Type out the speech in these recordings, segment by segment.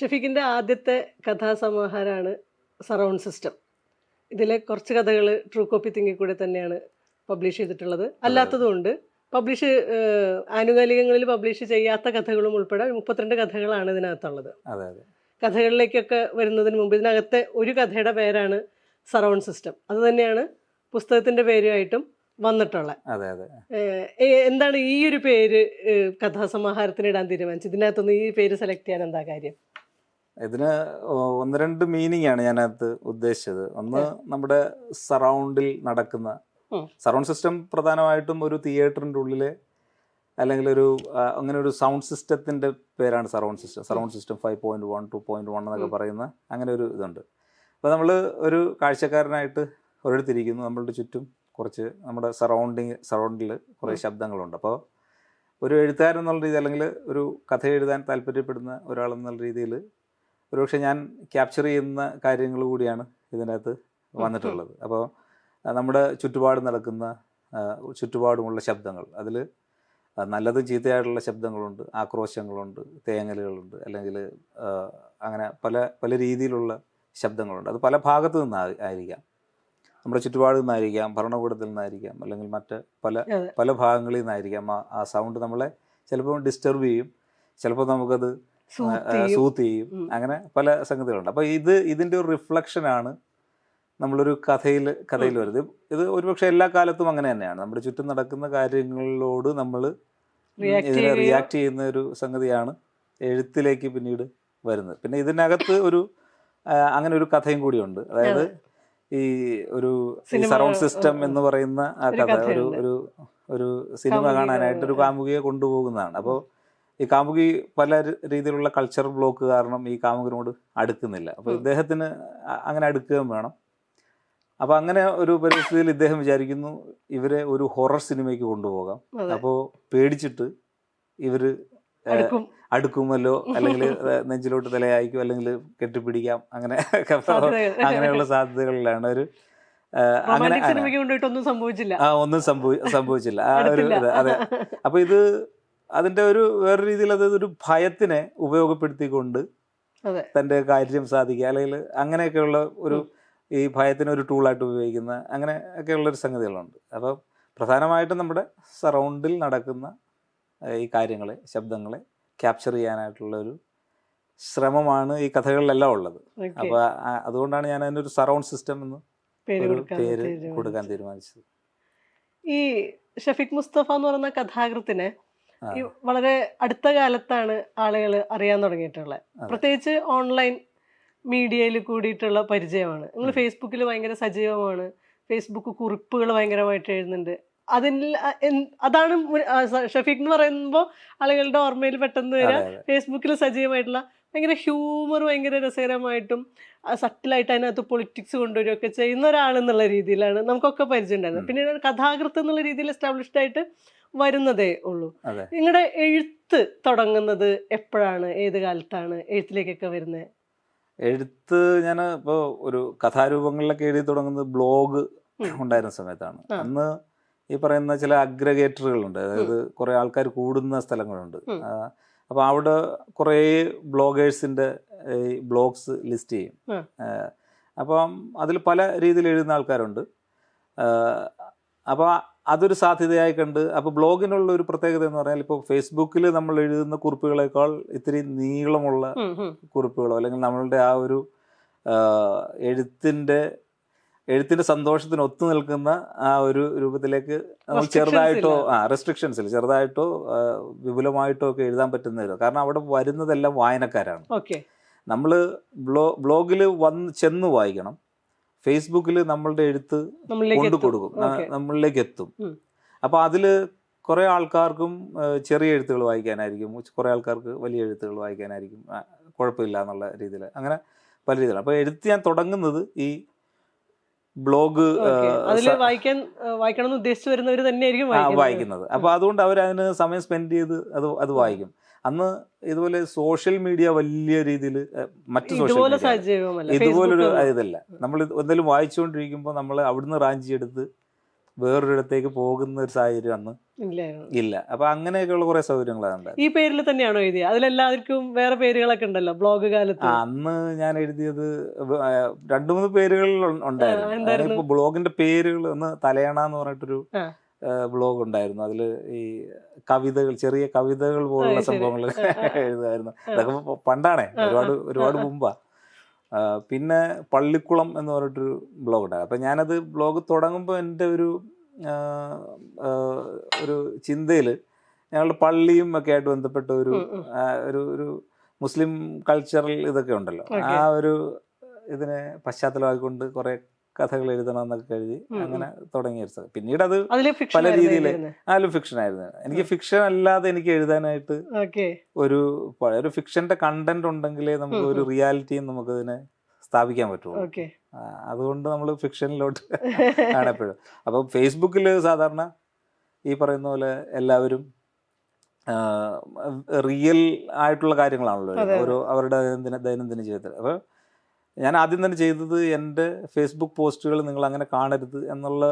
ഷഫീഖിൻ്റെ ആദ്യത്തെ കഥാസമാഹാരമാണ് surround system. ഇതിലെ കുറച്ച് കഥകൾ ട്രൂ കോപ്പി തിങ്കി കൂടെ തന്നെയാണ് പബ്ലിഷ് ചെയ്തിട്ടുള്ളത്. അല്ലാത്തതുകൊണ്ട് ആനുകാലികങ്ങളിൽ പബ്ലിഷ് ചെയ്യാത്ത കഥകളും ഉൾപ്പെടെ 32 കഥകളാണ് ഇതിനകത്തുള്ളത്. കഥകളിലേക്കൊക്കെ വരുന്നതിന് മുമ്പ് ഇതിനകത്തെ ഒരു കഥയുടെ പേരാണ് സറൗണ്ട് സിസ്റ്റം. അത് തന്നെയാണ് പുസ്തകത്തിൻ്റെ പേരുമായിട്ടും വന്നിട്ടുള്ളത്. എന്താണ് ഈ ഒരു പേര് കഥാസമാഹാരത്തിന് ഇടാൻ തീരുമാനിച്ചത്? ഇതിനകത്തുനിന്ന് ഈ പേര് സെലക്ട് ചെയ്യാൻ എന്താ കാര്യം? ഇതിന് 1-2 മീനിങ് ആണ് ഞാനകത്ത് ഉദ്ദേശിച്ചത്. ഒന്ന്, നമ്മുടെ സറൗണ്ടിൽ നടക്കുന്ന സറൗണ്ട് സിസ്റ്റം പ്രധാനമായിട്ടും ഒരു തിയേറ്ററിൻ്റെ ഉള്ളിലെ അല്ലെങ്കിൽ അങ്ങനെ ഒരു സൗണ്ട് സിസ്റ്റത്തിൻ്റെ പേരാണ് സറൗണ്ട് സിസ്റ്റം. സറൗണ്ട് സിസ്റ്റം 5.1 2.1 എന്നൊക്കെ പറയുന്ന അങ്ങനെ ഒരു ഇതുണ്ട്. അപ്പോൾ നമ്മൾ ഒരു കാഴ്ചക്കാരനായിട്ട് ഒരിടത്തിരിക്കുന്നു, നമ്മളുടെ ചുറ്റും കുറച്ച് നമ്മുടെ സറൗണ്ടിൽ കുറേ ശബ്ദങ്ങളുണ്ട്. അപ്പോൾ ഒരു എഴുത്തുകാരൻ എന്നുള്ള രീതി അല്ലെങ്കിൽ ഒരു കഥ എഴുതാൻ താല്പര്യപ്പെടുന്ന ഒരാളെന്നുള്ള രീതിയിൽ ഒരുപക്ഷെ ഞാൻ ക്യാപ്ചർ ചെയ്യുന്ന കാര്യങ്ങൾ കൂടിയാണ് ഇതിനകത്ത് വന്നിട്ടുള്ളത്. അപ്പോൾ നമ്മുടെ ചുറ്റുപാടുമുള്ള ശബ്ദങ്ങൾ, അതിൽ നല്ലതും ചീത്തയായിട്ടുള്ള ശബ്ദങ്ങളുണ്ട്, ആക്രോശങ്ങളുണ്ട്, തേങ്ങലുകളുണ്ട്, അല്ലെങ്കിൽ അങ്ങനെ പല രീതിയിലുള്ള ശബ്ദങ്ങളുണ്ട്. അത് പല ഭാഗത്തു നിന്നായിരിക്കാം, നമ്മുടെ ചുറ്റുപാടിൽ നിന്നായിരിക്കാം, ഭരണകൂടത്തിൽ നിന്നായിരിക്കാം, അല്ലെങ്കിൽ മറ്റ് പല ഭാഗങ്ങളിൽ നിന്നായിരിക്കാം. ആ സൗണ്ട് നമ്മളെ ചിലപ്പോൾ ഡിസ്റ്റർബ് ചെയ്യും, ചിലപ്പോൾ നമുക്കത് സൂത്ത് ചെയ്യും, അങ്ങനെ പല സംഗതികളുണ്ട്. അപ്പോൾ ഇതിൻ്റെ ഒരു റിഫ്ലക്ഷനാണ് നമ്മളൊരു കഥയിൽ വരുന്നത്. ഇത് ഒരുപക്ഷെ എല്ലാ കാലത്തും അങ്ങനെ തന്നെയാണ്. നമ്മുടെ ചുറ്റും നടക്കുന്ന കാര്യങ്ങളോട് നമ്മൾ ഇതിനെ റിയാക്ട് ചെയ്യുന്ന ഒരു സംഗതിയാണ് എഴുത്തിലേക്ക് പിന്നീട് വരുന്നത്. പിന്നെ ഇതിനകത്ത് അങ്ങനെ ഒരു കഥയും കൂടിയുണ്ട്. അതായത് ഈ സറൗണ്ട് സിസ്റ്റം എന്ന് പറയുന്ന ആ കഥ ഒരു സിനിമ കാണാനായിട്ടൊരു കാമുകിയെ കൊണ്ടുപോകുന്നതാണ്. അപ്പോൾ ഈ കാമുകി പല രീതിയിലുള്ള കൾച്ചർ ബ്ലോക്ക് കാരണം ഈ കാമുകനോട് അടുക്കുന്നില്ല. അപ്പോൾ ഇദ്ദേഹത്തിന് അങ്ങനെ അടുക്കുകയും വേണം. അപ്പോൾ അങ്ങനെ ഒരു പരിസ്ഥിതിയിൽ ഇദ്ദേഹം വിചാരിക്കുന്നു ഇവരെ ഒരു ഹൊറർ സിനിമയ്ക്ക് കൊണ്ടുപോകാം. അപ്പോൾ പേടിച്ചിട്ട് ഇവർ അടുക്കുമല്ലോ, അല്ലെങ്കിൽ നെഞ്ചിലോട്ട് തലയായിക്കും, അല്ലെങ്കിൽ കെട്ടിപ്പിടിക്കാം, അങ്ങനെയുള്ള സാധ്യതകളിലാണ് ഒന്നും സംഭവിച്ചില്ല. അതെ. അപ്പോൾ അതിന്റെ വേറെ രീതിയിൽ ഒരു ഭയത്തിനെ ഉപയോഗപ്പെടുത്തിക്കൊണ്ട് തന്റെ കാര്യം സാധിക്കുക, അല്ലെങ്കിൽ അങ്ങനെയൊക്കെയുള്ള ഈ ഭയത്തിനെ ഒരു ടൂളായിട്ട് ഉപയോഗിക്കുന്ന അങ്ങനെയൊക്കെയുള്ളൊരു സംഗതികളുണ്ട്. അപ്പോൾ പ്രധാനമായിട്ടും നമ്മുടെ സറൗണ്ടിൽ നടക്കുന്ന ഈ കാര്യങ്ങളെ, ശബ്ദങ്ങളെ ക്യാപ്ചർ ചെയ്യാനായിട്ടുള്ളൊരു ശ്രമമാണ് ഈ കഥകളിലെല്ലാം ഉള്ളത്. അപ്പോൾ അതുകൊണ്ടാണ് ഞാൻ അതിനൊരു സറൗണ്ട് സിസ്റ്റം എന്ന് പേര് കൊടുക്കാൻ തീരുമാനിച്ചത്. ഈ ഷഫീഖ് മുസ്തഫ എന്ന് പറയുന്ന കഥാകൃത്തിനെ വളരെ അടുത്ത കാലത്താണ് ആളുകൾ അറിയാൻ തുടങ്ങിയിട്ടുള്ളത്. പ്രത്യേകിച്ച് ഓൺലൈൻ മീഡിയയിൽ കൂടിയിട്ടുള്ള പരിചയമാണ്. നിങ്ങൾ ഫേസ്ബുക്കിൽ ഭയങ്കര സജീവമാണ്, ഫേസ്ബുക്ക് കുറിപ്പുകൾ ഭയങ്കരമായിട്ട് എഴുതുന്നുണ്ട്. അതാണ് ഷഫീഖ് എന്ന് പറയുമ്പോൾ ആളുകളുടെ ഓർമ്മയിൽ പെട്ടെന്ന് വരിക ഫേസ്ബുക്കിൽ സജീവമായിട്ടുള്ള ഭയങ്കര ഹ്യൂമർ, ഭയങ്കര രസകരമായിട്ടും സട്ടിലായിട്ട് അതിനകത്ത് പൊളിറ്റിക്സ് കൊണ്ടുവരികയൊക്കെ ചെയ്യുന്ന ഒരാളെന്നുള്ള രീതിയിലാണ് നമുക്കൊക്കെ പരിചയം ഉണ്ടായിരുന്നത്. പിന്നീട് കഥാകൃത്ത് എന്നുള്ള രീതിയിൽ എസ്റ്റാബ്ലിഷ്ഡ് ആയിട്ട് വരുന്നതേ ഉള്ളൂ. നിങ്ങളുടെ എഴുത്ത് തുടങ്ങുന്നത് എപ്പോഴാണ്, ഏത് കാലത്താണ് എഴുത്തിലേക്കൊക്കെ വരുന്നത്? എഴുത്ത് ഞാൻ ഇപ്പോൾ ഒരു കഥാരൂപങ്ങളിലൊക്കെ എഴുതി തുടങ്ങുന്നത് ബ്ലോഗ് ഉണ്ടായിരുന്ന സമയത്താണ്. അന്ന് ഈ പറയുന്ന ചില അഗ്രഗേറ്ററുകളുണ്ട്, അതായത് കുറേ ആൾക്കാർ കൂടുന്ന സ്ഥലങ്ങളുണ്ട്. അപ്പോൾ അവിടെ കുറേ ബ്ലോഗേഴ്സിൻ്റെ ബ്ലോഗ്സ് ലിസ്റ്റ് ചെയ്യും. അപ്പം അതിൽ പല രീതിയിൽ എഴുതുന്ന ആൾക്കാരുണ്ട്. അപ്പോൾ അതൊരു സാധ്യതയായി കണ്ട്, അപ്പോൾ ബ്ലോഗിനുള്ള ഒരു പ്രത്യേകത എന്ന് പറഞ്ഞാൽ ഇപ്പോൾ ഫേസ്ബുക്കിൽ നമ്മൾ എഴുതുന്ന കുറിപ്പുകളേക്കാൾ ഇത്തിരി നീളമുള്ള കുറിപ്പുകളോ, അല്ലെങ്കിൽ നമ്മളുടെ ആ ഒരു എഴുത്തിൻ്റെ സന്തോഷത്തിന് ഒത്തു നിൽക്കുന്ന ആ ഒരു രൂപത്തിലേക്ക് നമ്മൾ ചെറുതായിട്ടോ റെസ്ട്രിക്ഷൻസിൽ ചെറുതായിട്ടോ വിപുലമായിട്ടോ ഒക്കെ എഴുതാൻ പറ്റുന്നവരോ. കാരണം അവിടെ വരുന്നതെല്ലാം വായനക്കാരാണ്. നമ്മൾ ബ്ലോഗിൽ ചെന്ന് വായിക്കണം, ഫേസ്ബുക്കിൽ നമ്മളുടെ എഴുത്ത് കൊണ്ടു കൊടുക്കും, നമ്മളിലേക്ക് എത്തും. അപ്പോൾ അതിൽ കുറേ ആൾക്കാർക്കും ചെറിയ എഴുത്തുകൾ വായിക്കാനായിരിക്കും, കുറേ ആൾക്കാർക്ക് വലിയ എഴുത്തുകൾ വായിക്കാനായിരിക്കും, കുഴപ്പമില്ല എന്നുള്ള രീതിയിൽ അങ്ങനെ പല രീതിയിലാണ്. അപ്പോൾ എഴുത്ത് ഞാൻ തുടങ്ങുന്നത് ഈ ബ്ലോഗ് വായിക്കണം ഉദ്ദേശിച്ചു വരുന്നവർ തന്നെയായിരിക്കും വായിക്കുന്നത്. അപ്പോൾ അതുകൊണ്ട് അവരതിന് സമയം സ്പെൻഡ് ചെയ്ത് അത് വായിക്കും. അന്ന് ഇതുപോലെ സോഷ്യൽ മീഡിയ വലിയ രീതിയിൽ മറ്റു ഇതുപോലൊരു ഇതല്ല. നമ്മൾ എന്തെങ്കിലും വായിച്ചുകൊണ്ടിരിക്കുമ്പോൾ നമ്മൾ അവിടുന്ന് റാഞ്ചിയെടുത്ത് വേറൊരിടത്തേക്ക് പോകുന്ന ഒരു സാഹചര്യം അന്ന് ഇല്ലായിരുന്നു. ഇല്ല. അപ്പൊ അങ്ങനെയൊക്കെയുള്ള കുറെ സൗകര്യങ്ങളാണ്. ഈ പേരിൽ തന്നെയാണോ എഴുതിയത്? അതിലെല്ലാവർക്കും വേറെ പേരുകളൊക്കെ ഉണ്ടല്ലോ ബ്ലോഗ് കാലത്ത്. അന്ന് ഞാൻ എഴുതിയത് 2-3 പേരുകൾ ഉണ്ടായിരുന്നു. എന്തായിരുന്നു? ഇപ്പൊ ബ്ലോഗിന്റെ പേരുകൾ ഒന്ന് തലയണ എന്ന് പറഞ്ഞിട്ടൊരു ആ. ബ്ലോഗ് ഉണ്ടായിരുന്നു. അതില് ഈ കവിതകൾ, ചെറിയ കവിതകൾ പോലുള്ള ശരി. സംഭവങ്ങൾ എഴുതുമായിരുന്നു. അതൊക്കെ പണ്ടാണേ, ഒരുപാട് മുമ്പാ. പിന്നെ പള്ളിക്കുളം എന്ന് പറഞ്ഞിട്ടൊരു ബ്ലോഗ് ഉണ്ടായിരുന്നു. അപ്പം ഞാനത് ബ്ലോഗ് തുടങ്ങുമ്പോൾ എൻ്റെ ഒരു ചിന്തയിൽ ഞങ്ങളുടെ പള്ളിയും ഒക്കെ ആയിട്ട് ബന്ധപ്പെട്ട ഒരു ഒരു മുസ്ലിം കൾച്ചറൽ ഇതൊക്കെ ഉണ്ടല്ലോ, ആ ഒരു ഇതിനെ പശ്ചാത്തലമാക്കിക്കൊണ്ട് കുറെ കഥകൾ എഴുതണം എന്നൊക്കെ കരുതി അങ്ങനെ തുടങ്ങിയ ഒരു സ്ഥലം. പിന്നീട് അത് പല രീതിയിൽ അതിലും ഫിക്ഷൻ ആയിരുന്നു. എനിക്ക് ഫിക്ഷൻ അല്ലാതെ എനിക്ക് എഴുതാനായിട്ട് ഒരു ഫിക്ഷന്റെ കണ്ടന്റ് ഉണ്ടെങ്കിലേ നമുക്ക് ഒരു റിയാലിറ്റിയും നമുക്ക് ഇതിനെ സ്ഥാപിക്കാൻ പറ്റുള്ളൂ. അതുകൊണ്ട് നമ്മൾ ഫിക്ഷനിലോട്ട് ആണ് എപ്പോഴും. അപ്പം ഫേസ്ബുക്കിൽ സാധാരണ ഈ പറയുന്ന പോലെ എല്ലാവരും റിയൽ ആയിട്ടുള്ള കാര്യങ്ങളാണല്ലോ ഓരോ അവരുടെ ദൈനംദിന ജീവിതത്തിൽ. അപ്പോൾ ഞാൻ ആദ്യം തന്നെ ചെയ്തത് എൻ്റെ ഫേസ്ബുക്ക് പോസ്റ്റുകൾ നിങ്ങൾ അങ്ങനെ കാണരുത് എന്നുള്ള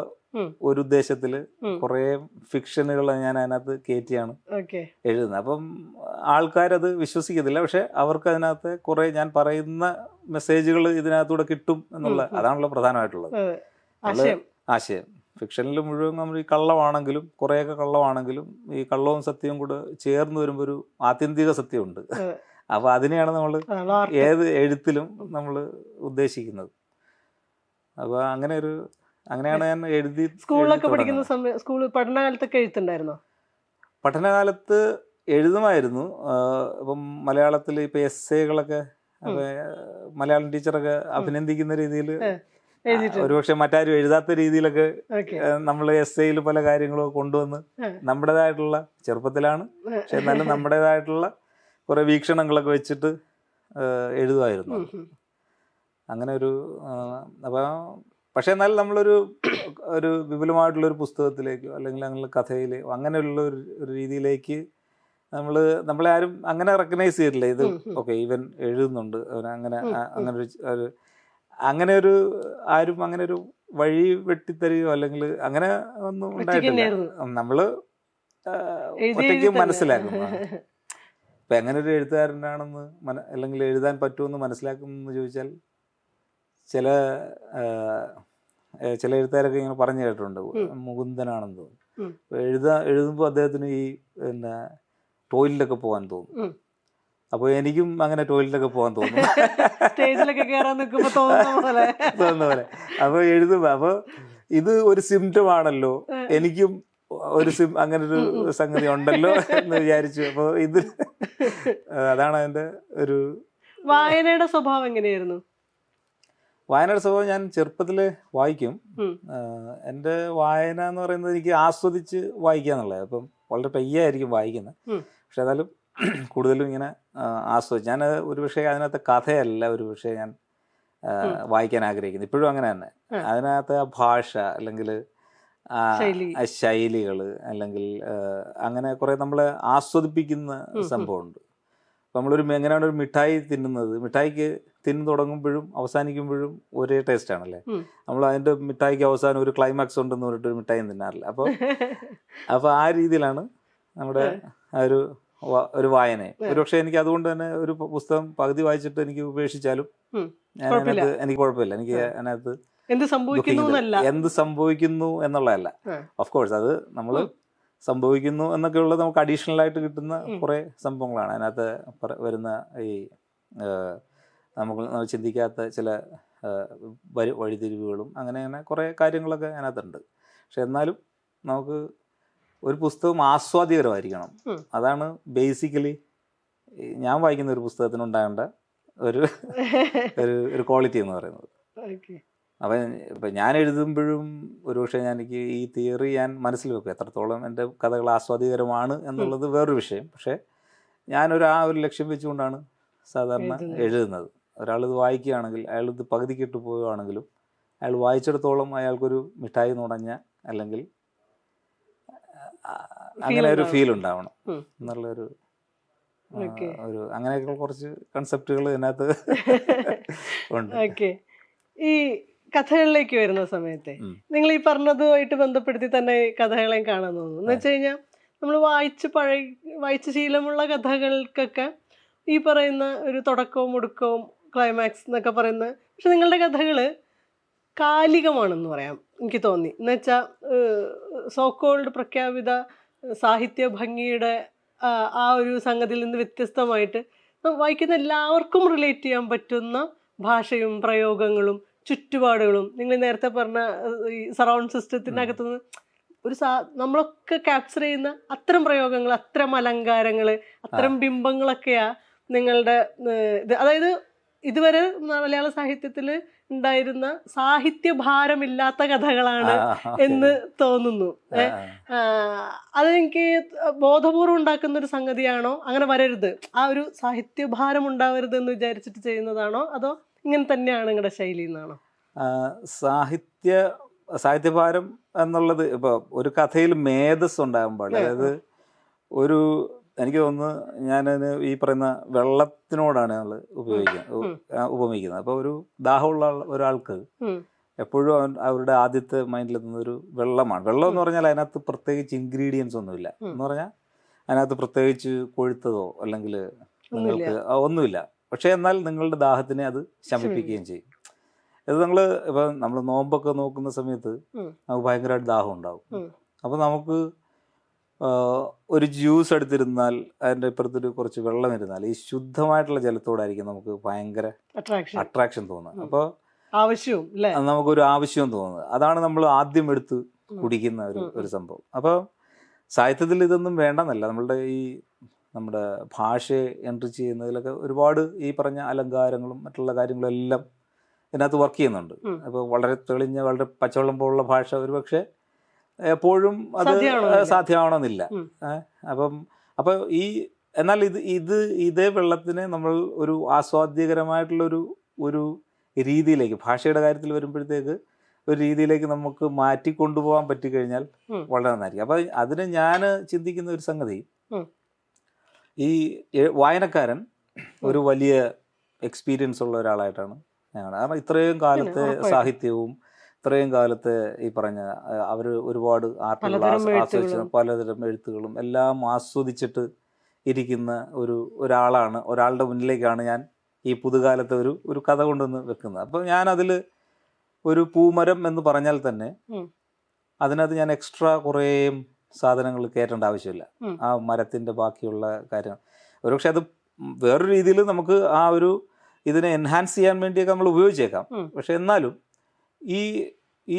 ഒരു ഉദ്ദേശത്തിൽ കുറേ ഫിക്ഷനുകൾ ഞാൻ അതിനകത്ത് കയറ്റിയാണ് എഴുതുന്നത്. അപ്പം ആൾക്കാരത് വിശ്വസിക്കത്തില്ല, പക്ഷെ അവർക്ക് അതിനകത്ത് കുറെ ഞാൻ പറയുന്ന മെസ്സേജുകൾ ഇതിനകത്തൂടെ കിട്ടും എന്നുള്ള അതാണല്ലോ പ്രധാനമായിട്ടുള്ളത് ആശയം. ഫിക്ഷനിൽ മുഴുവൻ നമ്മൾ ഈ കള്ളമാണെങ്കിലും കുറേയൊക്കെ കള്ളമാണെങ്കിലും ഈ കള്ളവും സത്യവും കൂടെ ചേർന്ന് വരുമ്പോൾ ഒരു ആത്യന്തിക സത്യമുണ്ട്. അപ്പൊ അതിനെയാണ് നമ്മൾ ഏത് എഴുത്തിലും നമ്മൾ ഉദ്ദേശിക്കുന്നത്. അപ്പൊ അങ്ങനെയാണ് ഞാൻ എഴുതി. സ്കൂളിലൊക്കെ പഠിക്കുന്ന സമയം, സ്കൂൾ പഠനകാലത്തൊക്കെ എഴുത്തുണ്ടായിരുന്നോ? പഠനകാലത്ത് എഴുതുമായിരുന്നു. ഇപ്പം മലയാളത്തിൽ ഇപ്പൊ എസ്സേകളൊക്കെ മലയാളം ടീച്ചറൊക്കെ അഭിനന്ദിക്കുന്ന രീതിയിൽ, ഒരുപക്ഷെ മറ്റാരും എഴുതാത്ത രീതിയിലൊക്കെ നമ്മൾ എസ്സേയിൽ പല കാര്യങ്ങളും കൊണ്ടുവന്ന് നമ്മുടേതായിട്ടുള്ള, ചെറുപ്പത്തിലാണ് പക്ഷെ എന്നാലും നമ്മുടേതായിട്ടുള്ള കുറെ വീക്ഷണങ്ങളൊക്കെ വെച്ചിട്ട് എഴുതുമായിരുന്നു. അങ്ങനെ ഒരു പക്ഷെ എന്നാലും നമ്മളൊരു വിപുലമായിട്ടുള്ളൊരു പുസ്തകത്തിലേക്കോ അല്ലെങ്കിൽ അങ്ങനെ കഥയിലേക്കോ അങ്ങനെയുള്ള ഒരു രീതിയിലേക്ക് നമ്മളെ ആരും അങ്ങനെ റെക്കഗ്നൈസ് ചെയ്തിട്ടില്ല. ഇത് ഓക്കെ ഇവൻ എഴുതുന്നുണ്ട്, അങ്ങനെ ഒരു ആരും അങ്ങനെ ഒരു വഴി വെട്ടിത്തരികയോ അല്ലെങ്കിൽ അങ്ങനെ ഒന്നും ഉണ്ടായിട്ടില്ല. നമ്മള് ഒറ്റയ്ക്ക് മനസ്സിലാക്കുന്നു ഇപ്പൊ എങ്ങനെ ഒരു എഴുത്തുകാരനാണെന്ന് അല്ലെങ്കിൽ എഴുതാൻ പറ്റുമെന്ന് മനസ്സിലാക്കുമെന്ന് ചോദിച്ചാൽ ചില എഴുത്തുകാരൊക്കെ ഇങ്ങനെ പറഞ്ഞു കേട്ടിട്ടുണ്ട്. മുകുന്ദനാണെന്ന് തോന്നുന്നു. എഴുതുമ്പോൾ അദ്ദേഹത്തിന് ഈ ടോയ്ലറ്റൊക്കെ പോകാൻ തോന്നും. അപ്പൊ എനിക്കും അങ്ങനെ ടോയ്ലറ്റൊക്കെ പോകാൻ തോന്നും, തോന്നുന്ന പോലെ. അപ്പൊ എഴുതുമ്പോ അപ്പൊ ഇത് ഒരു സിംറ്റം ആണല്ലോ, എനിക്കും അങ്ങനെ ഒരു സംഗതി ഉണ്ടല്ലോ എന്ന് വിചാരിച്ചു. അപ്പൊ അതാണ് അതിന്റെ ഒരു. വായനയുടെ സ്വഭാവം എങ്ങനെയായിരുന്നു? വായനയുടെ സ്വഭാവം ഞാൻ ചെറുപ്പത്തില് വായിക്കും. എൻ്റെ വായന എന്ന് പറയുന്നത് എനിക്ക് ആസ്വദിച്ച് വായിക്കുക എന്നുള്ളത്. അപ്പം വളരെ പയ്യായിരിക്കും വായിക്കുന്നത്, പക്ഷെ എന്നാലും കൂടുതലും ഇങ്ങനെ ആസ്വദിച്ച്. ഞാൻ ഒരുപക്ഷെ അതിനകത്ത് കഥയല്ല ഒരുപക്ഷെ ഞാൻ വായിക്കാൻ ആഗ്രഹിക്കുന്നത്, ഇപ്പോഴും അങ്ങനെ തന്നെ. അതിനകത്ത് ആ ഭാഷ അല്ലെങ്കിൽ ശൈലികൾ അല്ലെങ്കിൽ അങ്ങനെ കുറെ നമ്മളെ ആസ്വദിപ്പിക്കുന്ന സംഭവമുണ്ട്. നമ്മളൊരു എങ്ങനെയാണ് ഒരു മിഠായി തിന്നുന്നത്, മിഠായിക്ക് തിന്നു തുടങ്ങുമ്പോഴും അവസാനിക്കുമ്പോഴും ഒരേ ടേസ്റ്റ് ആണല്ലേ. നമ്മൾ അതിന്റെ മിഠായിക്ക് അവസാനം ഒരു ക്ലൈമാക്സ് ഉണ്ടെന്ന് പറഞ്ഞിട്ട് ഒരു മിഠായി തിന്നാറില്ല. അപ്പോൾ ആ രീതിയിലാണ് നമ്മുടെ ആ ഒരു വായന. ഒരുപക്ഷെ എനിക്ക് അതുകൊണ്ട് തന്നെ ഒരു പുസ്തകം പകുതി വായിച്ചിട്ട് എനിക്ക് ഉപേക്ഷിച്ചാലും എനിക്ക് കുഴപ്പമില്ല. എനിക്ക് അതിനകത്ത് എന്ത് സംഭവിക്കുന്നു എന്നുള്ളതല്ല, ഓഫ് കോഴ്സ് അത് നമ്മൾ സംഭവിക്കുന്നു എന്നൊക്കെ ഉള്ളത് നമുക്ക് അഡീഷണൽ ആയിട്ട് കിട്ടുന്ന കുറെ സംഭവങ്ങളാണ് അതിനകത്ത് വരുന്ന. ഈ നമ്മൾ ചിന്തിക്കാത്ത ചില വഴിതിരിവുകളും അങ്ങനെ കുറെ കാര്യങ്ങളൊക്കെ അതിനകത്തുണ്ട്. പക്ഷെ എന്നാലും നമുക്ക് ഒരു പുസ്തകം ആസ്വാദ്യകരമായിരിക്കണം. അതാണ് ബേസിക്കലി ഞാൻ വായിക്കുന്ന ഒരു പുസ്തകത്തിന് ഉണ്ടാകേണ്ട ഒരു ക്വാളിറ്റി എന്ന് പറയുന്നത്. അപ്പം ഇപ്പം ഞാൻ എഴുതുമ്പോഴും ഒരുപക്ഷെ എനിക്ക് ഈ തിയറി ഞാൻ മനസ്സിൽ വെക്കും, എത്രത്തോളം എൻ്റെ കഥകൾ ആസ്വാദികരമാണ് എന്നുള്ളത് വേറൊരു വിഷയം. പക്ഷേ ഞാനൊരു ഒരു ലക്ഷ്യം വെച്ചുകൊണ്ടാണ് സാധാരണ എഴുതുന്നത്. ഒരാളിത് വായിക്കുകയാണെങ്കിൽ, അയാളിത് പകുതിക്കിട്ട് പോവുകയാണെങ്കിലും അയാൾ വായിച്ചിടത്തോളം അയാൾക്കൊരു മിഠായി നുണഞ്ഞ അല്ലെങ്കിൽ അങ്ങനെ ഒരു ഫീൽ ഉണ്ടാവണം എന്നുള്ളൊരു അങ്ങനെയൊക്കെ കുറച്ച് കൺസെപ്റ്റുകൾ ഇതിനകത്ത് ഉണ്ട്. ഈ കഥകളിലേക്ക് വരുന്ന സമയത്തെ നിങ്ങൾ ഈ പറഞ്ഞതുമായിട്ട് ബന്ധപ്പെടുത്തി തന്നെ കഥകളെയും കാണാൻ തോന്നുന്നു. എന്ന് വെച്ച് കഴിഞ്ഞാൽ നമ്മൾ വായിച്ച് ശീലമുള്ള കഥകൾക്കൊക്കെ ഈ പറയുന്ന ഒരു തുടക്കവും ഒടുക്കവും ക്ലൈമാക്സ് എന്നൊക്കെ പറയുന്ന, പക്ഷെ നിങ്ങളുടെ കഥകൾ കാലികമാണെന്ന് പറയാം എനിക്ക് തോന്നി. എന്ന് വെച്ചാൽ സോക്കോൾഡ് പ്രഖ്യാപിത സാഹിത്യ ഭംഗിയുടെ ആ ഒരു സംഗതിയിൽ നിന്ന് വ്യത്യസ്തമായിട്ട് വായിക്കുന്ന എല്ലാവർക്കും റിലേറ്റ് ചെയ്യാൻ പറ്റുന്ന ഭാഷയും പ്രയോഗങ്ങളും ചുറ്റുപാടുകളും, നിങ്ങൾ നേരത്തെ പറഞ്ഞ ഈ സറൗണ്ട് സിസ്റ്റത്തിനകത്തുനിന്ന് ഒരു നമ്മളൊക്കെ ക്യാപ്ചർ ചെയ്യുന്ന അത്തരം പ്രയോഗങ്ങൾ, അത്തരം അലങ്കാരങ്ങൾ, അത്തരം ബിംബങ്ങളൊക്കെയാ നിങ്ങളുടെ അതായത് ഇതുവരെ മലയാള സാഹിത്യത്തിൽ ഉണ്ടായിരുന്ന സാഹിത്യഭാരമില്ലാത്ത കഥകളാണ് എന്ന് തോന്നുന്നു. അതെനിക്ക് ബോധപൂർവം ഉണ്ടാക്കുന്ന ഒരു സംഗതിയാണോ, അങ്ങനെ വരരുത്, ആ ഒരു സാഹിത്യഭാരം ഉണ്ടാവരുത് എന്ന് വിചാരിച്ചിട്ട് ചെയ്യുന്നതാണോ, അതോ ഇങ്ങനെ തന്നെയാണ് നിങ്ങളുടെ ശൈലി എന്നാണോ? സാഹിത്യഭാരം എന്നുള്ളത് ഇപ്പോൾ ഒരു കഥയിൽ മേധസ് ഉണ്ടാകാൻ പാടില്ല. അതായത് ഒരു എനിക്ക് തോന്നുന്നു, ഞാനതിന് ഈ പറയുന്ന വെള്ളത്തിനോടാണ് ഞങ്ങൾ ഉപമിക്കുന്നത്. അപ്പോൾ ഒരു ദാഹമുള്ള ഒരാൾക്ക് എപ്പോഴും അവരുടെ ആദ്യത്തെ മൈൻഡിലെത്തുന്ന ഒരു വെള്ളമാണ്. വെള്ളം എന്ന് പറഞ്ഞാൽ അതിനകത്ത് പ്രത്യേകിച്ച് ഇൻഗ്രീഡിയൻസ് ഒന്നുമില്ല. എന്ന് പറഞ്ഞാൽ അതിനകത്ത് പ്രത്യേകിച്ച് കൊഴുത്തതോ അല്ലെങ്കിൽ നിങ്ങൾക്ക് ഒന്നുമില്ല. പക്ഷേ എന്നാൽ നിങ്ങളുടെ ദാഹത്തിനെ അത് ശമിപ്പിക്കുകയും ചെയ്യും. ഇത് ഇപ്പം നമ്മൾ നോമ്പൊക്കെ നോക്കുന്ന സമയത്ത് നമുക്ക് ഭയങ്കരമായിട്ട് ദാഹം ഉണ്ടാവും. അപ്പോൾ നമുക്ക് ഒരു ജ്യൂസ് എടുത്തിരുന്നാൽ അതിൻ്റെ ഇപ്പുറത്തൊരു കുറച്ച് വെള്ളം ഇരുന്നാൽ ഈ ശുദ്ധമായിട്ടുള്ള ജലത്തോടായിരിക്കും നമുക്ക് ഭയങ്കര അട്രാക്ഷൻ തോന്നുന്നത്. അപ്പോൾ നമുക്കൊരു ആവശ്യവും തോന്നുന്നത് അതാണ് നമ്മൾ ആദ്യം എടുത്ത് കുടിക്കുന്ന ഒരു സംഭവം. അപ്പോൾ സാഹിത്യത്തിൽ ഇതൊന്നും വേണ്ടെന്നല്ല, നമ്മുടെ ഭാഷയെ എൻട്രി ചെയ്യുന്നതിലൊക്കെ ഒരുപാട് ഈ പറഞ്ഞ അലങ്കാരങ്ങളും മറ്റുള്ള കാര്യങ്ങളും എല്ലാം ഇതിനകത്ത് വർക്ക് ചെയ്യുന്നുണ്ട്. അപ്പോൾ വളരെ തെളിഞ്ഞ വളരെ പച്ചവെള്ളം പോലുള്ള ഭാഷ ഒരു പക്ഷേ എപ്പോഴും അത് സാധ്യമാവണമെന്നില്ല. അപ്പോൾ എന്നാൽ ഇതേ വെള്ളത്തിനെ നമ്മൾ ഒരു ആസ്വാദ്യകരമായിട്ടുള്ള ഒരു രീതിയിലേക്ക്, ഭാഷയുടെ കാര്യത്തിൽ വരുമ്പോഴത്തേക്ക് ഒരു രീതിയിലേക്ക് നമുക്ക് മാറ്റി കൊണ്ടുപോകാൻ പറ്റിക്കഴിഞ്ഞാൽ വളരെ നന്നായിരിക്കും. അപ്പോൾ അതിന് ഞാൻ ചിന്തിക്കുന്ന ഒരു സംഗതി, ഈ വായനക്കാരൻ ഒരു വലിയ എക്സ്പീരിയൻസ് ഉള്ള ഒരാളായിട്ടാണ് ഞങ്ങൾ. കാരണം ഇത്രയും കാലത്തെ സാഹിത്യവും ഇത്രയും കാലത്തെ ഈ പറഞ്ഞ അവർ ഒരുപാട് ആർട്ടുകൾ ആസ്വദിച്ച പലതരം എഴുത്തുകളും എല്ലാം ആസ്വദിച്ചിട്ട് ഇരിക്കുന്ന ഒരാളാണ്. ഒരാളുടെ മുന്നിലേക്കാണ് ഞാൻ ഈ പുതുകാലത്തെ ഒരു കഥ കൊണ്ടുവന്ന് വെക്കുന്നത്. അപ്പോൾ ഞാൻ അതിൽ ഒരു പൂമരം എന്ന് പറഞ്ഞാൽ തന്നെ അതിനകത്ത് ഞാൻ എക്സ്ട്രാ കുറേ സാധനങ്ങൾ കയറ്റേണ്ട ആവശ്യമില്ല. ആ മരത്തിൻ്റെ ബാക്കിയുള്ള കാര്യങ്ങൾ ഒരുപക്ഷെ അത് വേറൊരു രീതിയിൽ നമുക്ക് ഇതിനെ എൻഹാൻസ് ചെയ്യാൻ വേണ്ടിയൊക്കെ നമ്മൾ ഉപയോഗിച്ചേക്കാം. പക്ഷെ എന്നാലും ഈ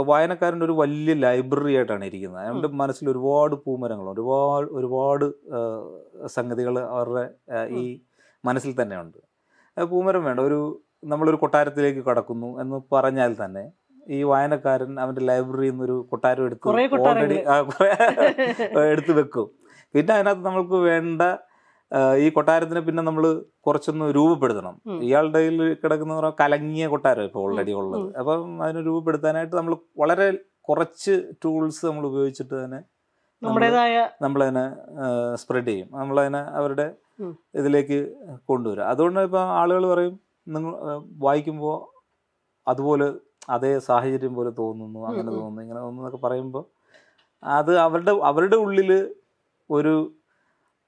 വായനക്കാരൻ്റെ ഒരു വലിയ ലൈബ്രറി ആയിട്ടാണ് ഇരിക്കുന്നത്. അവൻ്റെ മനസ്സിൽ ഒരുപാട് പൂമരങ്ങളുണ്ട്, ഒരുപാട് സംഗതികൾ അവരുടെ ഈ മനസ്സിൽ തന്നെയുണ്ട്. പൂമരം വേണ്ട, നമ്മളൊരു കൊട്ടാരത്തിലേക്ക് കടക്കുന്നു എന്ന് പറഞ്ഞാൽ തന്നെ ഈ വായനക്കാരൻ അവൻ്റെ ലൈബ്രറിയിൽ നിന്നൊരു കൊട്ടാരം ഓൾറെഡി എടുത്ത് വെക്കും. പിന്നെ അതിനകത്ത് നമ്മൾക്ക് വേണ്ട ഈ കൊട്ടാരത്തിനെ പിന്നെ നമ്മൾ കുറച്ചൊന്ന് രൂപപ്പെടുത്തണം. ഇയാളുടെ കയ്യിൽ കിടക്കുന്ന കലങ്ങിയ കൊട്ടാരം ഇപ്പോൾ ഓൾറെഡി ഉള്ളത്. അപ്പം അതിന് രൂപപ്പെടുത്താനായിട്ട് നമ്മൾ വളരെ കുറച്ച് ടൂൾസ് നമ്മൾ ഉപയോഗിച്ചിട്ട് തന്നെ നമ്മളതിനെ സ്പ്രെഡ് ചെയ്യും, നമ്മളതിനെ അവരുടെ ഇതിലേക്ക് കൊണ്ടുവരും. അതുകൊണ്ട് ഇപ്പം ആളുകൾ പറയും, നിങ്ങൾ വായിക്കുമ്പോൾ അതുപോലെ അതേ സാഹചര്യം പോലെ തോന്നുന്നു, അങ്ങനെ തോന്നുന്നു, ഇങ്ങനെ തോന്നുന്നു എന്നൊക്കെ പറയുമ്പോൾ അത് അവരുടെ ഉള്ളിൽ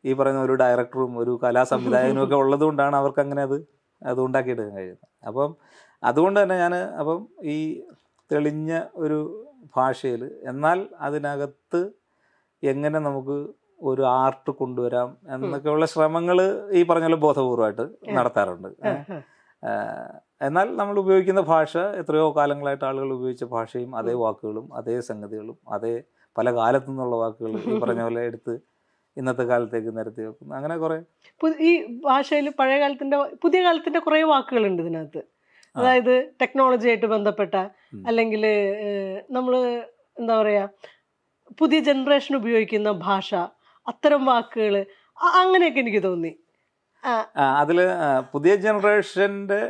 ഈ പറയുന്ന ഒരു ഡയറക്ടറും ഒരു കലാസംവിധായകനും ഒക്കെ ഉള്ളത് കൊണ്ടാണ് അവർക്ക് അങ്ങനെ അത് ഉണ്ടാക്കിയെടുക്കാൻ കഴിയുന്നത്. അപ്പം അതുകൊണ്ട് തന്നെ അപ്പം ഈ തെളിഞ്ഞ ഒരു ഭാഷയിൽ എന്നാൽ അതിനകത്ത് എങ്ങനെ നമുക്ക് ഒരു ആർട്ട് കൊണ്ടുവരാം എന്നൊക്കെയുള്ള ശ്രമങ്ങൾ ഈ പറഞ്ഞ പോലെ ബോധപൂർവമായിട്ട് നടത്താറുണ്ട്. എന്നാൽ നമ്മൾ ഉപയോഗിക്കുന്ന ഭാഷ എത്രയോ കാലങ്ങളായിട്ട് ആളുകൾ ഉപയോഗിച്ച ഭാഷയും അതേ വാക്കുകളും അതേ സംഗതികളും അതേ പല കാലത്തു നിന്നുള്ള വാക്കുകൾ ഈ പറഞ്ഞ പോലെ എടുത്ത് ഇന്നത്തെ കാലത്തേക്ക് നിരത്തി വെക്കുന്നു. അങ്ങനെ കുറെ ഈ ഭാഷയിൽ പഴയ കാലത്തിന്റെ പുതിയ കാലത്തിന്റെ കുറെ വാക്കുകളുണ്ട് ഇതിനകത്ത്. അതായത് ടെക്നോളജി ആയിട്ട് ബന്ധപ്പെട്ട, അല്ലെങ്കിൽ നമ്മൾ എന്താ പറയാ, പുതിയ ജനറേഷൻ ഉപയോഗിക്കുന്ന ഭാഷ, അത്തരം വാക്കുകൾ, അങ്ങനെയൊക്കെ എനിക്ക് തോന്നി. അതില് പുതിയ ജനറേഷന്റെ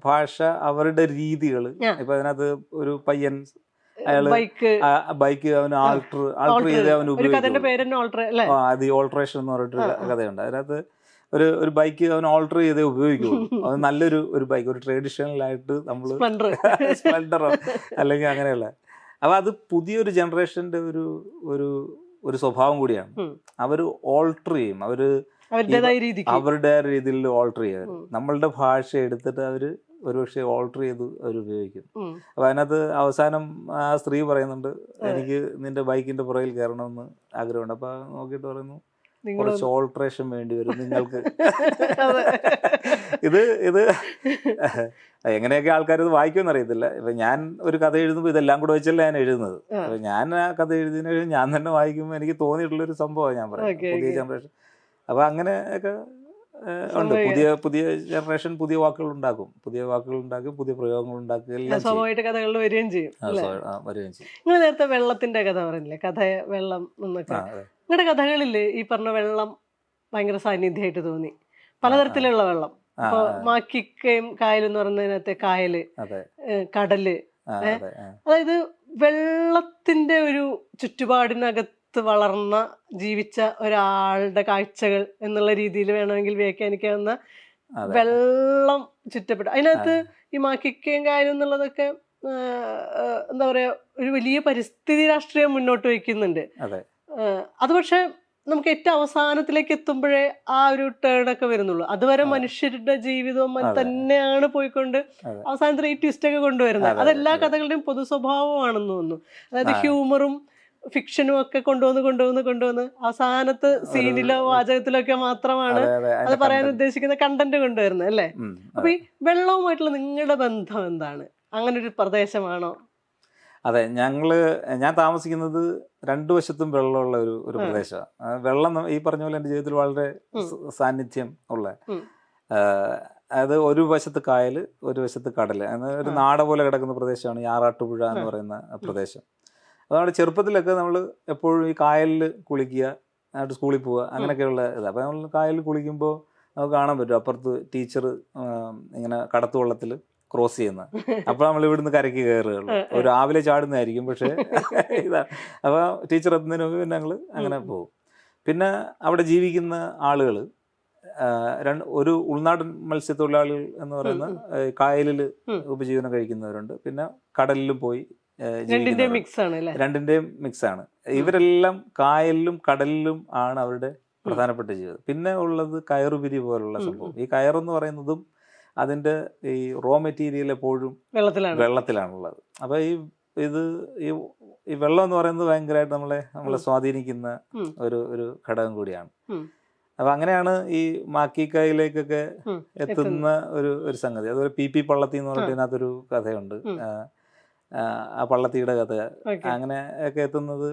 ഭാഷ, അവരുടെ രീതികൾ. ഇപ്പൊ അതിനകത്ത് ഒരു പയ്യൻ ബൈക്ക് അവന് ആൾട്ടർ ചെയ്ത് അവന് ഉപയോഗിക്കും. അത് ഓൾട്രേഷൻ എന്ന് പറഞ്ഞിട്ടൊരു കഥയുണ്ട്. അതിനകത്ത് ഒരു ബൈക്ക് അവൻ ഓൾട്ടർ ചെയ്തേ ഉപയോഗിക്കുള്ളൂ. അത് നല്ലൊരു ബൈക്ക്, ഒരു ട്രഡീഷണൽ ആയിട്ട് നമ്മൾ സ്പ്ലെൻഡറോ അല്ലെങ്കിൽ അങ്ങനെയുള്ള. അപ്പോൾ അത് പുതിയൊരു ജനറേഷൻ്റെ ഒരു സ്വഭാവം കൂടിയാണ്. അവർ ഓൾട്ടർ ചെയ്യും, അവരുടെ രീതിയിൽ ഓൾട്ടർ ചെയ്യും. നമ്മളുടെ ഭാഷ എടുത്തിട്ട് അവർ ഒരുപക്ഷെ ഓൾട്ടർ ചെയ്ത് അവർ ഉപയോഗിക്കും. അപ്പൊ അതിനകത്ത് അവസാനം ആ സ്ത്രീ പറയുന്നുണ്ട്, എനിക്ക് നിന്റെ ബൈക്കിന്റെ പുറകിൽ കയറണമെന്ന് ആഗ്രഹമുണ്ട്. അപ്പൊ നോക്കിയിട്ട് പറയുന്നു, കുറച്ച് ഓൾട്രേഷൻ വേണ്ടി വരും നിങ്ങൾക്ക്. ഇത് എങ്ങനെയൊക്കെ ആൾക്കാർ ഇത് വായിക്കുമെന്ന് അറിയത്തില്ല. ഇപ്പൊ ഞാൻ ഒരു കഥ എഴുതുമ്പോൾ ഇതെല്ലാം കൂടെ വെച്ചല്ല ഞാൻ എഴുതുന്നത്. അപ്പൊ ഞാൻ ആ കഥ എഴുതിയതിനു ശേഷം ഞാൻ തന്നെ വായിക്കുമ്പോൾ എനിക്ക് തോന്നിയിട്ടുള്ളൊരു സംഭവമാണ് ഞാൻ പറയാം, പുതിയ ജനറേഷൻ. അപ്പൊ അങ്ങനെയൊക്കെ ഉണ്ട്. പുതിയ ജനറേഷൻ പുതിയ വാക്കുകൾ ഉണ്ടാക്കും, പുതിയ പ്രയോഗങ്ങൾ ഉണ്ടാക്കുക, എല്ലാം കഥകളിൽ വരികയും ചെയ്യും. നിങ്ങൾ നേരത്തെ വെള്ളത്തിന്റെ കഥ പറഞ്ഞില്ലേ, കഥ വെള്ളം എന്നൊക്കെ. നിങ്ങളുടെ കഥകളിൽ ഈ പറഞ്ഞ വെള്ളം ഭയങ്കര സാന്നിധ്യമായിട്ട് തോന്നി, പലതരത്തിലുള്ള വെള്ളം. ഇപ്പൊ മാക്കിക്കയും കായലെന്ന് പറയുന്നതിനകത്തെ കായല്, കടല്, അതായത് വെള്ളത്തിന്റെ ഒരു ചുറ്റുപാടിനകത്ത് വളർന്ന ജീവിച്ച ഒരാളുടെ കാഴ്ചകൾ എന്നുള്ള രീതിയിൽ വേണമെങ്കിൽ വ്യാഖ്യാനിക്കാവുന്ന വെള്ളം ചുറ്റപ്പെട്ടു. അതിനകത്ത് ഈ മാക്കിക്കയും കായലും എന്നുള്ളതൊക്കെ എന്താ പറയാ, ഒരു വലിയ പരിസ്ഥിതി രാഷ്ട്രീയം മുന്നോട്ട് വയ്ക്കുന്നുണ്ട്. അത് പക്ഷെ നമുക്ക് ഏറ്റവും അവസാനത്തിലേക്ക് എത്തുമ്പോഴേ ആ ഒരു ടേണൊക്കെ വരുന്നുള്ളൂ. അതുവരെ മനുഷ്യരുടെ ജീവിതവും തന്നെയാണ് പോയിക്കൊണ്ട് അവസാനത്തിൽ ഈ ട്വിസ്റ്റ് ഒക്കെ കൊണ്ടുവരുന്നത്. അതെല്ലാ കഥകളുടെയും പൊതു സ്വഭാവമാണെന്ന് തോന്നുന്നു. അതായത് ഹ്യൂമറും ഫിക്ഷനും ഒക്കെ കൊണ്ടുവന്ന് അവസാനത്തെ സീനിലോ വാചകത്തിലോ ഒക്കെ മാത്രമാണ് അത് പറയാൻ ഉദ്ദേശിക്കുന്ന കണ്ടന്റ് കൊണ്ടുവരുന്നത് അല്ലേ. അപ്പൊ ഈ വെള്ളവുമായിട്ടുള്ള നിങ്ങളുടെ ബന്ധം എന്താണ്? അങ്ങനെ ഒരു പ്രദേശമാണോ? അതെ, ഞാൻ താമസിക്കുന്നത് രണ്ടു വശത്തും വെള്ളമുള്ള ഒരു പ്രദേശമാണ്. വെള്ളം ഈ പറഞ്ഞ പോലെ എൻ്റെ ജീവിതത്തിൽ വളരെ സാന്നിധ്യം ഉള്ള, അതായത് ഒരു വശത്ത് കായൽ, ഒരു വശത്ത് കടൽ, ഒരു നാട പോലെ കിടക്കുന്ന പ്രദേശമാണ് ഈ ആറാട്ടുപുഴ എന്ന് പറയുന്ന പ്രദേശം. അതുകൊണ്ട് ചെറുപ്പത്തിലൊക്കെ നമ്മൾ എപ്പോഴും ഈ കായലിൽ കുളിക്കുക, എന്നിട്ട് സ്കൂളിൽ പോവുക, അങ്ങനെയൊക്കെയുള്ള ഇത്. അപ്പം നമ്മൾ കായലിൽ കുളിക്കുമ്പോൾ നമുക്ക് കാണാൻ പറ്റും അപ്പുറത്ത് ടീച്ചർ ഇങ്ങനെ കടത്തുവള്ളത്തിൽ ക്രോസ് ചെയ്യുന്ന. അപ്പോൾ നമ്മൾ ഇവിടുന്ന് കരയ്ക്ക് കയറുകയുള്ളൂ. ഒരു രാവിലെ ചാടുന്നതായിരിക്കും, പക്ഷേ ഇതാണ്. അപ്പോൾ ടീച്ചർ എത്തുന്നതിന് മുമ്പ് പിന്നെ ഞങ്ങൾ അങ്ങനെ പോകും. പിന്നെ അവിടെ ജീവിക്കുന്ന ആളുകൾ ഒരു ഉൾനാടൻ മത്സ്യത്തൊഴിലാളികൾ എന്ന് പറയുന്ന കായലിൽ ഉപജീവനം കഴിക്കുന്നവരുണ്ട്, പിന്നെ കടലിലും പോയി രണ്ടിന്റെയും മിക്സ് ആണ്. ഇവരെല്ലാം കായലിലും കടലിലും ആണ് അവരുടെ പ്രധാനപ്പെട്ട ജീവിതം. പിന്നെ ഉള്ളത് കയറുപിരി പോലുള്ള സംഭവം. ഈ കയറെന്ന് പറയുന്നതും അതിൻ്റെ ഈ റോ മെറ്റീരിയൽ എപ്പോഴും വെള്ളത്തിലാണുള്ളത്. അപ്പോൾ ഈ വെള്ളം എന്ന് പറയുന്നത് ഭയങ്കരമായിട്ട് നമ്മളെ സ്വാധീനിക്കുന്ന ഒരു ഘടകം കൂടിയാണ്. അപ്പൊ അങ്ങനെയാണ് ഈ മാക്കിക്കായിലേക്കൊക്കെ എത്തുന്ന ഒരു സംഗതി. അതുപോലെ പി പള്ളത്തി എന്ന് പറഞ്ഞിട്ട് ഇതിനകത്തൊരു കഥയുണ്ട്, ആ പള്ളത്തിയുടെ കഥ. അങ്ങനെ ഒക്കെ എത്തുന്നത്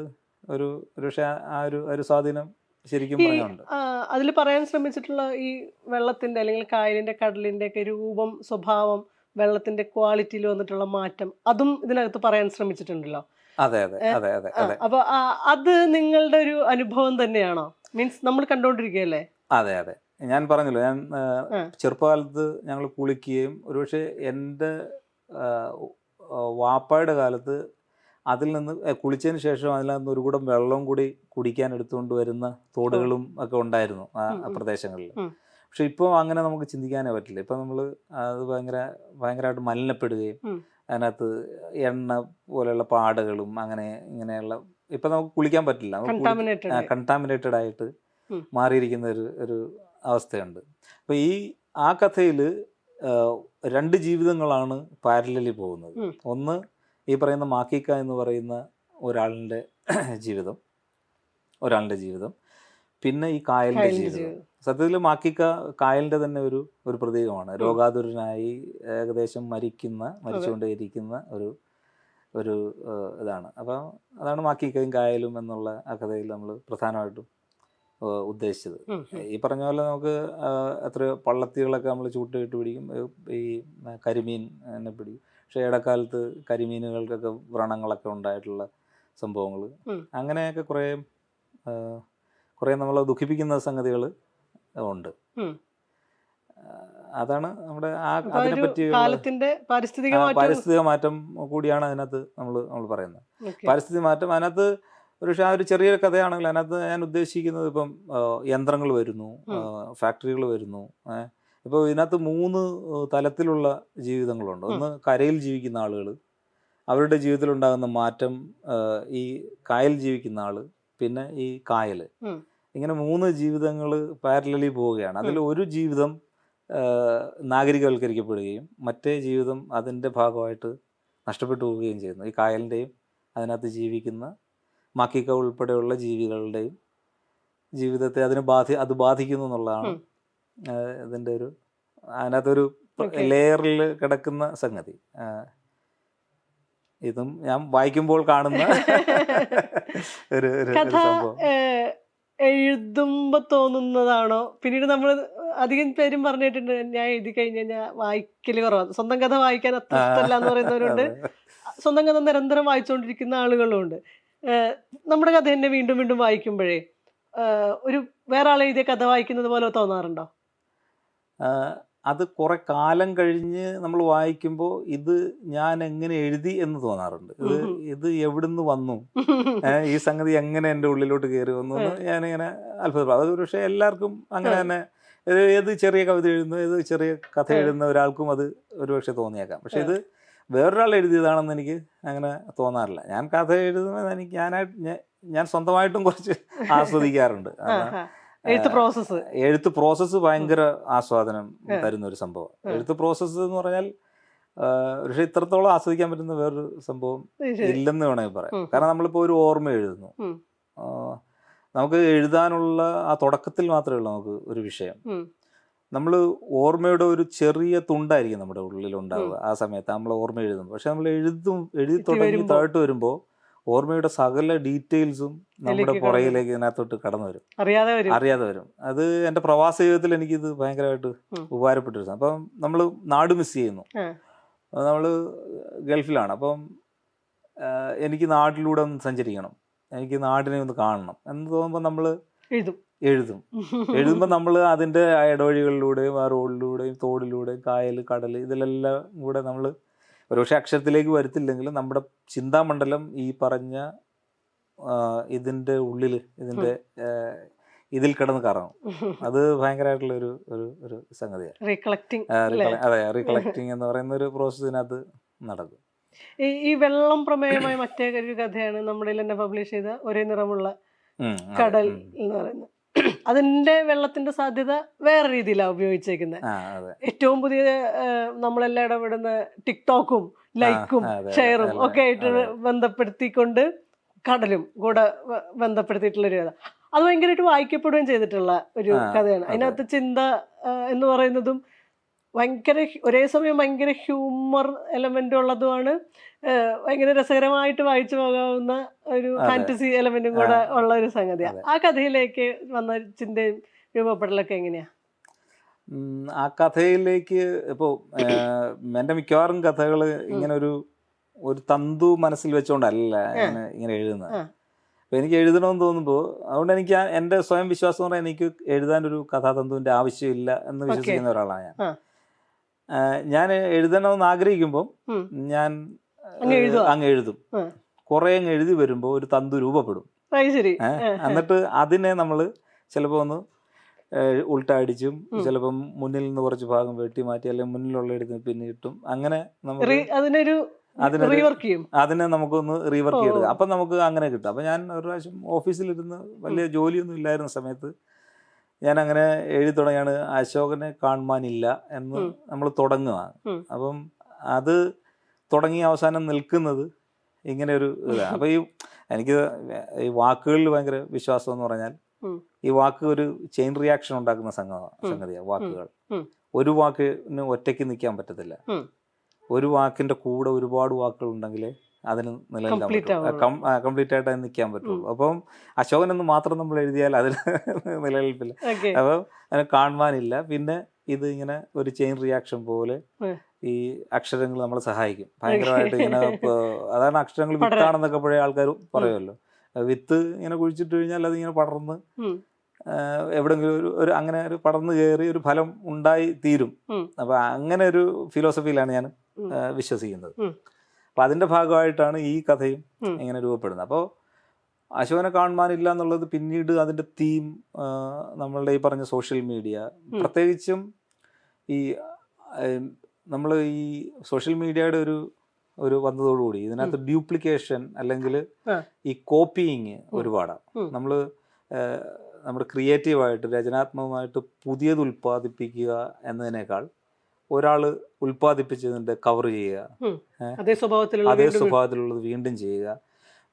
പക്ഷെ ആ ഒരു സ്വാധീനം ശരിക്കും പറയുന്നുണ്ട്. അതിൽ പറയാൻ ശ്രമിച്ചിട്ടുള്ള ഈ വെള്ളത്തിന്റെ അല്ലെങ്കിൽ കായലിന്റെ കടലിന്റെ ഒക്കെ രൂപം, സ്വഭാവം, വെള്ളത്തിന്റെ ക്വാളിറ്റിയിൽ വന്നിട്ടുള്ള മാറ്റം, അതും ഇതിനകത്ത് പറയാൻ ശ്രമിച്ചിട്ടുണ്ടല്ലോ. അതെ. അപ്പൊ അത് നിങ്ങളുടെ ഒരു അനുഭവം തന്നെയാണോ? മീൻസ് നമ്മൾ കണ്ടോണ്ടിരിക്കുകയല്ലേ? അതെ. ഞാൻ പറഞ്ഞല്ലോ, ഞാൻ ചെറുപ്പകാലത്ത് ഞങ്ങൾ കുളിക്കുകയും ഒരുപക്ഷെ എൻ്റെ വാപ്പായുടെ കാലത്ത് അതിൽ നിന്ന് കുളിച്ചതിന് ശേഷം അതിനകത്ത് ഒരു കൂടം വെള്ളം കൂടി കുടിക്കാൻ എടുത്തുകൊണ്ട് വരുന്ന തോടുകളും ഒക്കെ ഉണ്ടായിരുന്നു ആ പ്രദേശങ്ങളിൽ. പക്ഷെ ഇപ്പോൾ അങ്ങനെ നമുക്ക് ചിന്തിക്കാനേ പറ്റില്ല. ഇപ്പം നമ്മൾ അത് ഭയങ്കരമായിട്ട് മലിനപ്പെടുകയും അതിനകത്ത് എണ്ണ പോലെയുള്ള പാടകളും ഇങ്ങനെയുള്ള ഇപ്പം നമുക്ക് കുളിക്കാൻ പറ്റില്ല, കണ്ടാമിനേറ്റഡ് ആയിട്ട് മാറിയിരിക്കുന്ന ഒരു അവസ്ഥയുണ്ട്. അപ്പോൾ ആ കഥയിൽ രണ്ട് ജീവിതങ്ങളാണ് പാരലലി പോകുന്നത്. ഒന്ന് ഈ പറയുന്ന മാക്കിക്ക എന്ന് പറയുന്ന ഒരാളുടെ ജീവിതം, പിന്നെ ഈ കായലിൻ്റെ ജീവിതം. സത്യത്തിൽ മാക്കിക്ക കായലിൻ്റെ തന്നെ ഒരു പ്രതീകമാണ്. രോഗാതുരനായി ഏകദേശം മരിച്ചുകൊണ്ടേയിരിക്കുന്ന ഒരു ഇതാണ്. അപ്പം അതാണ് മാക്കിക്കയും കായലും എന്നുള്ള ആ കഥയിൽ നമ്മൾ പ്രധാനമായിട്ടും ഉദ്ദേശിച്ചത്. ഈ പറഞ്ഞ പോലെ നമുക്ക് എത്രയോ പള്ളത്തികളൊക്കെ നമ്മൾ ചൂട്ടിട്ട് പിടിക്കും, ഈ കരിമീൻ എന്നെ പിടിക്കും. പക്ഷേ ഇടക്കാലത്ത് കരിമീനുകൾക്കൊക്കെ വ്രണങ്ങളൊക്കെ ഉണ്ടായിട്ടുള്ള സംഭവങ്ങൾ, അങ്ങനെയൊക്കെ കുറേ നമ്മളെ ദുഃഖിപ്പിക്കുന്ന സംഗതികൾ ഉണ്ട്. അതാണ് നമ്മുടെ അതിനെപ്പറ്റി പാരിസ്ഥിതിക മാറ്റം കൂടിയാണ് അതിനകത്ത് നമ്മൾ പറയുന്നത്. പാരിസ്ഥിതിക മാറ്റം അതിനകത്ത് ഒരു പക്ഷേ ആ ഒരു ചെറിയൊരു കഥയാണെങ്കിൽ അതിനകത്ത് ഞാൻ ഉദ്ദേശിക്കുന്നത് ഇപ്പം യന്ത്രങ്ങൾ വരുന്നു, ഫാക്ടറികൾ വരുന്നു. ഇപ്പോൾ ഇതിനകത്ത് 3 തലത്തിലുള്ള ജീവിതങ്ങളുണ്ട്. ഒന്ന് കരയിൽ ജീവിക്കുന്ന ആളുകൾ, അവരുടെ ജീവിതത്തിലുണ്ടാകുന്ന മാറ്റം, ഈ കായൽ ജീവിക്കുന്ന ആൾ, പിന്നെ ഈ കായൽ. ഇങ്ങനെ 3 ജീവിതങ്ങൾ പാരലലി പോവുകയാണ്. അതിൽ ഒരു ജീവിതം നാഗരികവൽക്കരിക്കപ്പെടുകയും മറ്റേ ജീവിതം അതിൻ്റെ ഭാഗമായിട്ട് നഷ്ടപ്പെട്ടു പോവുകയും ചെയ്യുന്നു. ഈ കായലിൻ്റെയും അതിനകത്ത് ജീവിക്കുന്ന മാക്കിക്ക ഉൾപ്പെടെയുള്ള ജീവികളുടെയും ജീവിതത്തെ അത് ബാധിക്കുന്നു എന്നുള്ളതാണ് ഇതിൻ്റെ ഒരു അതിനകത്തൊരു ലെയറിൽ കിടക്കുന്ന സംഗതി. ഇതും ഞാൻ വായിക്കുമ്പോൾ കാണുന്ന ഒരു സംഭവം. എഴുതുമ്പോ തോന്നുന്നതാണോ? പിന്നീട് നമ്മൾ അധികം പേരും പറഞ്ഞിട്ടുണ്ട്, ഞാൻ എഴുതി കഴിഞ്ഞാൽ ഞാൻ വായിക്കല് കുറവാണ്, സ്വന്തം കഥ വായിക്കാൻ അത്ര ഇഷ്ടമല്ല എന്ന് പറയുന്നവരുണ്ട്. സ്വന്തം കഥ നിരന്തരം വായിച്ചുകൊണ്ടിരിക്കുന്ന ആളുകളുണ്ട്. നമ്മുടെ കഥ തന്നെ വീണ്ടും വീണ്ടും വായിക്കുമ്പോഴേ ഒരു വേറെ ആൾ എഴുതിയ കഥ വായിക്കുന്നത് പോലെ തോന്നാറുണ്ടോ? അത് കുറെ കാലം കഴിഞ്ഞ് നമ്മൾ വായിക്കുമ്പോൾ ഇത് ഞാൻ എങ്ങനെ എഴുതി എന്ന് തോന്നാറുണ്ട്. ഇത് എവിടുന്ന് വന്നു, ഈ സംഗതി എങ്ങനെ എൻ്റെ ഉള്ളിലോട്ട് കയറി വന്നു എന്ന് ഞാനിങ്ങനെ അത്ഭുതപ്പെടും. അത് പക്ഷേ എല്ലാവർക്കും അങ്ങനെ തന്നെ, ഏത് ചെറിയ കവിത എഴുതുന്നു, ഏത് ചെറിയ കഥ എഴുതുന്ന ഒരാൾക്കും അത് ഒരുപക്ഷെ തോന്നിയേക്കാം. പക്ഷെ ഇത് വേറൊരാൾ എഴുതിയതാണെന്ന് എനിക്ക് അങ്ങനെ തോന്നാറില്ല. ഞാൻ കഥ എഴുതുന്നത് ഞാൻ സ്വന്തമായിട്ടും കുറച്ച് ആസ്വദിക്കാറുണ്ട്. എഴുത്ത് പ്രോസസ്സ് ഭയങ്കര ആസ്വാദനം തരുന്ന ഒരു സംഭവം. എഴുത്ത് പ്രോസസ്സ് എന്ന് പറഞ്ഞാൽ പക്ഷെ ഇത്രത്തോളം ആസ്വദിക്കാൻ പറ്റുന്ന വേറൊരു സംഭവം ഇല്ലെന്ന് വേണമെങ്കിൽ പറയാം. കാരണം നമ്മളിപ്പോൾ ഒരു ഓർമ്മ എഴുതുന്നു, നമുക്ക് എഴുതാനുള്ള ആ തുടക്കത്തിൽ മാത്രമേ ഉള്ളൂ നമുക്ക് ഒരു വിഷയം. നമ്മൾ ഓർമ്മയുടെ ഒരു ചെറിയ തുണ്ടായിരിക്കും നമ്മുടെ ഉള്ളിലുണ്ടാവുക ആ സമയത്ത് നമ്മൾ ഓർമ്മ എഴുതുന്നു. പക്ഷെ നമ്മൾ എഴുതി തുടങ്ങി താഴ്ത്തു വരുമ്പോൾ ഓർമ്മയുടെ സകല ഡീറ്റെയിൽസും നമ്മുടെ പുറകിലേക്ക് ഇതിനകത്തോട്ട് കടന്നു വരും, അറിയാതെ വരും. അത് എൻ്റെ പ്രവാസ ജീവിതത്തിൽ എനിക്കിത് ഭയങ്കരമായിട്ട് ഉപകാരപ്പെട്ടു. അപ്പം നമ്മൾ നാട് മിസ് ചെയ്യുന്നു, നമ്മൾ ഗൾഫിലാണ്. അപ്പം എനിക്ക് നാട്ടിലൂടെ ഒന്ന് സഞ്ചരിക്കണം, എനിക്ക് നാടിനെ ഒന്ന് കാണണം എന്ന് തോന്നുമ്പോൾ നമ്മൾ എഴുതുമ്പോൾ നമ്മൾ അതിൻ്റെ ഇടവഴികളിലൂടെയും ആ റോഡിലൂടെയും തോടിലൂടെയും കായൽ, കടൽ, ഇതിലെല്ലാം കൂടെ നമ്മൾ ഒരുപക്ഷെ അക്ഷരത്തിലേക്ക് വരുത്തില്ലെങ്കിലും നമ്മുടെ ചിന്താമണ്ഡലം ഈ പറഞ്ഞ ഇതിൻ്റെ ഉള്ളിൽ ഇതിൽ കിടന്ന് കറങ്ങും. അത് ഭയങ്കരമായിട്ടുള്ള ഒരു സംഗതിയാണ്. അതെ, റീകളക്ടിങ് എന്ന് പറയുന്ന ഒരു പ്രോസസ് ഇതിനകത്ത് നടക്കും. ഈ വെള്ളം പ്രമേയമായ മറ്റേ ഒരു കഥയാണ് നമ്മുടെ തന്നെ പബ്ലിഷ് ചെയ്ത ഒരേ നിറമുള്ള കടൽ എന്ന് പറയുന്നത്. അതിന്റെ വെള്ളത്തിന്റെ സാധ്യത വേറെ രീതിയിലാണ് ഉപയോഗിച്ചേക്കുന്നത്. ഏറ്റവും പുതിയ നമ്മളെല്ലാം ഇടപെടുന്ന ടിക്ടോക്കും ലൈക്കും ഷെയറും ഒക്കെ ആയിട്ട് ബന്ധപ്പെടുത്തിക്കൊണ്ട് കടലും കൂടെ ബന്ധപ്പെടുത്തിയിട്ടുള്ളൊരു കഥ. അത് ഭയങ്കരമായിട്ട് വായിക്കപ്പെടുകയും ചെയ്തിട്ടുള്ള ഒരു കഥയാണ്. അതിനകത്ത് ചിന്ത എന്ന് പറയുന്നതും ഭയങ്കര ഒരേ സമയം ഭയങ്കര ഹ്യൂമർ എലമെന്റ് ഉള്ളതുമാണ്, ഭയങ്കര രസകരമായിട്ട് വായിച്ചു പോകാവുന്ന ഒരു ഫാന്റസി എലമെന്റും കൂടെ ഉള്ള ഒരു സംഗതിയാണ്. ആ കഥയിലേക്ക് വന്ന ചിന്തയും രൂപപ്പെടലൊക്കെ എങ്ങനെയാ? ആ കഥയിലേക്ക് ഇപ്പോൾ എൻ്റെ മിക്കവാറും കഥകൾ ഇങ്ങനെ ഒരു തന്തു മനസ്സിൽ വെച്ചുകൊണ്ടല്ല ഇങ്ങനെ എഴുതുന്നത്. അപ്പോൾ എനിക്ക് എഴുതണമെന്ന് തോന്നുമ്പോൾ അതുകൊണ്ട് എനിക്ക് എൻ്റെ സ്വയം വിശ്വാസം എന്ന് പറഞ്ഞാൽ എനിക്ക് എഴുതാനൊരു കഥാതന്തുവിൻ്റെ ആവശ്യമില്ല എന്ന് വിശ്വസിക്കുന്ന ഒരാളാണ് ഞാൻ. ഞാൻ എഴുതണമെന്ന് ആഗ്രഹിക്കുമ്പോൾ ഞാൻ അങ്ങ് എഴുതും. കുറെ അങ്ങ് എഴുതി വരുമ്പോൾ ഒരു തന്തു രൂപപ്പെടും. എന്നിട്ട് അതിനെ നമ്മൾ ചിലപ്പോൾ ഒന്ന് ഉൾട്ടടിച്ചും ചിലപ്പം മുന്നിൽ നിന്ന് കുറച്ച് ഭാഗം വെട്ടി മാറ്റി അല്ലെങ്കിൽ മുന്നിലുള്ള എടുത്ത് പിന്നിട്ടും അങ്ങനെ അതിനെ നമുക്കൊന്ന് റീവർക്ക് ചെയ്തെടുക്കാം. അപ്പം നമുക്ക് അങ്ങനെ കിട്ടും. അപ്പം ഞാൻ ഒരു പ്രാവശ്യം ഓഫീസിലിരുന്ന് വലിയ ജോലിയൊന്നും ഇല്ലായിരുന്ന സമയത്ത് ഞാൻ അങ്ങനെ എഴുതി തുടങ്ങിയാണ് അശോകനെ കാണുവാനില്ല എന്ന് നമ്മൾ തുടങ്ങുക. അപ്പം അത് തുടങ്ങി അവസാനം നിൽക്കുന്നത് ഇങ്ങനെ ഒരു ഇതാണ്. അപ്പം എനിക്ക് ഈ വാക്കുകളിൽ ഭയങ്കര വിശ്വാസം എന്ന് പറഞ്ഞാൽ ഈ വാക്ക് ഒരു ചെയിൻ റിയാക്ഷൻ ഉണ്ടാക്കുന്ന സംഗതിയാണ് വാക്കുകൾ. ഒരു വാക്കിന് ഒറ്റയ്ക്ക് നിൽക്കാൻ പറ്റത്തില്ല. ഒരു വാക്കിന്റെ കൂടെ ഒരുപാട് വാക്കുകൾ ഉണ്ടെങ്കിൽ അതിന് നിലനിൽക്കാൻ പറ്റും, കംപ്ലീറ്റ് ആയിട്ട് അതിന് നിൽക്കാൻ പറ്റുള്ളൂ. അപ്പം അശോകൻ എന്ന് മാത്രം നമ്മൾ എഴുതിയാൽ അതിന് നിലനിൽപ്പില്ല. അപ്പം അതിനെ കാണുവാനില്ല. പിന്നെ ഇത് ഇങ്ങനെ ഒരു ചെയിൻ റിയാക്ഷൻ പോലെ ഈ അക്ഷരങ്ങൾ നമ്മളെ സഹായിക്കും ഭയങ്കരമായിട്ട്. ഇങ്ങനെ അതാണ് അക്ഷരങ്ങൾ വിത്താണെന്നൊക്കെ പഴയ ആൾക്കാർ പറയുമല്ലോ. വിത്ത് ഇങ്ങനെ കുഴിച്ചിട്ട് കഴിഞ്ഞാൽ അതിങ്ങനെ പടർന്ന് എവിടെങ്കിലും ഒരു അങ്ങനെ ഒരു പടർന്നു കയറി ഒരു ഫലം ഉണ്ടായി തീരും. അപ്പൊ അങ്ങനെ ഒരു ഫിലോസഫിയിലാണ് ഞാൻ വിശ്വസിക്കുന്നത്. അപ്പൊ അതിന്റെ ഭാഗമായിട്ടാണ് ഈ കഥയും ഇങ്ങനെ രൂപപ്പെടുന്നത്. അപ്പോൾ അശോകനെ കാണുവാനില്ല എന്നുള്ളത് പിന്നീട് അതിൻ്റെ തീം നമ്മളുടെ ഈ പറഞ്ഞ സോഷ്യൽ മീഡിയ, പ്രത്യേകിച്ചും ഈ നമ്മൾ ഈ സോഷ്യൽ മീഡിയയുടെ ഒരു വന്നതോടുകൂടി ഇതിനകത്ത് ഡ്യൂപ്ലിക്കേഷൻ അല്ലെങ്കിൽ ഈ കോപ്പിയിങ് ഒരുപാടാണ്. നമ്മൾ നമ്മുടെ ക്രിയേറ്റീവായിട്ട് രചനാത്മകമായിട്ട് പുതിയത് ഉൽപ്പാദിപ്പിക്കുക എന്നതിനേക്കാൾ ഒരാൾ ഉൽപ്പാദിപ്പിച്ചതിൻ്റെ കവർ ചെയ്യുക, അതേ സ്വഭാവത്തിലുള്ളത് വീണ്ടും ചെയ്യുക,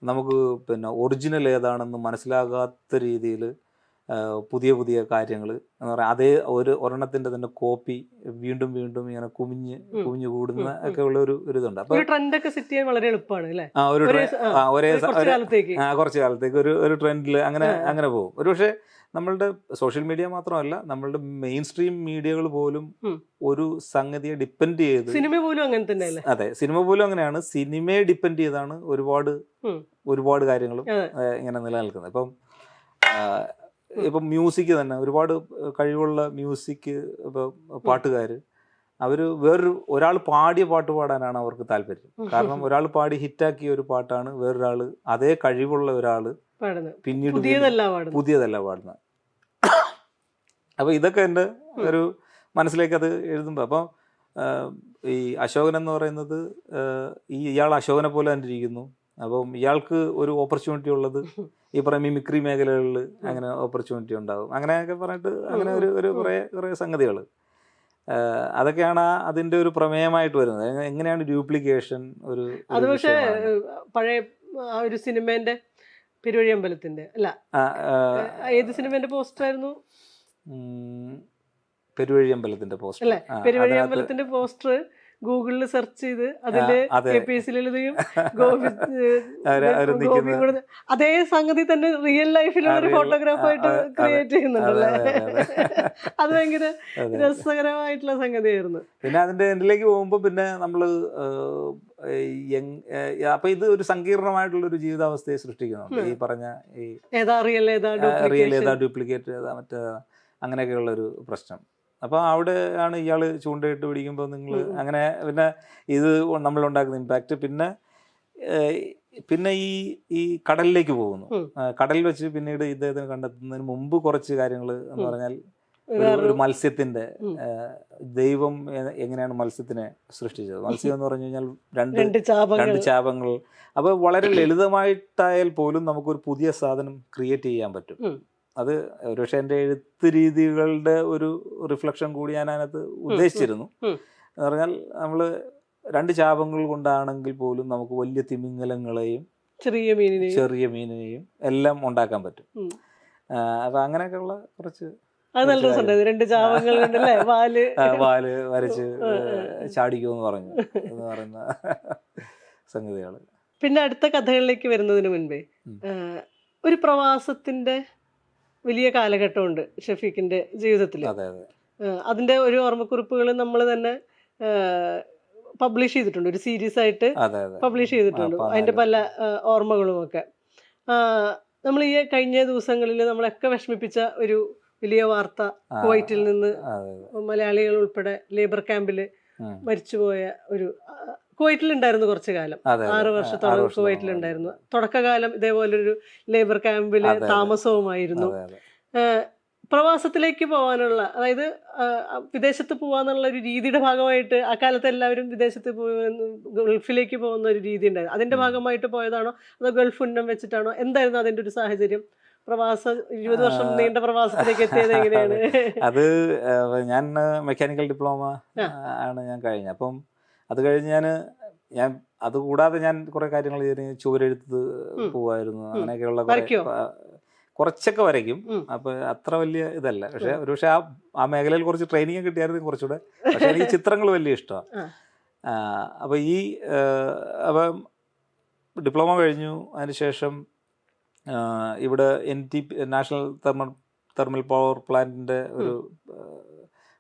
നമുക്ക് പിന്നെ ഒറിജിനൽ ഏതാണെന്ന് മനസ്സിലാകാത്ത രീതിയിൽ പുതിയ പുതിയ കാര്യങ്ങൾ എന്ന് പറയാം, അതേ ഒരെണ്ണത്തിൻ്റെ തന്നെ കോപ്പി വീണ്ടും വീണ്ടും ഇങ്ങനെ കുമിഞ്ഞു കൂടുന്ന ഒക്കെ ഉള്ള ഒരു ഇതുണ്ട്. അപ്പൊ ട്രെൻഡൊക്കെ സെറ്റ് ചെയ്യാൻ വളരെ എളുപ്പമാണ് അല്ലേ? കുറച്ച് കാലത്തേക്ക് ഒരു ട്രെൻഡിൽ അങ്ങനെ പോകും. ഒരുപക്ഷെ നമ്മളുടെ സോഷ്യൽ മീഡിയ മാത്രമല്ല, നമ്മളുടെ മെയിൻ സ്ട്രീം മീഡിയകൾ പോലും ഒരു സംഗതിയെ ഡിപ്പെൻഡ് ചെയ്ത്, സിനിമ പോലും അങ്ങനെ തന്നെ അല്ലേ? അതെ, സിനിമ പോലും അങ്ങനെയാണ്. സിനിമയെ ഡിപ്പെൻഡ് ചെയ്താണ് ഒരുപാട് കാര്യങ്ങളും ഇങ്ങനെ നിലനിൽക്കുന്നത്. ഇപ്പം മ്യൂസിക് തന്നെ ഒരുപാട് കഴിവുള്ള മ്യൂസിക് പാട്ടുകാർ അവർ ഒരാൾ പാടിയ പാട്ട് പാടാനാണ് അവർക്ക് താല്പര്യം. കാരണം ഒരാൾ പാടി ഹിറ്റാക്കിയ ഒരു പാട്ടാണ് വേറൊരാൾ അതേ കഴിവുള്ള ഒരാൾ പിന്നീട് പുതിയതല്ല പാടുന്നത്. അപ്പൊ ഇതൊക്കെ എൻ്റെ ഒരു മനസ്സിലേക്ക് അത് എഴുതുമ്പോൾ, അപ്പം ഈ അശോകൻ എന്ന് പറയുന്നത് ഇയാൾ അശോകനെ പോലെ തന്നെ ഇരിക്കുന്നു. അപ്പം ഇയാൾക്ക് ഒരു ഓപ്പർച്യൂണിറ്റി ഉള്ളത് ഈ പറയും മിമിക്രി മേഖലകളിൽ അങ്ങനെ ഓപ്പർച്യൂണിറ്റി ഉണ്ടാകും. അങ്ങനെയൊക്കെ പറഞ്ഞിട്ട് അങ്ങനെ ഒരു കുറേ സംഗതികൾ, അതൊക്കെയാണ് അതിന്റെ ഒരു പ്രമേയമായിട്ട് വരുന്നത്. എങ്ങനെയാണ് ഡ്യൂപ്ലിക്കേഷൻ അത് പക്ഷേ പഴയ ഒരു സിനിമേന്റെ പെരുവഴിയമ്പലത്തിന്റെ അല്ല, ഏത് സിനിമേന്റെ പോസ്റ്റർ ആയിരുന്നു? പെരുവഴിയമ്പലത്തിന്റെ പോസ്റ്റർ അല്ലേ? പെരുവഴിയമ്പലത്തിന്റെ പോസ്റ്റർ ഗൂഗിളിൽ സെർച്ച് ചെയ്ത് അതില് KPSC ലളിതയും അതേ സംഗതി തന്നെ റിയൽ ലൈഫിലുള്ള ഒരു ഫോട്ടോഗ്രാഫായിട്ട് ക്രിയേറ്റ് ചെയ്യുന്നുണ്ടല്ലേ? അത് ഭയങ്കര രസകരമായിട്ടുള്ള സംഗതിയായിരുന്നു. പിന്നെ അതിന്റെ എൻഡിലേക്ക് പോകുമ്പോ പിന്നെ നമ്മള് അപ്പൊ ഇത് ഒരു സങ്കീർണമായിട്ടുള്ള ഒരു ജീവിതാവസ്ഥയെ സൃഷ്ടിക്കുന്നുണ്ട്. ഈ പറഞ്ഞ ഈ റിയൽ ഏതാ ഡ്യൂപ്ലിക്കേറ്റ് ഏതാ മറ്റേ അങ്ങനെയൊക്കെയുള്ള ഒരു പ്രശ്നം. അപ്പോൾ അവിടെ ആണ് ഇയാൾ ചൂണ്ടയിട്ട് പിടിക്കുമ്പോൾ നിങ്ങൾ അങ്ങനെ പിന്നെ ഇത് നമ്മളുണ്ടാക്കുന്ന ഇമ്പാക്റ്റ്. പിന്നെ ഈ കടലിലേക്ക് പോകുന്നു. കടലിൽ വെച്ച് പിന്നീട് ഇദ്ദേഹത്തിന് കണ്ടെത്തുന്നതിന് മുമ്പ് കുറച്ച് കാര്യങ്ങൾ എന്ന് പറഞ്ഞാൽ ഒരു മത്സ്യത്തിന്റെ ദൈവം എങ്ങനെയാണ് മത്സ്യത്തിനെ സൃഷ്ടിച്ചത്. മത്സ്യം എന്ന് പറഞ്ഞു കഴിഞ്ഞാൽ രണ്ട് ചാപങ്ങൾ. അപ്പോൾ വളരെ ലളിതമായിട്ടായാൽ പോലും നമുക്കൊരു പുതിയ സാധനം ക്രിയേറ്റ് ചെയ്യാൻ പറ്റും. അത് ഒരുപക്ഷെ എൻ്റെ എഴുത്ത് രീതികളുടെ ഒരു റിഫ്ലക്ഷൻ കൂടി ഞാൻ അതിനകത്ത് ഉദ്ദേശിച്ചിരുന്നു. എന്ന് പറഞ്ഞാൽ നമ്മൾ രണ്ട് ചാപങ്ങൾ കൊണ്ടാണെങ്കിൽ പോലും നമുക്ക് വലിയ തിമിംഗലങ്ങളെയും ചെറിയ മീനിനെയും എല്ലാം ഉണ്ടാക്കാൻ പറ്റും. അപ്പൊ അങ്ങനെയൊക്കെയുള്ള കുറച്ച് വാല് വരച്ച് ചാടിക്കുമെന്ന് പറഞ്ഞു എന്ന് പറയുന്ന സംഗതികള്. പിന്നെ അടുത്ത കഥകളിലേക്ക് വരുന്നതിന് മുൻപേ ഒരു പ്രവാസത്തിന്റെ വലിയ കാലഘട്ടമുണ്ട് ഷഫീഖിന്റെ ജീവിതത്തിൽ. അതിന്റെ ഒരു ഓർമ്മക്കുറിപ്പുകൾ നമ്മൾ തന്നെ പബ്ലിഷ് ചെയ്തിട്ടുണ്ട്, ഒരു സീരീസ് ആയിട്ട് പബ്ലിഷ് ചെയ്തിട്ടുണ്ട്. അതിന്റെ പല ഓർമ്മകളും ഒക്കെ നമ്മൾ ഈ കഴിഞ്ഞ ദിവസങ്ങളിൽ നമ്മളൊക്കെ വിഷമിപ്പിച്ച ഒരു വലിയ വാർത്ത, കുവൈറ്റിൽ നിന്ന് മലയാളികൾ ഉൾപ്പെടെ ലേബർ ക്യാമ്പിൽ മരിച്ചുപോയ ഒരു കുവൈറ്റിലുണ്ടായിരുന്നു കുറച്ചു കാലം, 6 വർഷത്തോളം കുവൈറ്റിലുണ്ടായിരുന്നു. തുടക്കകാലം ഇതേപോലൊരു ലേബർ ക്യാമ്പില് താമസവുമായിരുന്നു. പ്രവാസത്തിലേക്ക് പോകാനുള്ള, അതായത് വിദേശത്ത് പോകാന്നുള്ള ഒരു രീതിയുടെ ഭാഗമായിട്ട് അക്കാലത്ത് എല്ലാവരും വിദേശത്ത് ഗൾഫിലേക്ക് പോകുന്ന ഒരു രീതി ഉണ്ടായിരുന്നു. അതിന്റെ ഭാഗമായിട്ട് പോയതാണോ അതോ ഗൾഫ് ഉന്നം വെച്ചിട്ടാണോ? എന്തായിരുന്നു അതിന്റെ ഒരു സാഹചര്യം? 20 വർഷം നീണ്ട പ്രവാസത്തിലേക്ക് എത്തിയത് എങ്ങനെയാണ്? അത് ഞാൻ മെക്കാനിക്കൽ ഡിപ്ലോമ ആണ് ഞാൻ കഴിഞ്ഞത്. അപ്പം അത് കഴിഞ്ഞ് ഞാൻ അതുകൂടാതെ ഞാൻ കുറെ കാര്യങ്ങൾ ചുവരെഴുത്ത് പോവായിരുന്നു. അങ്ങനെയൊക്കെയുള്ള കുറച്ചൊക്കെ വരയ്ക്കും. അപ്പൊ അത്ര വലിയ ഇതല്ല. പക്ഷെ ആ മേഖലയിൽ കുറച്ച് ട്രെയിനിങ് കിട്ടിയായിരുന്നു കുറച്ചുകൂടെ. പക്ഷെ എനിക്ക് ചിത്രങ്ങൾ വലിയ ഇഷ്ടമാണ്. അപ്പം ഡിപ്ലോമ കഴിഞ്ഞു. അതിനുശേഷം ഇവിടെ നാഷണൽ തെർമൽ പവർ പ്ലാന്റിന്റെ ഒരു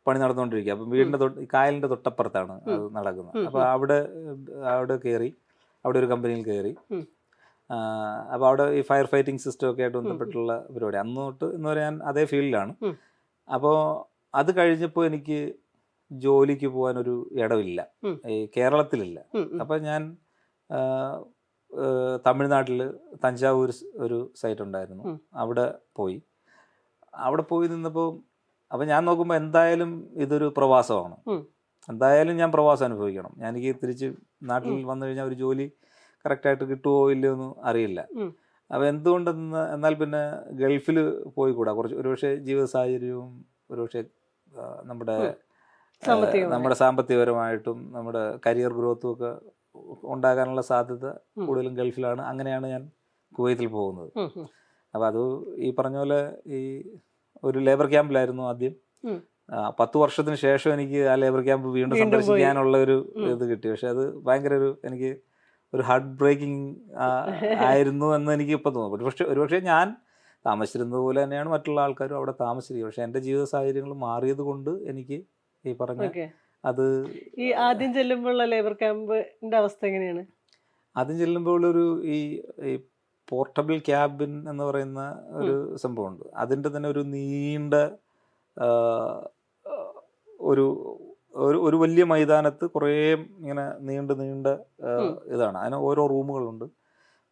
പണി നടന്നുകൊണ്ടിരിക്കുക. അപ്പം വീടിന്റെ കായലിന്റെ തൊട്ടപ്പുറത്താണ് അത് നടക്കുന്നത്. അപ്പോൾ അവിടെ കയറി, അവിടെ ഒരു കമ്പനിയിൽ കയറി. അപ്പോൾ അവിടെ ഈ ഫയർ ഫൈറ്റിംഗ് സിസ്റ്റം ഒക്കെ ആയിട്ട് ബന്ധപ്പെട്ടുള്ള പരിപാടി. അന്ന് തൊട്ട് ഇന്ന് വരെ ഞാൻ അതേ ഫീൽഡിലാണ്. അപ്പോൾ അത് കഴിഞ്ഞപ്പോൾ എനിക്ക് ജോലിക്ക് പോകാനൊരു ഇടമില്ല, ഈ കേരളത്തിലില്ല. അപ്പം ഞാൻ തമിഴ്നാട്ടിൽ തഞ്ചാവൂർ ഒരു സൈറ്റ് ഉണ്ടായിരുന്നു. അവിടെ പോയി നിന്നപ്പോൾ അപ്പം ഞാൻ നോക്കുമ്പോൾ എന്തായാലും ഇതൊരു പ്രവാസമാണ്. എന്തായാലും ഞാൻ പ്രവാസം അനുഭവിക്കണം. എനിക്ക് തിരിച്ച് നാട്ടിൽ വന്നു കഴിഞ്ഞാൽ ഒരു ജോലി കറക്റ്റായിട്ട് കിട്ടുമോ ഇല്ലയോ എന്ന് അറിയില്ല. അപ്പോൾ എന്തുകൊണ്ടെന്ന് എന്നാൽ പിന്നെ ഗൾഫിൽ പോയിക്കൂടാ. ഒരുപക്ഷെ ജീവിത സാഹചര്യവും ഒരുപക്ഷെ നമ്മുടെ സാമ്പത്തികപരമായിട്ടും നമ്മുടെ കരിയർ ഗ്രോത്തും ഒക്കെ ഉണ്ടാകാനുള്ള സാധ്യത കൂടുതലും ഗൾഫിലാണ്. അങ്ങനെയാണ് ഞാൻ കുവൈത്തിൽ പോകുന്നത്. അപ്പോൾ അത് ഈ പറഞ്ഞ പോലെ ഈ ഒരു ലേബർ ക്യാമ്പിലായിരുന്നു ആദ്യം. 10 വർഷത്തിന് ശേഷം എനിക്ക് ആ ലേബർ ക്യാമ്പ് വീണ്ടും സന്ദർശിക്കാനുള്ള ഒരു ഇത് കിട്ടി. പക്ഷെ അത് ഭയങ്കര എനിക്ക് ഒരു ഹാർട്ട് ബ്രേക്കിംഗ് ആയിരുന്നു എന്ന് എനിക്ക് ഇപ്പം തോന്നുന്നു. ഒരുപക്ഷെ ഞാൻ താമസിച്ചിരുന്നത് പോലെ തന്നെയാണ് മറ്റുള്ള ആൾക്കാരും അവിടെ താമസിച്ചിരിക്കുന്നത്. പക്ഷെ എൻ്റെ ജീവിത സാഹചര്യങ്ങൾ മാറിയത് കൊണ്ട് എനിക്ക് ഈ പറഞ്ഞ അത് ഈ ആദ്യം ചെല്ലുമ്പോഴുള്ള ലേബർ ക്യാമ്പിന്റെ അവസ്ഥ എങ്ങനെയാണ്? ആദ്യം ചെല്ലുമ്പോൾ ഈ പോർട്ടബിൾ ക്യാബിൻ എന്ന് പറയുന്ന ഒരു സംഭവമുണ്ട്. അതിൻ്റെ തന്നെ ഒരു നീണ്ട ഒരു വലിയ മൈതാനത്ത് കുറേ ഇങ്ങനെ നീണ്ട ഇതാണ്. അതിന് ഓരോ റൂമുകളുണ്ട്.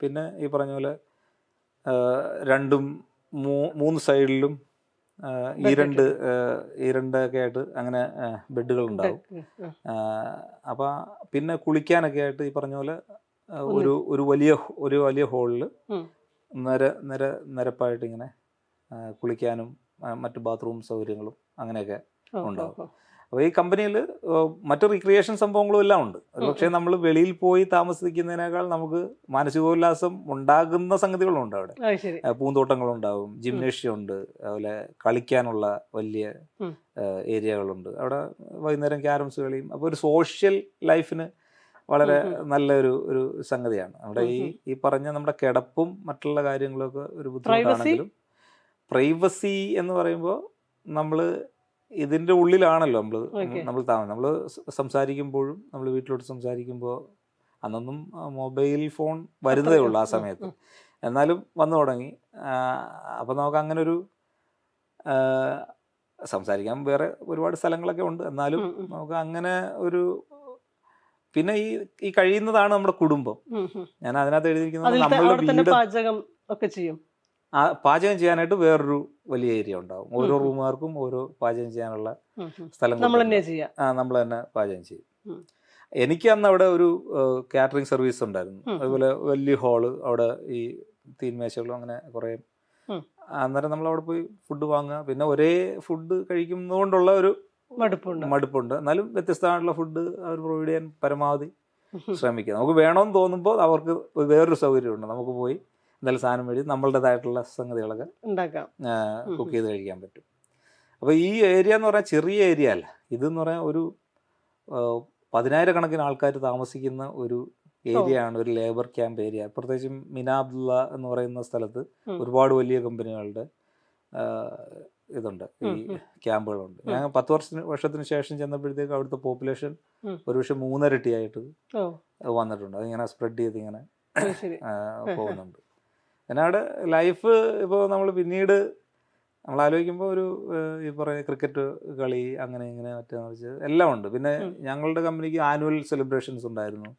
പിന്നെ ഈ പറഞ്ഞ പോലെ 2-3 സൈഡിലും ഈരണ്ടൊക്കെ ആയിട്ട് അങ്ങനെ ബെഡുകൾ ഉണ്ടാവും. അപ്പം പിന്നെ കുളിക്കാനൊക്കെ ആയിട്ട് ഈ പറഞ്ഞ പോലെ ഒരു വലിയ ഹോളിൽ നിരപ്പായിട്ട് ഇങ്ങനെ കുളിക്കാനും മറ്റു ബാത്റൂം സൗകര്യങ്ങളും അങ്ങനെയൊക്കെ ഉണ്ടാവും. അപ്പോൾ ഈ കമ്പനിയിൽ മറ്റു റിക്രിയേഷൻ സംഭവങ്ങളും എല്ലാം ഉണ്ട്. പക്ഷേ നമ്മൾ വെളിയിൽ പോയി താമസിക്കുന്നതിനേക്കാൾ നമുക്ക് മാനസികോല്ലാസം ഉണ്ടാകുന്ന സംഗതികളുണ്ട് അവിടെ. പൂന്തോട്ടങ്ങളുണ്ടാവും, ജിംനേഷ്യം ഉണ്ട്, അതുപോലെ കളിക്കാനുള്ള വലിയ ഏരിയകളുണ്ട്. അവിടെ വൈകുന്നേരം ക്യാരംസ് കളിയും. അപ്പോൾ ഒരു സോഷ്യൽ ലൈഫിന് വളരെ നല്ലൊരു സംഗതിയാണ്. അവിടെ ഈ പറഞ്ഞ നമ്മുടെ കിടപ്പും മറ്റുള്ള കാര്യങ്ങളൊക്കെ ഒരു ബുദ്ധിമുട്ടാണെങ്കിലും പ്രൈവസി എന്ന് പറയുമ്പോൾ നമ്മൾ ഇതിൻ്റെ ഉള്ളിലാണല്ലോ നമ്മൾ സംസാരിക്കുമ്പോഴും നമ്മൾ വീട്ടിലോട്ട് സംസാരിക്കുമ്പോൾ അന്നൊന്നും മൊബൈൽ ഫോൺ വരുന്നതേ ഉള്ളൂ ആ സമയത്ത്. എന്നാലും വന്നു തുടങ്ങി. അപ്പം നമുക്ക് അങ്ങനെ ഒരു സംസാരിക്കാൻ വേറെ ഒരുപാട് സ്ഥലങ്ങളൊക്കെ ഉണ്ട്. എന്നാലും നമുക്ക് അങ്ങനെ ഒരു പിന്നെ ഈ കഴിയുന്നതാണ് നമ്മുടെ കുടുംബം. ഞാൻ അതിനകത്ത് എഴുതിയിരിക്കുന്നത് നമ്മളുടെ പാചകം ഒക്കെ ചെയ്യും. പാചകം ചെയ്യാനായിട്ട് വേറൊരു വലിയ ഏരിയ ഉണ്ടാവും. ഓരോ റൂമുകാർക്കും ഓരോ പാചകം ചെയ്യാനുള്ള സ്ഥലം നമ്മൾ തന്നെ പാചകം ചെയ്യും. എനിക്ക് അന്ന് അവിടെ ഒരു കാറ്ററിംഗ് സർവീസ് ഉണ്ടായിരുന്നു. അതുപോലെ വലിയ ഹാള്, അവിടെ ഈ തീന്മേശകളും അങ്ങനെ കുറേ. അന്നേരം നമ്മൾ അവിടെ പോയി ഫുഡ് വാങ്ങുക. പിന്നെ ഒരേ ഫുഡ് കഴിക്കുന്നതുകൊണ്ടുള്ള ഒരു മടുപ്പുണ്ട്. എന്നാലും വ്യത്യസ്തമായിട്ടുള്ള ഫുഡ് അവർ പ്രൊവൈഡ് ചെയ്യാൻ പരമാവധി ശ്രമിക്കുക. നമുക്ക് വേണമെന്ന് തോന്നുമ്പോൾ അവർക്ക് വേറൊരു സൗകര്യമുണ്ട്. നമുക്ക് പോയി എന്തായാലും സാധനം മേടി നമ്മളുടേതായിട്ടുള്ള സംഗതികളൊക്കെ കുക്ക് ചെയ്ത് കഴിക്കാൻ പറ്റും. അപ്പോൾ ഈ ഏരിയ എന്ന് പറഞ്ഞാൽ ചെറിയ ഏരിയ അല്ല. ഇതെന്ന് പറഞ്ഞാൽ ഒരു 10,000 ആൾക്കാർ താമസിക്കുന്ന ഒരു ഏരിയ ആണ്, ഒരു ലേബർ ക്യാമ്പ് ഏരിയ. പ്രത്യേകിച്ചും മിനാബ്ദുള്ള എന്ന് പറയുന്ന സ്ഥലത്ത് ഒരുപാട് വലിയ കമ്പനികളുടെ ഇതുണ്ട്, ഈ ക്യാമ്പുകളുണ്ട്. ഞാൻ 10 വർഷത്തിന് ശേഷം ചെന്നപ്പോഴത്തേക്ക് അവിടുത്തെ പോപ്പുലേഷൻ ഒരുപക്ഷെ 3 ഇരട്ടിയായിട്ട് വന്നിട്ടുണ്ട്. അതിങ്ങനെ സ്പ്രെഡ് ചെയ്ത് ഇങ്ങനെ പോകുന്നുണ്ട്. പിന്നെ അവിടെ ലൈഫ് ഇപ്പോൾ നമ്മൾ പിന്നീട് നമ്മൾ ആലോചിക്കുമ്പോൾ ഒരു ഈ പറയുന്ന ക്രിക്കറ്റ് കളി അങ്ങനെ ഇങ്ങനെ മറ്റേന്ന് വെച്ചാൽ എല്ലാം ഉണ്ട്. പിന്നെ ഞങ്ങളുടെ കമ്പനിക്ക് ആനുവൽ സെലിബ്രേഷൻസ് ഉണ്ടായിരുന്നു.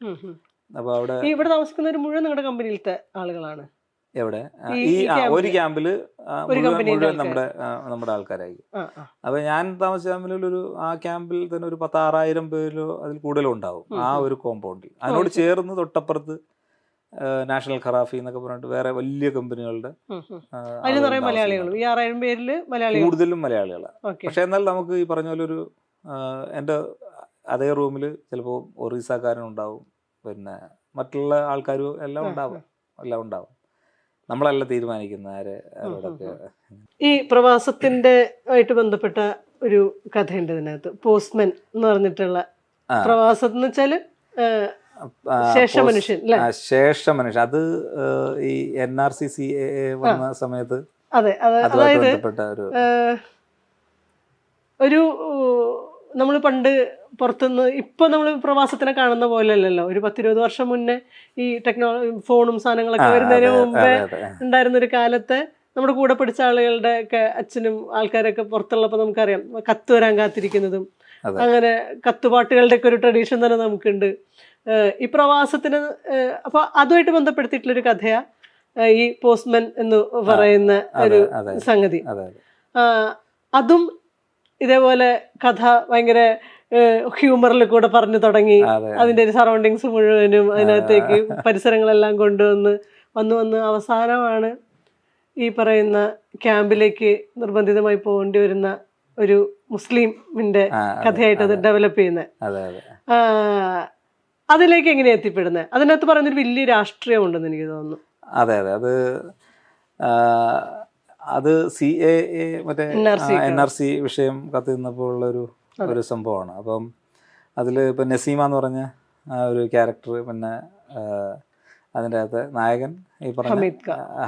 അപ്പോൾ അവിടെ ഇവിടെ താമസിക്കുന്നവർ മുഴുവൻ നിങ്ങളുടെ കമ്പനിയിലത്തെ ആളുകളാണ്. എവിടെ ഒരു ക്യാമ്പിൽ മുഴുവൻ നമ്മുടെ ആൾക്കാരായിരിക്കും. അപ്പോൾ ഞാൻ താമസിച്ച ക്യാമ്പിൽ ആ ക്യാമ്പിൽ തന്നെ ഒരു 16,000 പേരോ അതിൽ കൂടുതലും ഉണ്ടാവും ആ ഒരു കോമ്പൗണ്ടിൽ. അതിനോട് ചേർന്ന് തൊട്ടപ്പുറത്ത് നാഷണൽ ഖറാഫി എന്നൊക്കെ പറഞ്ഞിട്ട് വേറെ വലിയ കമ്പനികളുടെ കൂടുതലും മലയാളികളാണ്. പക്ഷെ എന്നാൽ നമുക്ക് ഈ പറഞ്ഞ പോലെ ഒരു എൻ്റെ അതേ റൂമിൽ ചിലപ്പോൾ ഒറീസക്കാരനുണ്ടാവും, പിന്നെ മറ്റുള്ള ആൾക്കാരും എല്ലാം ഉണ്ടാവും. നമ്മളല്ല തീരുമാനിക്കുന്ന ആരോടൊക്കെ. ഈ പ്രവാസത്തിന്റെ ആയിട്ട് ബന്ധപ്പെട്ട ഒരു കഥയുണ്ട് ഇതിനകത്ത്. പോസ്റ്റ്മാൻ എന്ന് പറഞ്ഞിട്ടുള്ള പ്രവാസം എന്ന് വെച്ചാല് ശേഷമനുഷ്യൻ. അത് ഈ NRCC വന്ന സമയത്ത് ഒരു നമ്മൾ പണ്ട് പുറത്തുനിന്ന് ഇപ്പൊ നമ്മൾ പ്രവാസത്തിനെ കാണുന്ന പോലെ അല്ലല്ലോ. ഒരു 10-20 വർഷം മുന്നേ ഈ ഫോണും സാധനങ്ങളൊക്കെ വരുന്നതിന് മുമ്പേ ഉണ്ടായിരുന്നൊരു കാലത്തെ നമ്മുടെ കൂടെ പഠിച്ച ആളുകളുടെ ഒക്കെ അച്ഛനും ആൾക്കാരൊക്കെ പുറത്തുള്ളപ്പോൾ നമുക്കറിയാം കത്ത് വരാൻ കാത്തിരിക്കുന്നതും അതെ. അങ്ങനെ കത്തുപാട്ടുകളുടെ ഒക്കെ ഒരു ട്രഡീഷൻ തന്നെ നമുക്കുണ്ട്. ഈ പ്രവാസത്തിന് അപ്പൊ അതുമായിട്ട് ബന്ധപ്പെടുത്തിയിട്ടുള്ളൊരു കഥയാ ഈ പോസ്റ്റ്മാൻ എന്ന് പറയുന്ന ഒരു അതെ സംഗതി. അതെ അതും ഇതേപോലെ കഥ ഭയങ്കര ഹ്യൂമറിൽ കൂടെ പറഞ്ഞു തുടങ്ങി. അതെ അതിന്റെ ഒരു സറൗണ്ടിങ്സ് മുഴുവനും അതിനകത്തേക്ക് പരിസരങ്ങളെല്ലാം കൊണ്ടുവന്ന് വന്ന് അവസാനമാണ് ഈ പറയുന്ന ക്യാമ്പിലേക്ക് നിർബന്ധിതമായി പോകേണ്ടി വരുന്ന ഒരു മുസ്ലിമിന്റെ കഥയായിട്ട് അത് ഡെവലപ്പ് ചെയ്യുന്നത്. അതെ അതെ അതിലേക്ക് എങ്ങനെയാ എത്തിപ്പെടുന്നത്? അതിനകത്ത് പറയുന്നൊരു വലിയ രാഷ്ട്രീയം ഉണ്ടെന്ന് എനിക്ക് തോന്നുന്നു. അതെ അതെ അത് CAA മറ്റേ NRC വിഷയം കത്തിന്നപ്പോൾ ഉള്ളൊരു സംഭവമാണ്. അപ്പം അതിൽ ഇപ്പം നസീമ എന്ന് പറഞ്ഞ ആ ഒരു ക്യാരക്ടർ, പിന്നെ അതിൻ്റെ അകത്ത് നായകൻ ഈ പറഞ്ഞ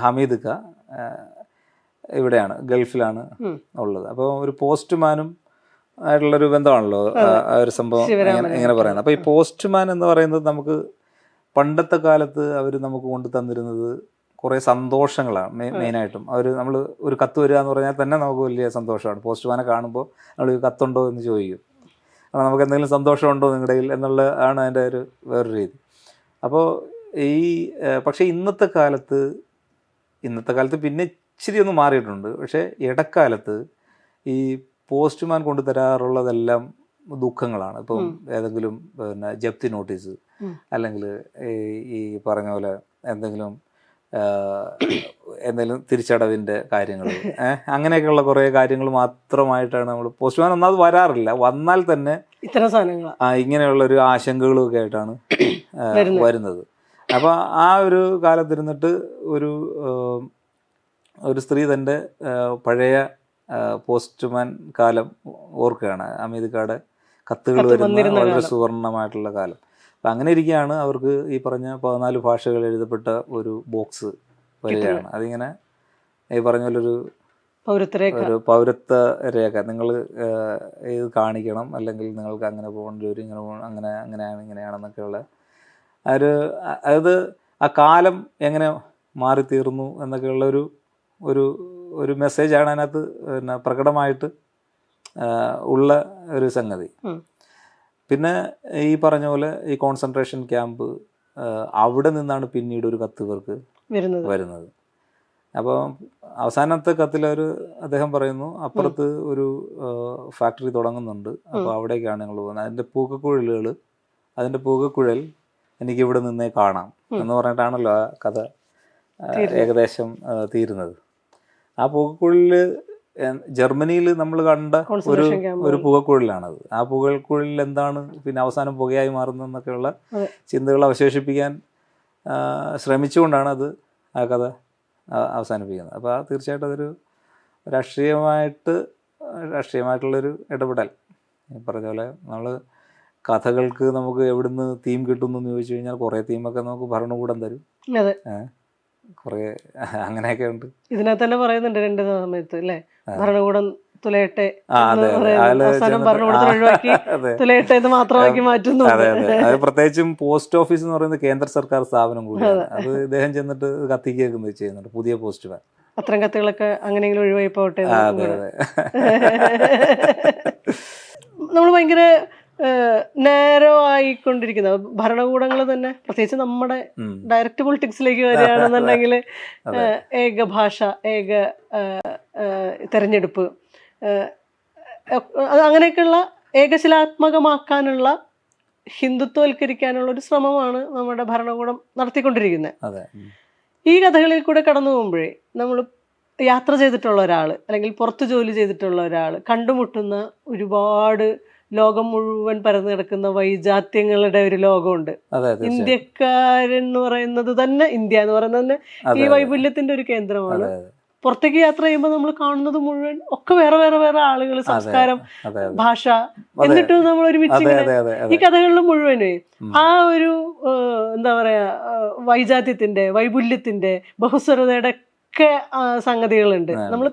ഹമീദ് ഖ ഇവിടെയാണ്, ഗൾഫിലാണ് ഉള്ളത്. അപ്പോൾ ഒരു പോസ്റ്റ്മാനും ആയിട്ടുള്ളൊരു ബന്ധമാണല്ലോ ആ ഒരു സംഭവം എങ്ങനെ പറയുന്നത്. അപ്പോൾ ഈ പോസ്റ്റ്മാൻ എന്ന് പറയുന്നത് നമുക്ക് പണ്ടത്തെ കാലത്ത് അവർ നമുക്ക് കൊണ്ടു തന്നിരുന്നത് കുറേ സന്തോഷങ്ങളാണ്. മെയിനായിട്ടും നമ്മൾ ഒരു കത്ത് വരിക എന്ന് പറഞ്ഞാൽ തന്നെ നമുക്ക് വലിയ സന്തോഷമാണ്. പോസ്റ്റ്മാനെ കാണുമ്പോൾ നമ്മൾ ഈ കത്തുണ്ടോ എന്ന് ചോദിക്കും. അപ്പോൾ നമുക്ക് എന്തെങ്കിലും സന്തോഷമുണ്ടോ നിങ്ങളുടെ കയ്യിൽ എന്നുള്ള ആണ് അതിൻ്റെ വേറൊരു രീതി. അപ്പോൾ പക്ഷേ ഇന്നത്തെ കാലത്ത് പിന്നെ ഇച്ചിരി ഒന്ന് മാറിയിട്ടുണ്ട്. പക്ഷേ ഇടക്കാലത്ത് ഈ പോസ്റ്റ്മാൻ കൊണ്ടു തരാറുള്ളതെല്ലാം ദുഃഖങ്ങളാണ്. ഇപ്പം ഏതെങ്കിലും പിന്നെ ജപ്തി നോട്ടീസ്, അല്ലെങ്കിൽ ഈ പറഞ്ഞ പോലെ എന്തെങ്കിലും തിരിച്ചടവിൻ്റെ കാര്യങ്ങൾ, അങ്ങനെയൊക്കെയുള്ള കുറേ കാര്യങ്ങൾ മാത്രമായിട്ടാണ് നമ്മൾ പോസ്റ്റ്മാൻ ഒന്നാമത് വരാറില്ല. വന്നാൽ തന്നെ ഇത്തരം സാധനങ്ങൾ ഇങ്ങനെയുള്ളൊരു ആശങ്കകളും ഒക്കെ ആയിട്ടാണ് വരുന്നത്. അപ്പോൾ ആ ഒരു കാലത്തിരുന്നിട്ട് ഒരു സ്ത്രീ തൻ്റെ പഴയ പോസ്റ്റ്മാൻ കാലം ഓർക്കുകയാണ്. ഹമീദ് ഖയുടെ കത്തുകൾ വരുന്ന വളരെ സുവർണമായിട്ടുള്ള കാലം. അപ്പം അങ്ങനെ ഇരിക്കുകയാണ് അവർക്ക് ഈ പറഞ്ഞ 14 ഭാഷകൾ എഴുതപ്പെട്ട ഒരു ബോക്സ് വരികയാണ്. അതിങ്ങനെ ഈ പറഞ്ഞ പോലൊരു പൗരത്വ രേഖ, നിങ്ങൾ ഇത് കാണിക്കണം, അല്ലെങ്കിൽ നിങ്ങൾക്ക് അങ്ങനെ പോകേണ്ടി വരും, ഇങ്ങനെ പോകണം, അങ്ങനെയാണെന്നൊക്കെയുള്ള അതായത് ആ കാലം എങ്ങനെ മാറിത്തീർന്നു എന്നൊക്കെയുള്ള ഒരു മെസ്സേജാണ് അതിനകത്ത് പിന്നെ പ്രകടമായിട്ട് ഉള്ള ഒരു സംഗതി. പിന്നെ ഈ പറഞ്ഞ പോലെ ഈ കോൺസെൻട്രേഷൻ ക്യാമ്പ്, അവിടെ നിന്നാണ് പിന്നീട് ഒരു കത്ത് ഇവർക്ക് വരുന്നത്. അപ്പോൾ അവസാനത്തെ കത്തിൽ അദ്ദേഹം പറയുന്നു, അപ്പുറത്ത് ഒരു ഫാക്ടറി തുടങ്ങുന്നുണ്ട്, അപ്പോൾ അവിടേക്കാണ് ഞങ്ങൾ പോകുന്നത്. അതിൻ്റെ പുകക്കുഴൽ എനിക്കിവിടെ നിന്നേ കാണാം എന്ന് പറഞ്ഞിട്ടാണല്ലോ ആ കഥ ഏകദേശം തീരുന്നത്. ആ പുകക്കുഴലിൽ ജർമ്മനിയിൽ നമ്മൾ കണ്ട ഒരു പുകക്കുഴലാണത്. ആ പുകക്കുഴലിൽ എന്താണ് പിന്നെ അവസാനം പുകയായി മാറുന്നതെന്നൊക്കെയുള്ള ചിന്തകൾ അവശേഷിപ്പിക്കാൻ ശ്രമിച്ചുകൊണ്ടാണ് ആ കഥ അവസാനിപ്പിക്കുന്നത്. അപ്പോൾ തീർച്ചയായിട്ടും അതൊരു രാഷ്ട്രീയമായിട്ടുള്ളൊരു ഇടപെടൽ. പറഞ്ഞ പോലെ നമ്മൾ കഥകൾക്ക് നമുക്ക് എവിടുന്ന് തീം കിട്ടുന്നു എന്ന് ചോദിച്ചു കഴിഞ്ഞാൽ കുറേ തീമൊക്കെ നമുക്ക് ഭരണകൂടം തരും, കുറേ അങ്ങനെയൊക്കെ ഉണ്ട്. ഇതിനകത്ത് തന്നെ പറയുന്നുണ്ട് 2 സമയത്ത് അല്ലേ, ഭരണകൂടം തുലയട്ടെ തുലയട്ടെ എന്ന് മാത്രമാക്കി മാറ്റുന്നു. അതെ അത് പ്രത്യേകിച്ചും പോസ്റ്റ് ഓഫീസ് എന്ന് പറയുന്നത് കേന്ദ്ര സർക്കാർ സ്ഥാപനം കൂടിയാണ്. അത് ഇദ്ദേഹം ചെന്നിട്ട് കത്തിക്കുകയൊക്കെ ചെയ്യുന്നുണ്ട്, പുതിയ പോസ്റ്റ്മാൻ. അത്തരം കത്തുകളൊക്കെ അങ്ങനെയെങ്കിലും ഒഴിവായി പോട്ടെ. നമ്മൾ ഭയങ്കര നേരോ ആയിക്കൊണ്ടിരിക്കുന്ന ഭരണകൂടങ്ങൾ തന്നെ, പ്രത്യേകിച്ച് നമ്മുടെ ഡയറക്റ്റ് പൊളിറ്റിക്സിലേക്ക് വരികയാണെന്നുണ്ടെങ്കിൽ ഏക ഭാഷ, ഏക തെരഞ്ഞെടുപ്പ്, അങ്ങനെയൊക്കെയുള്ള ഏകശിലാത്മകമാക്കാനുള്ള, ഹിന്ദുത്വവൽക്കരിക്കാനുള്ള ഒരു ശ്രമമാണ് നമ്മുടെ ഭരണകൂടം നടത്തിക്കൊണ്ടിരിക്കുന്നത്. ഈ കഥകളിൽ കൂടെ കടന്നു പോകുമ്പോഴേ നമ്മൾ യാത്ര ചെയ്തിട്ടുള്ള ഒരാൾ, അല്ലെങ്കിൽ പുറത്ത് ജോലി ചെയ്തിട്ടുള്ള ഒരാൾ കണ്ടുമുട്ടുന്ന ഒരുപാട് ലോകം മുഴുവൻ പരന്നു കിടക്കുന്ന വൈജാത്യങ്ങളുടെ ഒരു ലോകമുണ്ട്. ഇന്ത്യക്കാരെന്ന് പറയുന്നത് തന്നെ, ഇന്ത്യ എന്ന് പറയുന്നത് തന്നെ ഈ വൈപുല്യത്തിന്റെ ഒരു കേന്ദ്രമാണ്. പുറത്തേക്ക് യാത്ര ചെയ്യുമ്പോൾ നമ്മൾ കാണുന്നത് മുഴുവൻ ഒക്കെ വേറെ വേറെ വേറെ ആളുകൾ, സംസ്കാരം, ഭാഷ, എന്നിട്ടും നമ്മൾ ഒരുമിച്ച് ഈ കഥകളിൽ മുഴുവന് ആ ഒരു എന്താ പറയാ വൈജാത്യത്തിന്റെ, വൈപുല്യത്തിന്റെ, ബഹുസ്വരതയുടെ ഒക്കെ സംഗതികളുണ്ട്. നമ്മൾ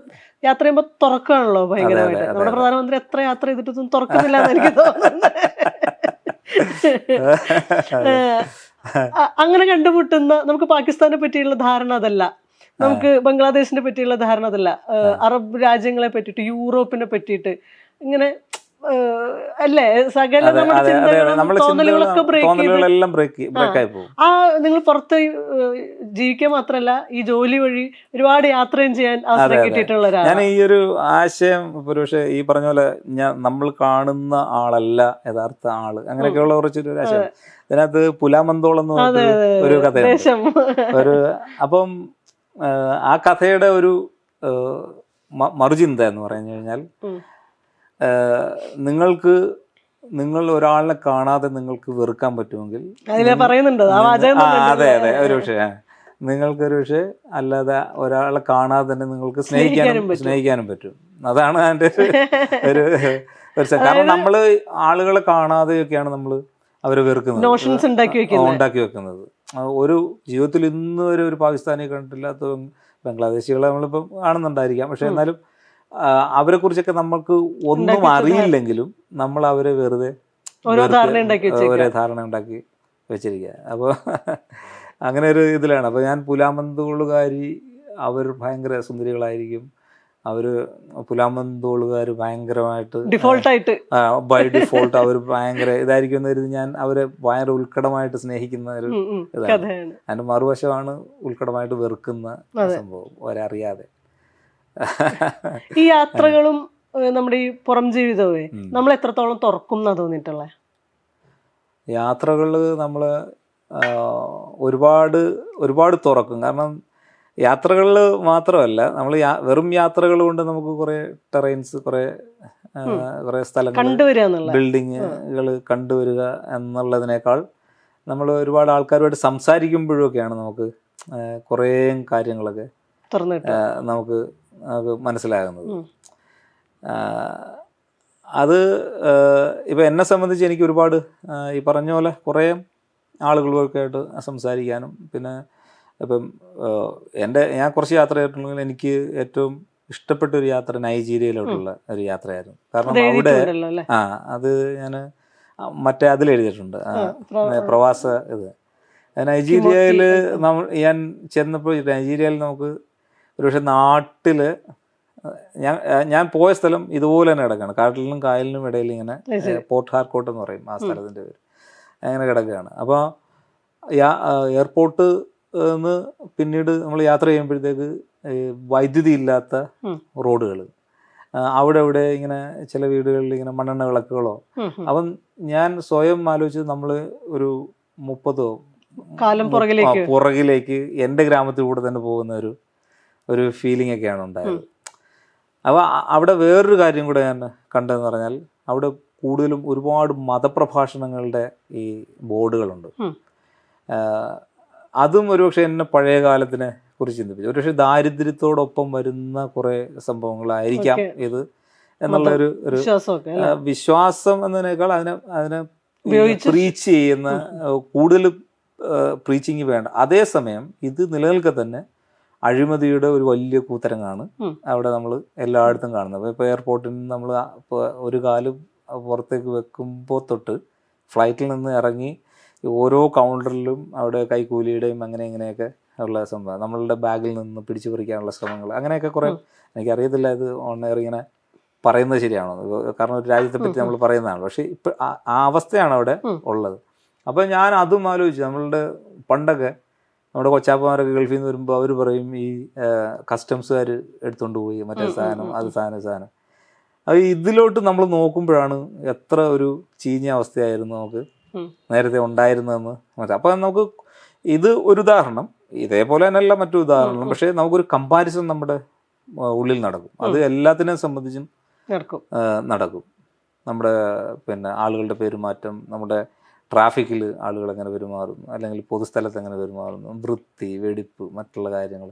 യാത്ര ചെയ്യുമ്പോൾ തുറക്കുകയാണല്ലോ ഭയങ്കരമായിട്ട്. നമ്മുടെ പ്രധാനമന്ത്രി എത്ര യാത്ര ചെയ്തിട്ടൊന്നും തുറക്കുന്നില്ല എന്ന് എനിക്ക് തോന്നുന്നു. അങ്ങനെ കണ്ടുമുട്ടുന്ന, നമുക്ക് പാകിസ്ഥാനെ പറ്റിയുള്ള ധാരണ അതല്ല, നമുക്ക് ബംഗ്ലാദേശിനെ പറ്റിയുള്ള ധാരണ അതല്ല, അറബ് രാജ്യങ്ങളെ പറ്റിയിട്ട്, യൂറോപ്പിനെ പറ്റിയിട്ട്, ഇങ്ങനെ അല്ലേ സകല അതെ നമ്മുടെ അതെ അതെ അതെ ചിന്തകളും നമ്മളെ തോന്നലുകളൊക്കെ ബ്രേക്ക് ചെയ്ത് തോന്നലുകളെല്ലാം ബ്രേക്കായി പോകും. ആ നിങ്ങൾ പുറത്ത് ജീവിക്കുക മാത്രല്ല ഈ ജോലി വഴി ഒരുപാട് യാത്രയും ചെയ്യാൻ അവസരം കിട്ടിയിട്ടുള്ള ഞാൻ ഒരാളാണ്. ഈ ഒരു ആശയം ഒരുപക്ഷെ ഈ പറഞ്ഞ പോലെ നമ്മൾ കാണുന്ന ആളല്ല യഥാർത്ഥ ആള്, അങ്ങനെയൊക്കെയുള്ള കുറച്ചൊരു ആശയം ഇതിനകത്ത് പുലാമന്തോളം എന്ന് അതെ പറഞ്ഞിട്ട് അതെ ഒരു കഥയുണ്ട്. ദേശം ഒരു അപ്പം ആ കഥയുടെ ഒരു മറുചിന്ത എന്ന് പറഞ്ഞു കഴിഞ്ഞാൽ, നിങ്ങൾ ഒരാളിനെ കാണാതെ നിങ്ങൾക്ക് വെറുക്കാൻ പറ്റുമെങ്കിൽ അതിലെ പറയുന്നുണ്ട് ആ വാചകം അതെ തന്നെ അതെ ഒരു പക്ഷേ നിങ്ങൾക്കൊരു പക്ഷേ അല്ലാതെ ഒരാളെ കാണാതെ തന്നെ നിങ്ങൾക്ക് സ്നേഹിക്കാനും പറ്റും. അതാണ് അതിൻ്റെ ഒരു കാരണം നമ്മൾ ആളുകളെ കാണാതെയൊക്കെയാണ് നമ്മൾ അവരെ വെറുക്കുന്നത്, നോഷൻസ് ഉണ്ടാക്കി വെക്കുന്നത്. ഒരു ജീവിതത്തിൽ ഇന്ന് വരെ ഒരു പാകിസ്ഥാനിയെ കണ്ടിട്ടില്ലാത്ത ബംഗ്ലാദേശികളെ നമ്മളിപ്പം കാണുന്നുണ്ടായിരിക്കാം, പക്ഷെ എന്നാലും അവരെ കുറിച്ചൊക്കെ നമുക്ക് ഒന്നും അറിയില്ലെങ്കിലും നമ്മൾ അവരെ വെറുതെ ഒരേ ധാരണ ഉണ്ടാക്കി വെച്ചിരിക്കുക. അപ്പോൾ അങ്ങനെ ഒരു ഇതിലാണ്. അപ്പോൾ ഞാൻ പുലാമന്തോളുകാരി അവർ ഭയങ്കര സുന്ദരികളായിരിക്കും, അവർ പുലാമന്തോളുകാർ ഭയങ്കരമായിട്ട് ബൈ ഡിഫോൾട്ട് അവർ ഭയങ്കര ഇതായിരിക്കും എന്ന് കരുതി ഞാൻ അവരെ ഭയങ്കര ഉത്കടമായിട്ട് സ്നേഹിക്കുന്ന ഒരു ഇതാണ്. അതിൻ്റെ മറുവശമാണ് ഉത്കടമായിട്ട് വെറുക്കുന്ന സംഭവം ഒരറിയാതെ. ഈ യാത്രകളും നമ്മുടെ ഈ പുറം ജീവിതമേ നമ്മൾ എത്രത്തോളം തുറക്കും എന്നാ തോന്നിയിട്ടുള്ളത്? യാത്രകൾ നമ്മൾ ഒരുപാട് തുറക്കും. കാരണം യാത്രകളിൽ മാത്രമല്ല, നമ്മൾ വെറും യാത്രകൾ കൊണ്ട് നമുക്ക് കുറേ ടെറൈൻസ്, കുറേ സ്ഥലങ്ങൾ, ബിൽഡിങ്ങുകൾ കണ്ടുവരിക എന്നുള്ളതിനേക്കാൾ നമ്മൾ ഒരുപാട് ആൾക്കാരുമായിട്ട് സംസാരിക്കുമ്പോഴൊക്കെയാണ് നമുക്ക് കുറേ കാര്യങ്ങളൊക്കെ നമുക്ക് മനസ്സിലാകുന്നത്. അത് ഇപ്പം എന്നെ സംബന്ധിച്ച് എനിക്ക് ഒരുപാട് ഈ പറഞ്ഞ പോലെ കുറേ ആളുകളൊക്കെ ആയിട്ട് സംസാരിക്കാനും, പിന്നെ ഇപ്പം ഞാൻ കുറച്ച് യാത്ര ചെയ്തിട്ടുണ്ടെങ്കിൽ എനിക്ക് ഏറ്റവും ഇഷ്ടപ്പെട്ട ഒരു യാത്ര നൈജീരിയയിലോട്ടുള്ള ഒരു യാത്രയായിരുന്നു. കാരണം അവിടെ അത് ഞാൻ മറ്റേ അതിലെഴുതിയിട്ടുണ്ട്, പ്രവാസ ഇത്. നൈജീരിയയിൽ ഞാൻ ചെന്നപ്പോൾ നൈജീരിയയിൽ നമുക്ക് ഒരുപക്ഷെ നാട്ടിൽ ഞാൻ പോയ സ്ഥലം ഇതുപോലെ തന്നെ കിടക്കുകയാണ്, കാട്ടിലും കായലിനും ഇടയിൽ ഇങ്ങനെ പോർട്ട് ഹാർക്കോട്ട് എന്ന് പറയും ആ സ്ഥലത്തിൻ്റെ പേര്, അങ്ങനെ കിടക്കുകയാണ്. അപ്പോൾ എയർപോർട്ട് നിന്ന് പിന്നീട് നമ്മൾ യാത്ര ചെയ്യുമ്പോഴത്തേക്ക് വൈദ്യുതി ഇല്ലാത്ത റോഡുകൾ, അവിടെ ഇങ്ങനെ ചില വീടുകളിൽ ഇങ്ങനെ മണ്ണെണ്ണ വിളക്കുകളോ. അപ്പം ഞാൻ സ്വയം ആലോചിച്ചത് നമ്മൾ ഒരു 30 കാലം പുറകിലേക്ക് എൻ്റെ ഗ്രാമത്തിൽ കൂടെ തന്നെ പോകുന്ന ഒരു ഫീലിംഗ് ഒക്കെയാണ് ഉണ്ടായത്. അപ്പോൾ അവിടെ വേറൊരു കാര്യം കൂടെ ഞാൻ കണ്ടതെന്ന് പറഞ്ഞാൽ, അവിടെ കൂടുതലും ഒരുപാട് മതപ്രഭാഷണങ്ങളുടെ ഈ ബോർഡുകളുണ്ട്. അതും ഒരുപക്ഷെ എന്നെ പഴയ കാലത്തിനെ കുറിച്ച് ചിന്തിപ്പിച്ചു. ഒരുപക്ഷെ ദാരിദ്ര്യത്തോടൊപ്പം വരുന്ന കുറേ സംഭവങ്ങളായിരിക്കാം ഇത് എന്നുള്ളൊരു വിശ്വാസം എന്നതിനേക്കാൾ അതിനെ പ്രീച്ച് ചെയ്യുന്ന കൂടുതൽ പ്രീച്ചിങ് വേണ്ട. അതേസമയം ഇത് നിലനിൽക്കെ തന്നെ അഴിമതിയുടെ ഒരു വലിയ കൂത്തരങ്ങാണ് അവിടെ നമ്മൾ എല്ലായിടത്തും കാണുന്നത്. ഇപ്പോൾ എയർപോർട്ടിൽ നിന്ന് നമ്മൾ ഒരു കാലും പുറത്തേക്ക് വെക്കുമ്പോൾ തൊട്ട് ഫ്ലൈറ്റിൽ നിന്ന് ഇറങ്ങി ഓരോ കൗണ്ടറിലും അവിടെ കൈക്കൂലിയുടെയും അങ്ങനെ ഇങ്ങനെയൊക്കെ ഉള്ള സംഭവം, നമ്മളുടെ ബാഗിൽ നിന്ന് പിടിച്ചു പറിക്കാനുള്ള ശ്രമങ്ങൾ, അങ്ങനെയൊക്കെ കുറേ. എനിക്കറിയത്തില്ല ഇത് ഓൺ എയർ ഇങ്ങനെ പറയുന്നത് ശരിയാണോ, കാരണം ഒരു രാജ്യത്തെ പറ്റി നമ്മൾ പറയുന്നതാണ്, പക്ഷേ ഇപ്പം ആ അവസ്ഥയാണ് അവിടെ ഉള്ളത്. അപ്പം ഞാൻ അതും ആലോചിച്ചു. നമ്മളുടെ പണ്ടൊക്കെ നമ്മുടെ കൊച്ചാപ്പന്മാരൊക്കെ ഗൾഫിൽ നിന്ന് വരുമ്പോൾ അവർ പറയും ഈ കസ്റ്റംസുകാർ എടുത്തുകൊണ്ട് പോയി മറ്റേ സാധനം, അത് സാധനം. അത് ഇതിലോട്ട് നമ്മൾ നോക്കുമ്പോഴാണ് എത്ര ഒരു ചീഞ്ഞ അവസ്ഥയായിരുന്നു നമുക്ക് നേരത്തെ ഉണ്ടായിരുന്നതെന്ന് മനസ്സിലാക്കാം. അപ്പം നമുക്ക് ഇത് ഒരു ഉദാഹരണം, ഇതേപോലെ തന്നെയല്ല മറ്റു ഉദാഹരണം, പക്ഷേ നമുക്കൊരു കമ്പാരിസൺ നമ്മുടെ ഉള്ളിൽ നടക്കും. അത് എല്ലാത്തിനെയും സംബന്ധിച്ചും നടക്കും. നമ്മുടെ പിന്നെ ആളുകളുടെ പെരുമാറ്റം, നമ്മുടെ ട്രാഫിക്കിൽ ആളുകൾ എങ്ങനെ പെരുമാറുന്നു, അല്ലെങ്കിൽ പൊതുസ്ഥലത്ത് എങ്ങനെ പെരുമാറുന്നു, വൃത്തി, വെടിപ്പ്, മറ്റുള്ള കാര്യങ്ങൾ,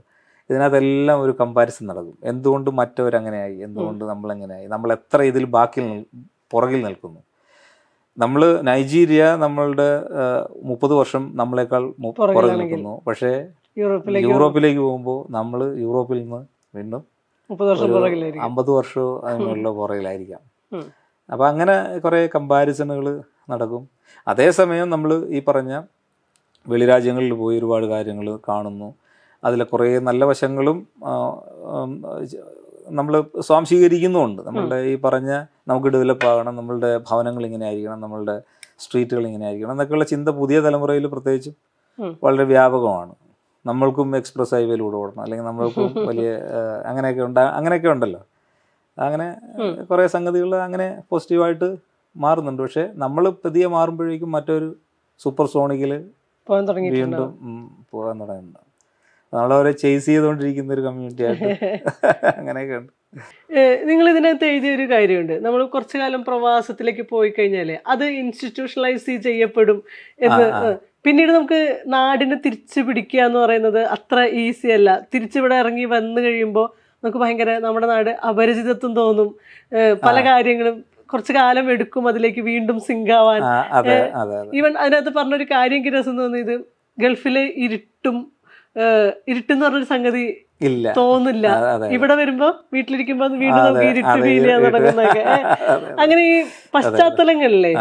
ഇതിനകത്തെല്ലാം ഒരു കമ്പാരിസൺ നടക്കും. എന്തുകൊണ്ട് മറ്റവരങ്ങനെയായി, എന്തുകൊണ്ട് നമ്മളെങ്ങനെയായി, നമ്മൾ എത്ര ഇതിൽ പുറകിൽ നിൽക്കുന്നു. നമ്മൾ നൈജീരിയ നമ്മളുടെ 30 വർഷം നമ്മളെക്കാൾ പുറകിൽ നിൽക്കുന്നു. പക്ഷേ യൂറോപ്പിലേക്ക് പോകുമ്പോൾ നമ്മൾ യൂറോപ്പിൽ നിന്ന് വീണ്ടും 50 വർഷമോ അതിനുള്ള പുറകിലായിരിക്കാം. അപ്പം അങ്ങനെ കുറേ കമ്പാരിസണുകൾ നടക്കും. അതേസമയം നമ്മൾ ഈ പറഞ്ഞ വെളിരാജ്യങ്ങളിൽ പോയി ഒരുപാട് കാര്യങ്ങൾ കാണുന്നു. അതിലെ കുറേ നല്ല വശങ്ങളും നമ്മൾ സ്വാംശീകരിക്കുന്നുമുണ്ട്. നമ്മളുടെ ഈ പറഞ്ഞ നമുക്ക് ഡെവലപ്പ് ആകണം, നമ്മളുടെ ഭവനങ്ങൾ ഇങ്ങനെ ആയിരിക്കണം, നമ്മളുടെ സ്ട്രീറ്റുകൾ ഇങ്ങനെ ആയിരിക്കണം എന്നൊക്കെയുള്ള ചിന്ത പുതിയ തലമുറയിൽ പ്രത്യേകിച്ചും വളരെ വ്യാപകമാണ്. നമ്മൾക്കും എക്സ്പ്രസ് ഹൈവേയിലൂടെ ഓടണം, അല്ലെങ്കിൽ നമ്മൾക്കും വലിയ അങ്ങനെയൊക്കെ ഉണ്ടല്ലോ. അങ്ങനെ കുറേ സംഗതികൾ അങ്ങനെ പോസിറ്റീവായിട്ട് മാറുന്നുണ്ട്. പക്ഷേ നമ്മൾ പതിയെ മാറുമ്പോഴേക്കും മറ്റൊരു സൂപ്പർ സോണിക്കിൽ വീണ്ടും പോകാൻ തുടങ്ങുന്നുണ്ട്. നമ്മളവരെ ചേസ് ചെയ്തുകൊണ്ടിരിക്കുന്ന ഒരു കമ്മ്യൂണിറ്റി ആയിട്ട് അങ്ങനെയൊക്കെ ഉണ്ട്. നിങ്ങൾ ഇതിനകത്ത് എഴുതിയൊരു കാര്യമുണ്ട്, നമ്മൾ കുറച്ചു കാലം പ്രവാസത്തിലേക്ക് പോയി കഴിഞ്ഞാൽ അത് ഇൻസ്റ്റിറ്റ്യൂഷണലൈസ് ചെയ്യപ്പെടും എന്ന്. പിന്നീട് നമുക്ക് നാടിനെ തിരിച്ചു പിടിക്കുക എന്ന് പറയുന്നത് അത്ര ഈസി അല്ല. തിരിച്ചിവിടെ ഇറങ്ങി വന്നു കഴിയുമ്പോൾ നമുക്ക് ഭയങ്കര നമ്മുടെ നാട് അപരിചിതത്വം തോന്നും. പല കാര്യങ്ങളും കുറച്ചു കാലം എടുക്കും അതിലേക്ക് വീണ്ടും സിങ്കാവാൻ. ഈവൻ അതിനകത്ത് പറഞ്ഞൊരു കാര്യം എനിക്ക് രസം തോന്നിയത്, ഗൾഫിലെ ഇരുട്ടെന്ന് പറഞ്ഞൊരു സംഗതി തോന്നില്ല. ഇവിടെ വരുമ്പോ വീട്ടിലിരിക്കുമ്പോ വീണ്ടും നമുക്ക് ഇരുട്ട് ഫീൽ ചെയ്യാൻ തുടങ്ങുന്നൊക്കെ. അങ്ങനെ ഈ പശ്ചാത്തലങ്ങളിലെ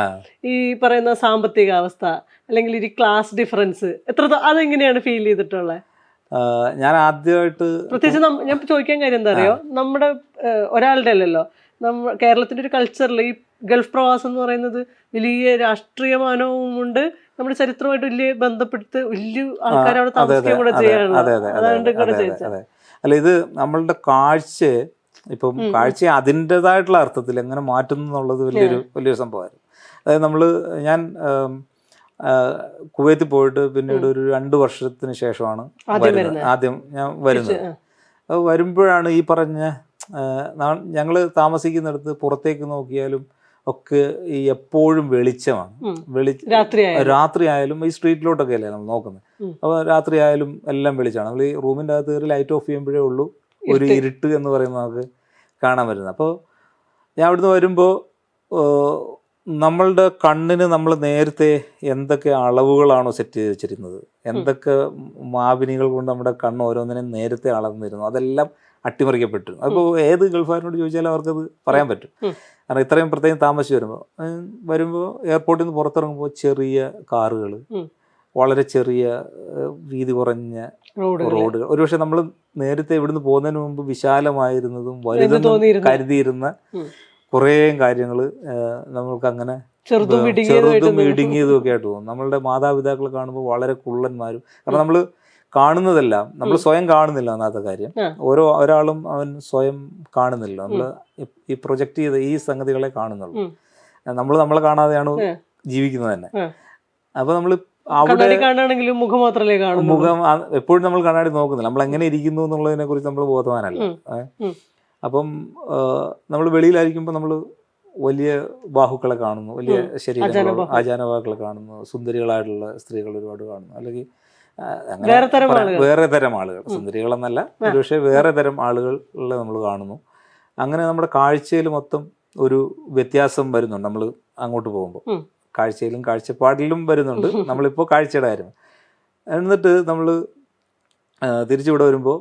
ഈ പറയുന്ന സാമ്പത്തിക അവസ്ഥ അല്ലെങ്കിൽ ഈ ക്ലാസ് ഡിഫറൻസ് അതെങ്ങനെയാണ് ഫീൽ ചെയ്തിട്ടുള്ളത്? ഞാൻ ആദ്യമായിട്ട് പ്രത്യേകിച്ച് ഞാൻ ചോദിക്കാൻ കാര്യം എന്താ അറിയോ, നമ്മുടെ ഒരാളുടെ അല്ലല്ലോ, കേരളത്തിന്റെ ഒരു കൾച്ചറിൽ ഈ ഗൾഫ് പ്രവാസം എന്ന് പറയുന്നത് വലിയ രാഷ്ട്രീയമാനവും ഉണ്ട്, നമ്മുടെ ചരിത്രമായിട്ട് വലിയ ബന്ധപ്പെട്ട് വലിയ ആൾക്കാർ അവിടെ താമസിക്കാൻ കൂടെ ചെയ്യാറുണ്ട്. അല്ല, ഇത് നമ്മളുടെ ഇപ്പം കാഴ്ച അതിൻ്റെതായിട്ടുള്ള അർത്ഥത്തിൽ എങ്ങനെ മാറ്റുന്നു എന്നുള്ളത് വലിയൊരു സംഭവമായിരുന്നു. അതായത് ഞാൻ കുവൈത്തിൽ പോയിട്ട് പിന്നീട് ഒരു 2 വർഷത്തിന് ശേഷമാണ് ആദ്യം ഞാൻ വരുന്നത്. അത് വരുമ്പോഴാണ് ഈ പറഞ്ഞ ഞങ്ങൾ താമസിക്കുന്നിടത്ത് പുറത്തേക്ക് നോക്കിയാലും ഒക്കെ ഈ എപ്പോഴും വെളിച്ചമാണ്. രാത്രി ആയാലും ഈ സ്ട്രീറ്റിലോട്ടൊക്കെ അല്ലേ നമ്മൾ നോക്കുന്നത്. അപ്പോൾ രാത്രി ആയാലും എല്ലാം വെളിച്ചമാണ്. നമ്മൾ ഈ റൂമിൻ്റെ അകത്ത് കയറി ലൈറ്റ് ഓഫ് ചെയ്യുമ്പോഴേ ഉള്ളൂ ഒരു ഇരുട്ട് എന്ന് പറയുന്നത് നമുക്ക് കാണാൻ പറ്റുന്നത്. അപ്പോൾ ഞാൻ അവിടുന്ന് വരുമ്പോൾ നമ്മളുടെ കണ്ണിന് നമ്മൾ നേരത്തെ എന്തൊക്കെ അളവുകളാണോ സെറ്റ് ചെയ്ത് വെച്ചിരുന്നത്, എന്തൊക്കെ മാപിനികൾ കൊണ്ട് നമ്മുടെ കണ്ണ് ഓരോന്നിനും നേരത്തെ അളന്നിരുന്നു, അതെല്ലാം അട്ടിമറിക്കപ്പെട്ടു. അപ്പോൾ ഏത് ഗൾഫുകാരനോട് ചോദിച്ചാലും അവർക്കത് പറയാൻ പറ്റും. കാരണം ഇത്രയും പ്രത്യേകം താമസിച്ച് വരുമ്പോൾ എയർപോർട്ടിൽ നിന്ന് പുറത്തിറങ്ങുമ്പോൾ ചെറിയ കാറുകൾ, വളരെ ചെറിയ വീതി കുറഞ്ഞ റോഡുകൾ. ഒരുപക്ഷെ നമ്മൾ നേരത്തെ ഇവിടുന്ന് പോകുന്നതിന് മുമ്പ് വിശാലമായിരുന്നതും വലുതെന്നും കരുതിയിരുന്ന കുറേ കാര്യങ്ങൾ നമ്മൾക്ക് അങ്ങനെ ചെറുതും ഇടുങ്ങിയതും ഒക്കെ ആയിട്ട് തോന്നും. നമ്മളുടെ മാതാപിതാക്കൾ കാണുമ്പോൾ വളരെ കുള്ളന്മാരും, കാരണം നമ്മൾ കാണുന്നതെല്ലാം നമ്മൾ സ്വയം കാണുന്നില്ല. ഒന്നാമത്തെ കാര്യം, ഒരാളും അവൻ സ്വയം കാണുന്നില്ല. നമ്മൾ ഈ പ്രൊജക്ട് ചെയ്ത ഈ സംഗതികളെ കാണുന്നുള്ളൂ. നമ്മളെ കാണാതെയാണ് ജീവിക്കുന്നത് തന്നെ. അപ്പൊ നമ്മൾ അവിടെ മുഖം എപ്പോഴും നമ്മൾ കണ്ണാടി നോക്കുന്നില്ല, നമ്മൾ എങ്ങനെ ഇരിക്കുന്നു എന്നുള്ളതിനെ കുറിച്ച് നമ്മൾ ബോധവാനല്ല. അപ്പം നമ്മൾ വെളിയിലായിരിക്കുമ്പോൾ നമ്മൾ വലിയ ബാഹുക്കളെ കാണുന്നു, വലിയ ശരീരം ആചാരവാക്കളെ കാണുന്നു, സുന്ദരികളായിട്ടുള്ള സ്ത്രീകൾ ഒരുപാട് കാണുന്നു, അല്ലെങ്കിൽ വേറെ തരം ആളുകൾ, സുന്ദരികളെന്നല്ല, പക്ഷേ വേറെ തരം ആളുകളെ നമ്മൾ കാണുന്നു. അങ്ങനെ നമ്മുടെ കാഴ്ചയിൽ മൊത്തം ഒരു വ്യത്യാസം വരുന്നുണ്ട്. നമ്മൾ അങ്ങോട്ട് പോകുമ്പോൾ കാഴ്ചയിലും കാഴ്ചപ്പാടിലും വരുന്നുണ്ട്. നമ്മളിപ്പോൾ കാഴ്ചയുടെ കാര്യം. എന്നിട്ട് നമ്മൾ തിരിച്ചിവിടെ വരുമ്പോൾ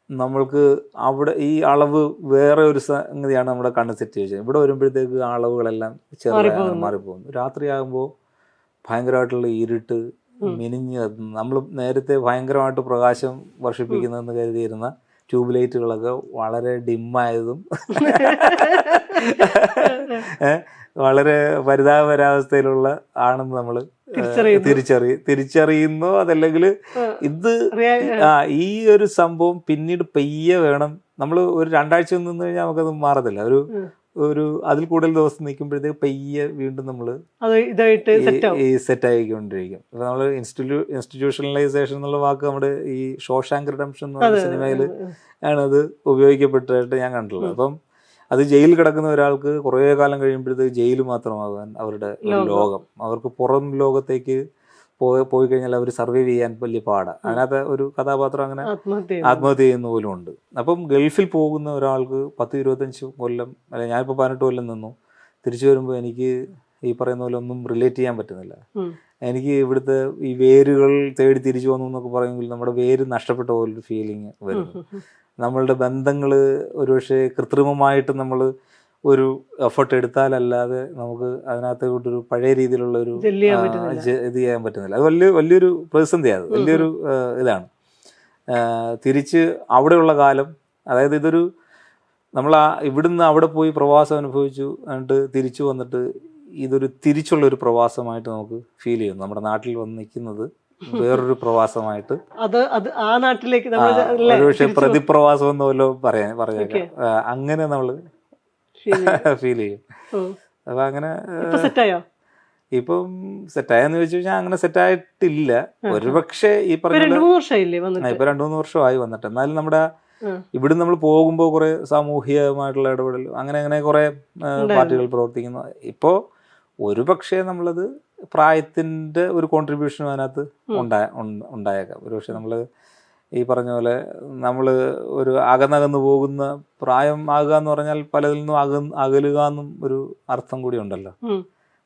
നമ്മൾക്ക് അവിടെ ഈ അളവ് വേറെ ഒരു സംഗതിയാണ് നമ്മുടെ കണ്ണ് സെറ്റ് ചെയ്തത്. ഇവിടെ വരുമ്പോഴത്തേക്ക് ആ അളവുകളെല്ലാം ചെറുതായി മാറിപ്പോകുന്നു. രാത്രിയാകുമ്പോൾ ഭയങ്കരമായിട്ടുള്ള ഇരുട്ട് മിനിഞ്ഞ്, നമ്മൾ നേരത്തെ ഭയങ്കരമായിട്ട് പ്രകാശം വർഷിപ്പിക്കുന്നതെന്ന് കരുതിയിരുന്ന ട്യൂബ് ലൈറ്റുകളൊക്കെ വളരെ ഡിമ്മായതും വളരെ പരിതാപകരാവസ്ഥയിലുള്ള ആണെന്ന് നമ്മൾ തിരിച്ചറിയുന്നു. അതല്ലെങ്കിൽ ഇത് ഈ ഒരു സംഭവം പിന്നീട് പെയ്യെ വേണം. നമ്മൾ ഒരു 2 ആഴ്ച നിന്ന് കഴിഞ്ഞാൽ നമുക്കത് മാറത്തില്ല. ഒരു അതിൽ കൂടുതൽ ദിവസം നിൽക്കുമ്പോഴത്തേക്ക് പെയ്യെ വീണ്ടും നമ്മൾ ഈ സെറ്റ് ആയിക്കൊണ്ടിരിക്കും. ഇപ്പൊ നമ്മൾ ഇൻസ്റ്റിറ്റ്യൂഷണലൈസേഷൻ എന്നുള്ള വാക്ക് നമ്മുടെ ഈ ഷോഷാങ്ക് റിഡംപ്ഷൻ എന്ന് പറഞ്ഞ സിനിമയിൽ ആണ് അത് ഉപയോഗിക്കപ്പെട്ടിട്ട് ഞാൻ കണ്ടിട്ടുള്ളത്. അപ്പം അത് ജയിലിൽ കിടക്കുന്ന ഒരാൾക്ക് കുറേ കാലം കഴിയുമ്പോഴത്തേക്ക് ജയിൽ മാത്രമാകാൻ അവരുടെ ലോകം, അവർക്ക് പുറം ലോകത്തേക്ക് പോയി കഴിഞ്ഞാൽ അവർ സർവൈവ് ചെയ്യാൻ വലിയ പാടാണ്. അതിനകത്ത് ഒരു കഥാപാത്രം അങ്ങനെ ആത്മഹത്യ ചെയ്യുന്ന പോലും ഉണ്ട്. അപ്പം ഗൾഫിൽ പോകുന്ന ഒരാൾക്ക് 10-25 കൊല്ലം, അല്ലെ ഞാനിപ്പോൾ 18 കൊല്ലം നിന്നു, തിരിച്ചു വരുമ്പോൾ എനിക്ക് ഈ പറയുന്ന പോലെ ഒന്നും റിലേറ്റ് ചെയ്യാൻ പറ്റുന്നില്ല. എനിക്ക് ഇവിടുത്തെ ഈ വേരുകൾ തേടി തിരിച്ചു വന്നു എന്നൊക്കെ പറയുമെങ്കിൽ നമ്മുടെ വേര് നഷ്ടപ്പെട്ട പോലൊരു ഫീലിംഗ് വരുന്നു. നമ്മളുടെ ബന്ധങ്ങൾ ഒരുപക്ഷെ കൃത്രിമമായിട്ട് നമ്മൾ ഒരു എഫർട്ട് എടുത്താലല്ലാതെ നമുക്ക് അതിനകത്തോട്ടൊരു പഴയ രീതിയിലുള്ള ഒരു ഇത് ചെയ്യാൻ പറ്റുന്നില്ല. അത് വലിയൊരു പ്രതിസന്ധിയാണ്, വലിയൊരു ഇതാണ്. തിരിച്ച് അവിടെയുള്ള കാലം, അതായത് ഇതൊരു നമ്മൾ ഇവിടുന്ന് അവിടെ പോയി പ്രവാസം അനുഭവിച്ചു എന്നിട്ട് തിരിച്ചു വന്നിട്ട് ഇതൊരു തിരിച്ചുള്ള ഒരു പ്രവാസമായിട്ട് നമുക്ക് ഫീൽ ചെയ്യും. നമ്മുടെ നാട്ടിൽ വന്ന് നിൽക്കുന്നത് വേറൊരു പ്രവാസമായിട്ട്, അത് ആ നാട്ടിലേക്ക് ഒരുപക്ഷെ പ്രതിപ്രവാസം എന്ന് വല്ലതും പറഞ്ഞേക്കാം. അങ്ങനെ നമ്മൾ ഫീൽ ചെയ്യും. അപ്പൊ അങ്ങനെ ഇപ്പം സെറ്റായെന്ന് ചോദിച്ചു കഴിഞ്ഞാൽ അങ്ങനെ സെറ്റായിട്ടില്ല. ഒരുപക്ഷെ ഈ പറഞ്ഞ ഇപ്പൊ 2-3 വർഷമായി വന്നിട്ട്. എന്നാലും നമ്മുടെ ഇവിടെ നമ്മൾ പോകുമ്പോൾ കുറെ സാമൂഹികമായിട്ടുള്ള ഇടപെടൽ അങ്ങനെ കുറെ പാർട്ടികൾ പ്രവർത്തിക്കുന്നു. ഇപ്പോൾ ഒരുപക്ഷെ നമ്മളത് പ്രായത്തിന്റെ ഒരു കോൺട്രിബ്യൂഷനും അതിനകത്ത് ഉണ്ടായേക്കാം. ഒരുപക്ഷെ നമ്മൾ ഈ പറഞ്ഞ പോലെ നമ്മൾ ഒരു അകന്നകന്ന് പോകുന്ന പ്രായം ആകുക എന്ന് പറഞ്ഞാൽ പലതിൽ നിന്നും അകലുക എന്നും ഒരു അർത്ഥം കൂടി ഉണ്ടല്ലോ.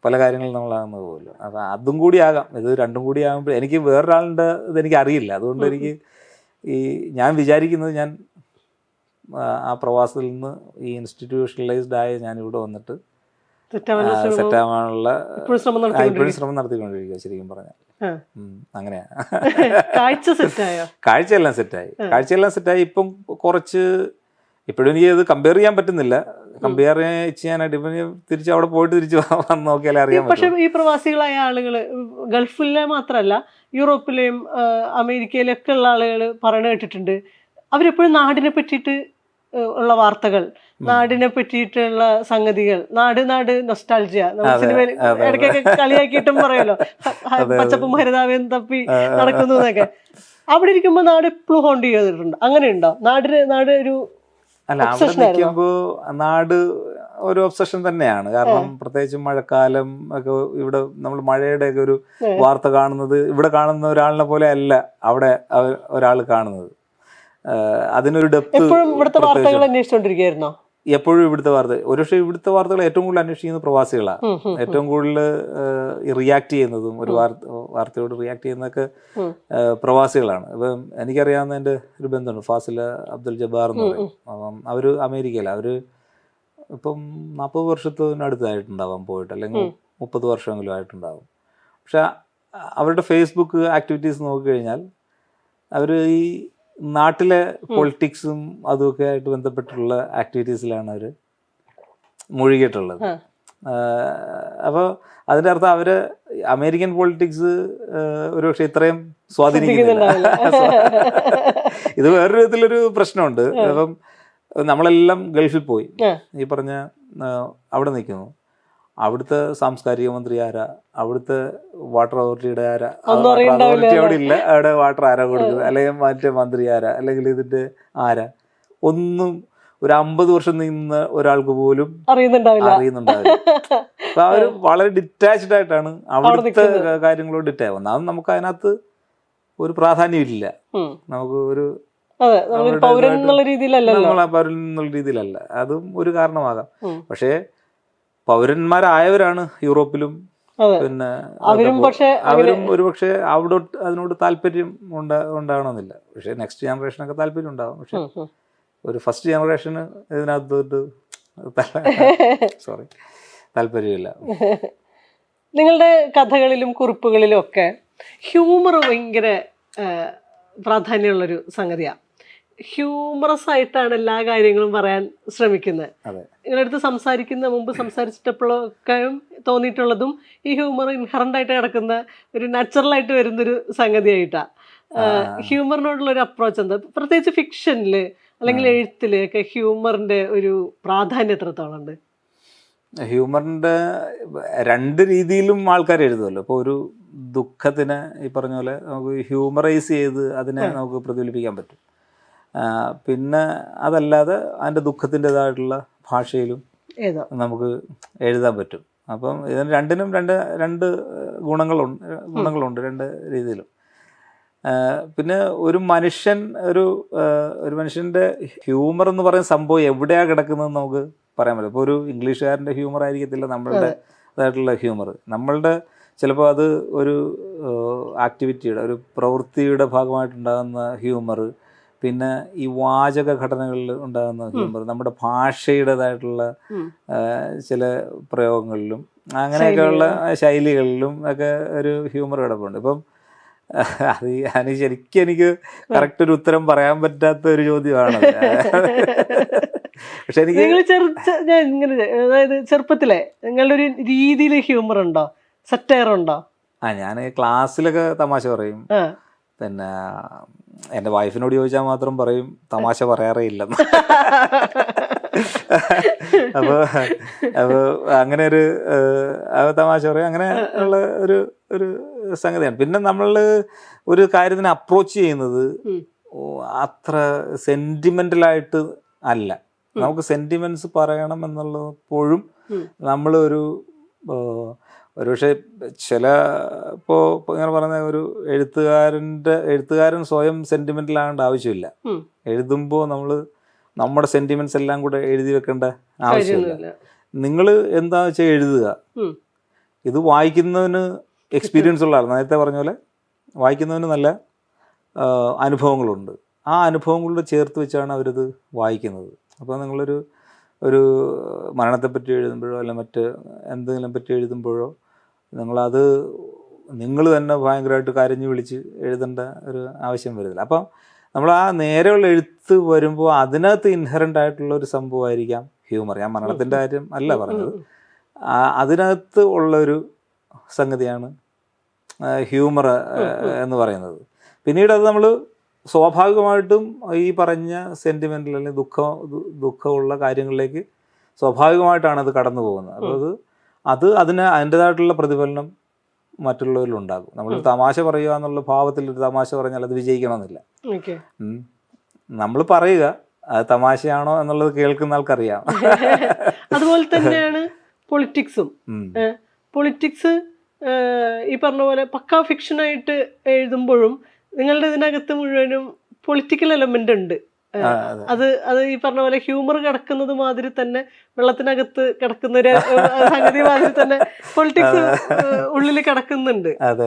പല കാര്യങ്ങളും നമ്മളാകുന്നത് പോലും. അപ്പം അതും കൂടി ആകാം. ഇത് രണ്ടും കൂടി ആകുമ്പോൾ എനിക്ക് വേറൊരാളുടെ ഇതെനിക്ക് അറിയില്ല. അതുകൊണ്ട് എനിക്ക് ഞാൻ വിചാരിക്കുന്നത് ഞാൻ ആ പ്രവാസത്തിൽ നിന്ന് ഈ ഇൻസ്റ്റിറ്റ്യൂഷണലൈസ്ഡ് ആയ ഞാൻ ഇവിടെ വന്നിട്ട് സെറ്റാവാനുള്ള ഇപ്പോഴും ശ്രമം നടത്തിക്കൊണ്ടിരിക്കുക. ശരിക്കും പറഞ്ഞാൽ അങ്ങനെയാ. കാഴ്ചയെല്ലാം സെറ്റായി. ഇപ്പം കുറച്ച് ഇപ്പോഴും എനിക്ക് അത് കമ്പയർ ചെയ്യാൻ പറ്റുന്നില്ല. കമ്പയർ ചെയ്യാനായിട്ട് ഇപ്പം തിരിച്ച് അവിടെ പോയിട്ട് തിരിച്ച് വന്ന് നോക്കിയാലേ അറിയാൻ പറ്റും. പക്ഷെ ഈ പ്രവാസികളായ ആളുകൾ ഗൾഫിലെ മാത്രമല്ല യൂറോപ്പിലെയും അമേരിക്കയിലൊക്കെ ഉള്ള ആളുകൾ പറയണ കേട്ടിട്ടുണ്ട്. അവരെപ്പോഴും നാടിനെ പറ്റിയിട്ട് ഉള്ള വാർത്തകൾ, നാടിനെ പറ്റിയിട്ടുള്ള സംഗതികൾ, നാട് നൊസ്റ്റാൾജിയ, നമ്മൾ സിനിമയിൽ ഇടയ്ക്കൊക്കെ കളിയാക്കിയിട്ടും പറയല്ലോ, പച്ചപ്പും ഹരിതാവയും തപ്പി നടക്കുന്നു എന്നൊക്കെ. അവിടെ ഇരിക്കുമ്പോ നാട് എപ്പോഴും ഹോണ്ട് ചെയ്തിട്ടുണ്ട്. അങ്ങനെയുണ്ടോ? നാട് ഒരു അല്ല, അവിടെ നിൽക്കുമ്പോ നാട് ഒരു ഒബ്സഷൻ തന്നെയാണ്. കാരണം പ്രത്യേകിച്ച് മഴക്കാലം ഒക്കെ ഇവിടെ നമ്മൾ മഴയുടെ ഒക്കെ ഒരു വാർത്ത കാണുന്നത് ഇവിടെ കാണുന്ന ഒരാളിനെ പോലെ അല്ല അവിടെ ഒരാൾ കാണുന്നത്. അതിനൊരു ഡെപ്ത് ഇവിടുത്തെ വാർത്തകൾ അന്വേഷിച്ചോണ്ടിരിക്കുകയായിരുന്നോ? എപ്പോഴും ഇവിടുത്തെ വാർത്ത. ഒരുപക്ഷെ ഇവിടുത്തെ വാർത്തകൾ ഏറ്റവും കൂടുതൽ അന്വേഷിക്കുന്നത് പ്രവാസികളാണ്. ഏറ്റവും കൂടുതൽ റിയാക്ട് ചെയ്യുന്നതും ഒരു വാർത്തയോട് റിയാക്ട് ചെയ്യുന്നതൊക്കെ പ്രവാസികളാണ്. ഇപ്പം എനിക്കറിയാവുന്ന എൻ്റെ ഒരു ബന്ധുണ്ട്, ഫാസില അബ്ദുൽ ജബ്ബാർ എന്ന് പറയും. അപ്പം അവർ അമേരിക്കയിലാണ്. അവർ ഇപ്പം 40 വർഷത്തിനടുത്തായിട്ടുണ്ടാവാം പോയിട്ട്, അല്ലെങ്കിൽ 30 വർഷമെങ്കിലും ആയിട്ടുണ്ടാവും. പക്ഷെ അവരുടെ ഫേസ്ബുക്ക് ആക്ടിവിറ്റീസ് നോക്കിക്കഴിഞ്ഞാൽ അവർ ഈ നാട്ടിലെ പൊളിറ്റിക്സും അതുമൊക്കെ ആയിട്ട് ബന്ധപ്പെട്ടുള്ള ആക്ടിവിറ്റീസിലാണ് അവർ മുഴുകിയിട്ടുള്ളത്. അപ്പോൾ അതിൻ്റെ അർത്ഥം അവർ അമേരിക്കൻ പൊളിറ്റിക്സ് ഒരുപക്ഷെ ഇത്രയും സ്വാധീനിക്കുന്നില്ല. ഇത് വേറൊരു വിധത്തിലൊരു പ്രശ്നമുണ്ട്. അപ്പം നമ്മളെല്ലാം ഗൾഫിൽ പോയി, ഈ പറഞ്ഞ അവിടെ നിൽക്കുന്നു. അവിടുത്തെ സാംസ്കാരിക മന്ത്രി ആരാ, അവിടുത്തെ വാട്ടർ അതോറിറ്റിയുടെ ആരാ, അതോറിറ്റി അവിടെ ഇല്ല, അവിടെ വാട്ടർ ആരാ കൊടുക്കുന്നത്, അല്ലെങ്കിൽ മറ്റേ മന്ത്രി ആരാ, അല്ലെങ്കിൽ ഇതിന്റെ ആരാ, ഒന്നും ഒരു 50 വർഷം നിന്ന് ഒരാൾക്ക് പോലും അറിയുന്നുണ്ടാവില്ല. അപ്പൊ അവര് വളരെ ഡിറ്റാച്ച്ഡ് ആയിട്ടാണ് അവിടുത്തെ കാര്യങ്ങളോട് ഡിറ്റാച്ച് ആവുന്നത്. അത് നമുക്ക് അതിനകത്ത് ഒരു പ്രാധാന്യം ഇല്ല. നമുക്ക് ഒരു പൗരൻ എന്നുള്ള രീതിയിലല്ല. അതും ഒരു കാരണമാകാം. പക്ഷേ പൗരന്മാരായവരാണ് യൂറോപ്പിലും, പിന്നെ അവരും ഒരുപക്ഷെ അവിടെ അതിനോട് താല്പര്യം ഉണ്ടാവണമെന്നില്ല. പക്ഷെ നെക്സ്റ്റ് ജനറേഷനൊക്കെ താല്പര്യം ഉണ്ടാവും. പക്ഷെ ഒരു ഫസ്റ്റ് ജനറേഷന് ഇതിനകത്തോട്ട് താല്പര്യമില്ല. നിങ്ങളുടെ കഥകളിലും കുറിപ്പുകളിലും ഒക്കെ ഹ്യൂമർ ഭയങ്കര പ്രാധാന്യമുള്ളൊരു സംഗതിയാണ്. ഹ്യൂമറസ് ആയിട്ടാണ് എല്ലാ കാര്യങ്ങളും പറയാൻ ശ്രമിക്കുന്നത്. നിങ്ങളടുത്ത് മുമ്പ് സംസാരിച്ചിട്ടപ്പോഴൊക്കെ തോന്നിയിട്ടുള്ളതും ഈ ഹ്യൂമർ ഇൻഹറന്റ് ആയിട്ട് കിടക്കുന്ന ഒരു നാച്ചുറലായിട്ട് വരുന്നൊരു സംഗതിയായിട്ടാണ്. ഹ്യൂമറിനോടുള്ള ഒരു അപ്രോച്ച് എന്താ? പ്രത്യേകിച്ച് ഫിക്ഷനില് അല്ലെങ്കിൽ എഴുത്തില് ഒക്കെ ഹ്യൂമറിന്റെ ഒരു പ്രാധാന്യം എത്രത്തോളം ഉണ്ട്? ഹ്യൂമറിന്റെ രണ്ട് രീതിയിലും ആൾക്കാർ എഴുതുമല്ലോ. ഇപ്പോൾ ഒരു ദുഃഖത്തിനെ ഈ പറഞ്ഞ പോലെ നമുക്ക് ഹ്യൂമറൈസ് ചെയ്ത് അതിനെ നമുക്ക് പ്രതിഫലിപ്പിക്കാൻ പറ്റും. പിന്നെ അതല്ലാതെ അതിൻ്റെ ദുഃഖത്തിൻ്റെതായിട്ടുള്ള ഭാഷയിലും നമുക്ക് എഴുതാൻ പറ്റും. അപ്പം ഇതിന് രണ്ടിനും രണ്ട് ഗുണങ്ങളുണ്ട് രണ്ട് രീതിയിലും. പിന്നെ ഒരു മനുഷ്യൻ്റെ ഹ്യൂമർ എന്ന് പറയുന്ന സംഭവം എവിടെയാണ് കിടക്കുന്നതെന്ന് നമുക്ക് പറയാൻ പറ്റും. ഇപ്പോൾ ഒരു ഇംഗ്ലീഷുകാരൻ്റെ ഹ്യൂമർ ആയിരിക്കത്തില്ല നമ്മളുടെ അതായിട്ടുള്ള ഹ്യൂമർ. നമ്മളുടെ ചിലപ്പോൾ അത് ഒരു ആക്ടിവിറ്റിയുടെ ഒരു പ്രവൃത്തിയുടെ ഭാഗമായിട്ടുണ്ടാകുന്ന ഹ്യൂമർ, പിന്നെ ഈ വാചക ഘടനകളിൽ ഉണ്ടാകുന്ന ഹ്യൂമർ, നമ്മുടെ ഭാഷയുടേതായിട്ടുള്ള ചില പ്രയോഗങ്ങളിലും അങ്ങനെയൊക്കെയുള്ള ശൈലികളിലും ഒക്കെ ഒരു ഹ്യൂമർ കിടപ്പുണ്ട്. ഇപ്പം അത് ശരിക്കും എനിക്ക് കറക്റ്റ് ഒരു ഉത്തരം പറയാൻ പറ്റാത്ത ഒരു ചോദ്യമാണ്. പക്ഷെ എനിക്ക് നിങ്ങൾ ഞാൻ ഇങ്ങനെ അതായത് ചെറുപ്പത്തിലെ നിങ്ങളുടെ ഒരു രീതിയിൽ ഹ്യൂമർ ഉണ്ടോ, സറ്റയർ ഉണ്ടോ? ഞാൻ ക്ലാസ്സിലൊക്കെ തമാശ പറയും. ആ പിന്നെ എൻ്റെ വൈഫിനോട് ചോദിച്ചാൽ മാത്രം പറയും തമാശ പറയാറേ ഇല്ലെന്ന്. അപ്പോൾ അങ്ങനെ ഒരു തമാശ പറയും, അങ്ങനെ ഉള്ള ഒരു ഒരു സംഗതിയാണ്. പിന്നെ നമ്മൾ ഒരു കാര്യത്തിനെ അപ്രോച്ച് ചെയ്യുന്നത് അത്ര സെൻറ്റിമെൻ്റലായിട്ട് അല്ല. നമുക്ക് സെൻറ്റിമെൻറ്റ്സ് പറയണം എന്നുള്ളപ്പോഴും നമ്മൾ ഒരു പക്ഷേ ചില ഇപ്പോൾ ഇങ്ങനെ പറഞ്ഞ ഒരു എഴുത്തുകാരൻ സ്വയം സെൻറ്റിമെൻ്റലാകേണ്ട ആവശ്യമില്ല. എഴുതുമ്പോൾ നമ്മൾ നമ്മുടെ സെൻറ്റിമെൻറ്റ്സ് എല്ലാം കൂടെ എഴുതി വെക്കേണ്ട ആവശ്യമില്ല. നിങ്ങൾ എന്താണെന്ന് വെച്ചാൽ എഴുതുക. ഇത് വായിക്കുന്നതിന് എക്സ്പീരിയൻസ് ഉള്ള ആൾ, നേരത്തെ പറഞ്ഞ പോലെ വായിക്കുന്നതിന് നല്ല അനുഭവങ്ങളുണ്ട്. ആ അനുഭവങ്ങളോട് ചേർത്ത് വെച്ചാണ് അവരിത് വായിക്കുന്നത്. അപ്പോൾ നിങ്ങളൊരു മരണത്തെപ്പറ്റി എഴുതുമ്പോഴോ അല്ലെങ്കിൽ മറ്റ് എന്തെങ്കിലും പറ്റി എഴുതുമ്പോഴോ നിങ്ങൾ തന്നെ ഭയങ്കരമായിട്ട് കരഞ്ഞു വിളിച്ച് എഴുതേണ്ട ഒരു ആവശ്യം വരുന്നില്ല. അപ്പം നമ്മൾ ആ നേരെയുള്ള എഴുത്ത് വരുമ്പോൾ അതിനകത്ത് ഇൻഹറൻ്റ് ആയിട്ടുള്ള ഒരു സംഭവമായിരിക്കാം ഹ്യൂമർ. ഞാൻ മരണത്തിൻ്റെ കാര്യം അല്ല പറഞ്ഞത്, അതിനകത്ത് ഉള്ളൊരു സംഗതിയാണ് ഹ്യൂമർ എന്ന് പറയുന്നത്. പിന്നീട് അത് നമ്മൾ സ്വാഭാവികമായിട്ടും ഈ പറഞ്ഞ സെൻറ്റിമെൻ്റൽ അല്ലെങ്കിൽ ദുഃഖമുള്ള കാര്യങ്ങളിലേക്ക് സ്വാഭാവികമായിട്ടാണ് അത് കടന്നു പോകുന്നത്. അപ്പോൾ അതിൻ്റെതായിട്ടുള്ള പ്രതിഫലനം മറ്റുള്ളവരിലുണ്ടാകും. നമ്മൾ തമാശ പറയുക എന്നുള്ള ഭാവത്തിൽ ഒരു തമാശ പറഞ്ഞാൽ അത് വിജയിക്കണമെന്നില്ല. നമ്മൾ പറയുക അത് തമാശയാണോ എന്നുള്ളത് കേൾക്കുന്ന ആൾക്കറിയാം. അതുപോലെ തന്നെയാണ് പൊളിറ്റിക്സും. പൊളിറ്റിക്സ് ഈ പറഞ്ഞ പോലെ പക്കാ ഫിക്ഷനായിട്ട് എഴുതുമ്പോഴും നിങ്ങളുടെ ഇതിനകത്ത് മുഴുവനും പൊളിറ്റിക്കൽ എലമെന്റ് ഉണ്ട്. അത് ഈ പറഞ്ഞ പോലെ ഹ്യൂമർ കിടക്കുന്നത് മാതിരി തന്നെ, വെള്ളത്തിനകത്ത് കിടക്കുന്ന ഒരു സംഗതി മാതിരി തന്നെ പൊളിറ്റിക്സ് ഉള്ളിൽ കിടക്കുന്നുണ്ട്. അത്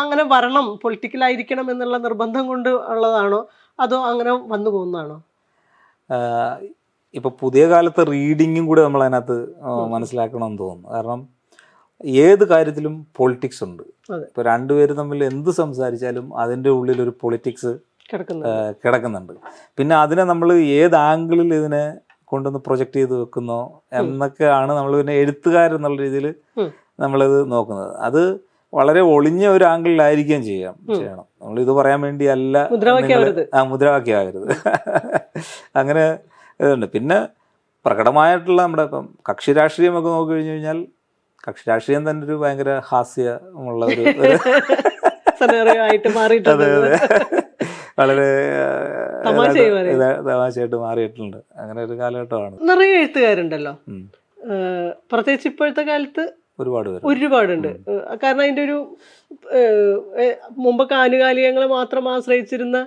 അങ്ങനെ വരണം, പൊളിറ്റിക്കലായിരിക്കണം എന്നുള്ള നിർബന്ധം കൊണ്ട് ഉള്ളതാണോ അതോ അങ്ങനെ വന്നു പോകുന്നതാണോ? ഇപ്പൊ പുതിയ കാലത്ത് റീഡിങ്ങും കൂടെ നമ്മൾ അതിനകത്ത് മനസ്സിലാക്കണമെന്ന് തോന്നുന്നു. കാരണം ഏത് കാര്യത്തിലും പൊളിറ്റിക്സ് ഉണ്ട്. ഇപ്പൊ രണ്ടുപേരും തമ്മിൽ എന്ത് സംസാരിച്ചാലും അതിൻ്റെ ഉള്ളിൽ ഒരു പൊളിറ്റിക്സ് കിടക്കുന്നുണ്ട്. പിന്നെ അതിനെ നമ്മൾ ഏത് ആംഗിളിൽ ഇതിനെ കൊണ്ടുവന്ന് പ്രൊജക്റ്റ് ചെയ്ത് വെക്കുന്നോ എന്നൊക്കെയാണ് നമ്മൾ പിന്നെ എഴുത്തുകാരെന്നുള്ള രീതിയിൽ നമ്മളിത് നോക്കുന്നത്. അത് വളരെ ഒളിഞ്ഞ ഒരു ആംഗിളിലായിരിക്കുകയും ചെയ്യണം. നമ്മളിത് പറയാൻ വേണ്ടിയല്ല, മുദ്രാവാക്യമാകരുത്. അങ്ങനെ ഇതുണ്ട്. പിന്നെ പ്രകടമായിട്ടുള്ള നമ്മുടെ ഇപ്പം കക്ഷി രാഷ്ട്രീയമൊക്കെ നോക്കി കഴിഞ്ഞു കഴിഞ്ഞാൽ കക്ഷി രാഷ്ട്രീയം തന്നെ ഒരു ഭയങ്കര ഹാസ്യമുള്ള ഒരു വളരെ തമാശയായിട്ട് മാറിയിട്ടുണ്ട്. അങ്ങനെ ഒരു കാലഘട്ടമാണ്. നിറയെ എഴുത്തുകാരുണ്ടല്ലോ, പ്രത്യേകിച്ച് ഇപ്പോഴത്തെ കാലത്ത് ഒരുപാടുണ്ട്. കാരണം അതിൻ്റെ ഒരു മുമ്പൊക്കെ ആനുകാലികങ്ങളെ മാത്രം ആശ്രയിച്ചിരുന്ന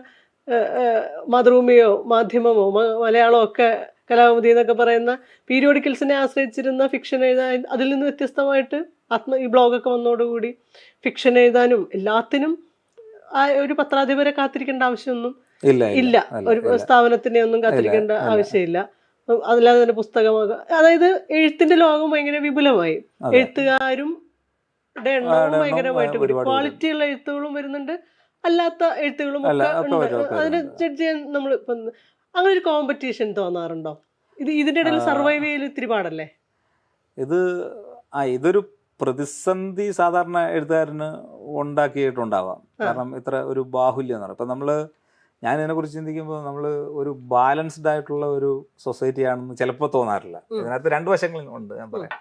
മാതൃഭൂമിയോ മാധ്യമമോ മലയാളമോ ഒക്കെ കലാകൗമുദി എന്നൊക്കെ പറയുന്ന പീരിയോഡിക്കൽസിനെ ആശ്രയിച്ചിരുന്ന ഫിക്ഷൻ എഴുതാൻ, അതിൽ നിന്ന് വ്യത്യസ്തമായിട്ട് ഈ ബ്ലോഗൊക്കെ വന്നതോടുകൂടി ഫിക്ഷൻ എഴുതാനും എല്ലാത്തിനും ഒരു പത്രാധിപരെ കാത്തിരിക്കേണ്ട ആവശ്യമൊന്നും ഇല്ല. ഒരു സ്ഥാപനത്തിനെ ഒന്നും കാത്തിരിക്കേണ്ട ആവശ്യമില്ല. അതല്ലാതെ തന്നെ പുസ്തകമൊക്കെ, അതായത് എഴുത്തിന്റെ ലോകം ഭയങ്കര വിപുലമായി. എഴുത്തുകാരും എണ്ണവും ഭയങ്കരമായിട്ട് കൂടി. ക്വാളിറ്റിയുള്ള എഴുത്തുകളും വരുന്നുണ്ട്, അല്ലാത്ത എഴുത്തുകളും ഒക്കെ ഉണ്ട്. അതിനെ ജഡ്ജ് ചെയ്യാൻ നമ്മൾ ഇപ്പം അങ്ങനെ ഒരു കോമ്പറ്റീഷൻ തോന്നാറുണ്ടോ? ഇതിന്റെ ഇടയിൽ സർവൈവ് ചെയ്യൽ ഇത്തിരി പാടല്ലേ? ഇതൊരു പ്രതിസന്ധി സാധാരണ എഴുത്തുകാരന് ഉണ്ടാക്കിയിട്ടുണ്ടാവാം. കാരണം ഇത്ര ഒരു ബാഹുല്യം എന്ന് പറയുന്നത്. ഇപ്പം ഞാൻ ഇതിനെക്കുറിച്ച് ചിന്തിക്കുമ്പോൾ നമ്മൾ ഒരു ബാലൻസ്ഡ് ആയിട്ടുള്ള ഒരു സൊസൈറ്റി ആണെന്ന് ചിലപ്പോൾ തോന്നാറില്ല. ഇതിനകത്ത് രണ്ട് വശങ്ങളുണ്ട് ഞാൻ പറയാം.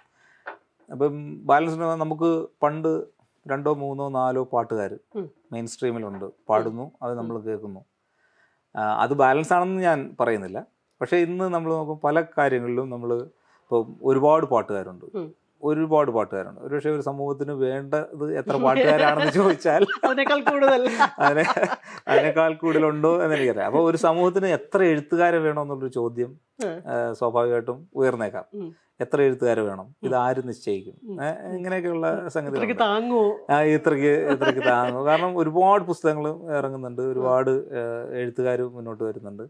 അപ്പം ബാലൻസ്ഡ് നമുക്ക് പണ്ട് 2, 3, 4 പാട്ടുകാർ മെയിൻ സ്ട്രീമിലുണ്ട്, പാടുന്നു, അത് നമ്മൾ കേൾക്കുന്നു. അത് ബാലൻസ് ആണെന്ന് ഞാൻ പറയുന്നില്ല. പക്ഷേ ഇന്ന് നമ്മൾ നോക്കും പല കാര്യങ്ങളിലും നമ്മൾ ഇപ്പം ഒരുപാട് പാട്ടുകാരുണ്ട്. ഒരു പക്ഷേ ഒരു സമൂഹത്തിന് വേണ്ടത് എത്ര പാട്ടുകാരാണെന്ന് ചോദിച്ചാൽ അതിനേക്കാൾ കൂടുതലുണ്ടോ എന്നെനിക്കറിയാം. അപ്പോൾ ഒരു സമൂഹത്തിന് എത്ര എഴുത്തുകാരെ വേണമെന്നുള്ളൊരു ചോദ്യം സ്വാഭാവികമായിട്ടും ഉയർന്നേക്കാം. എത്ര എഴുത്തുകാരെ വേണം, ഇതാര് നിശ്ചയിക്കും, ഇങ്ങനെയൊക്കെയുള്ള സംഗതി ഇത്രയ്ക്ക് താങ്ങും. കാരണം ഒരുപാട് പുസ്തകങ്ങൾ ഇറങ്ങുന്നുണ്ട്, ഒരുപാട് എഴുത്തുകാർ മുന്നോട്ട് വരുന്നുണ്ട്.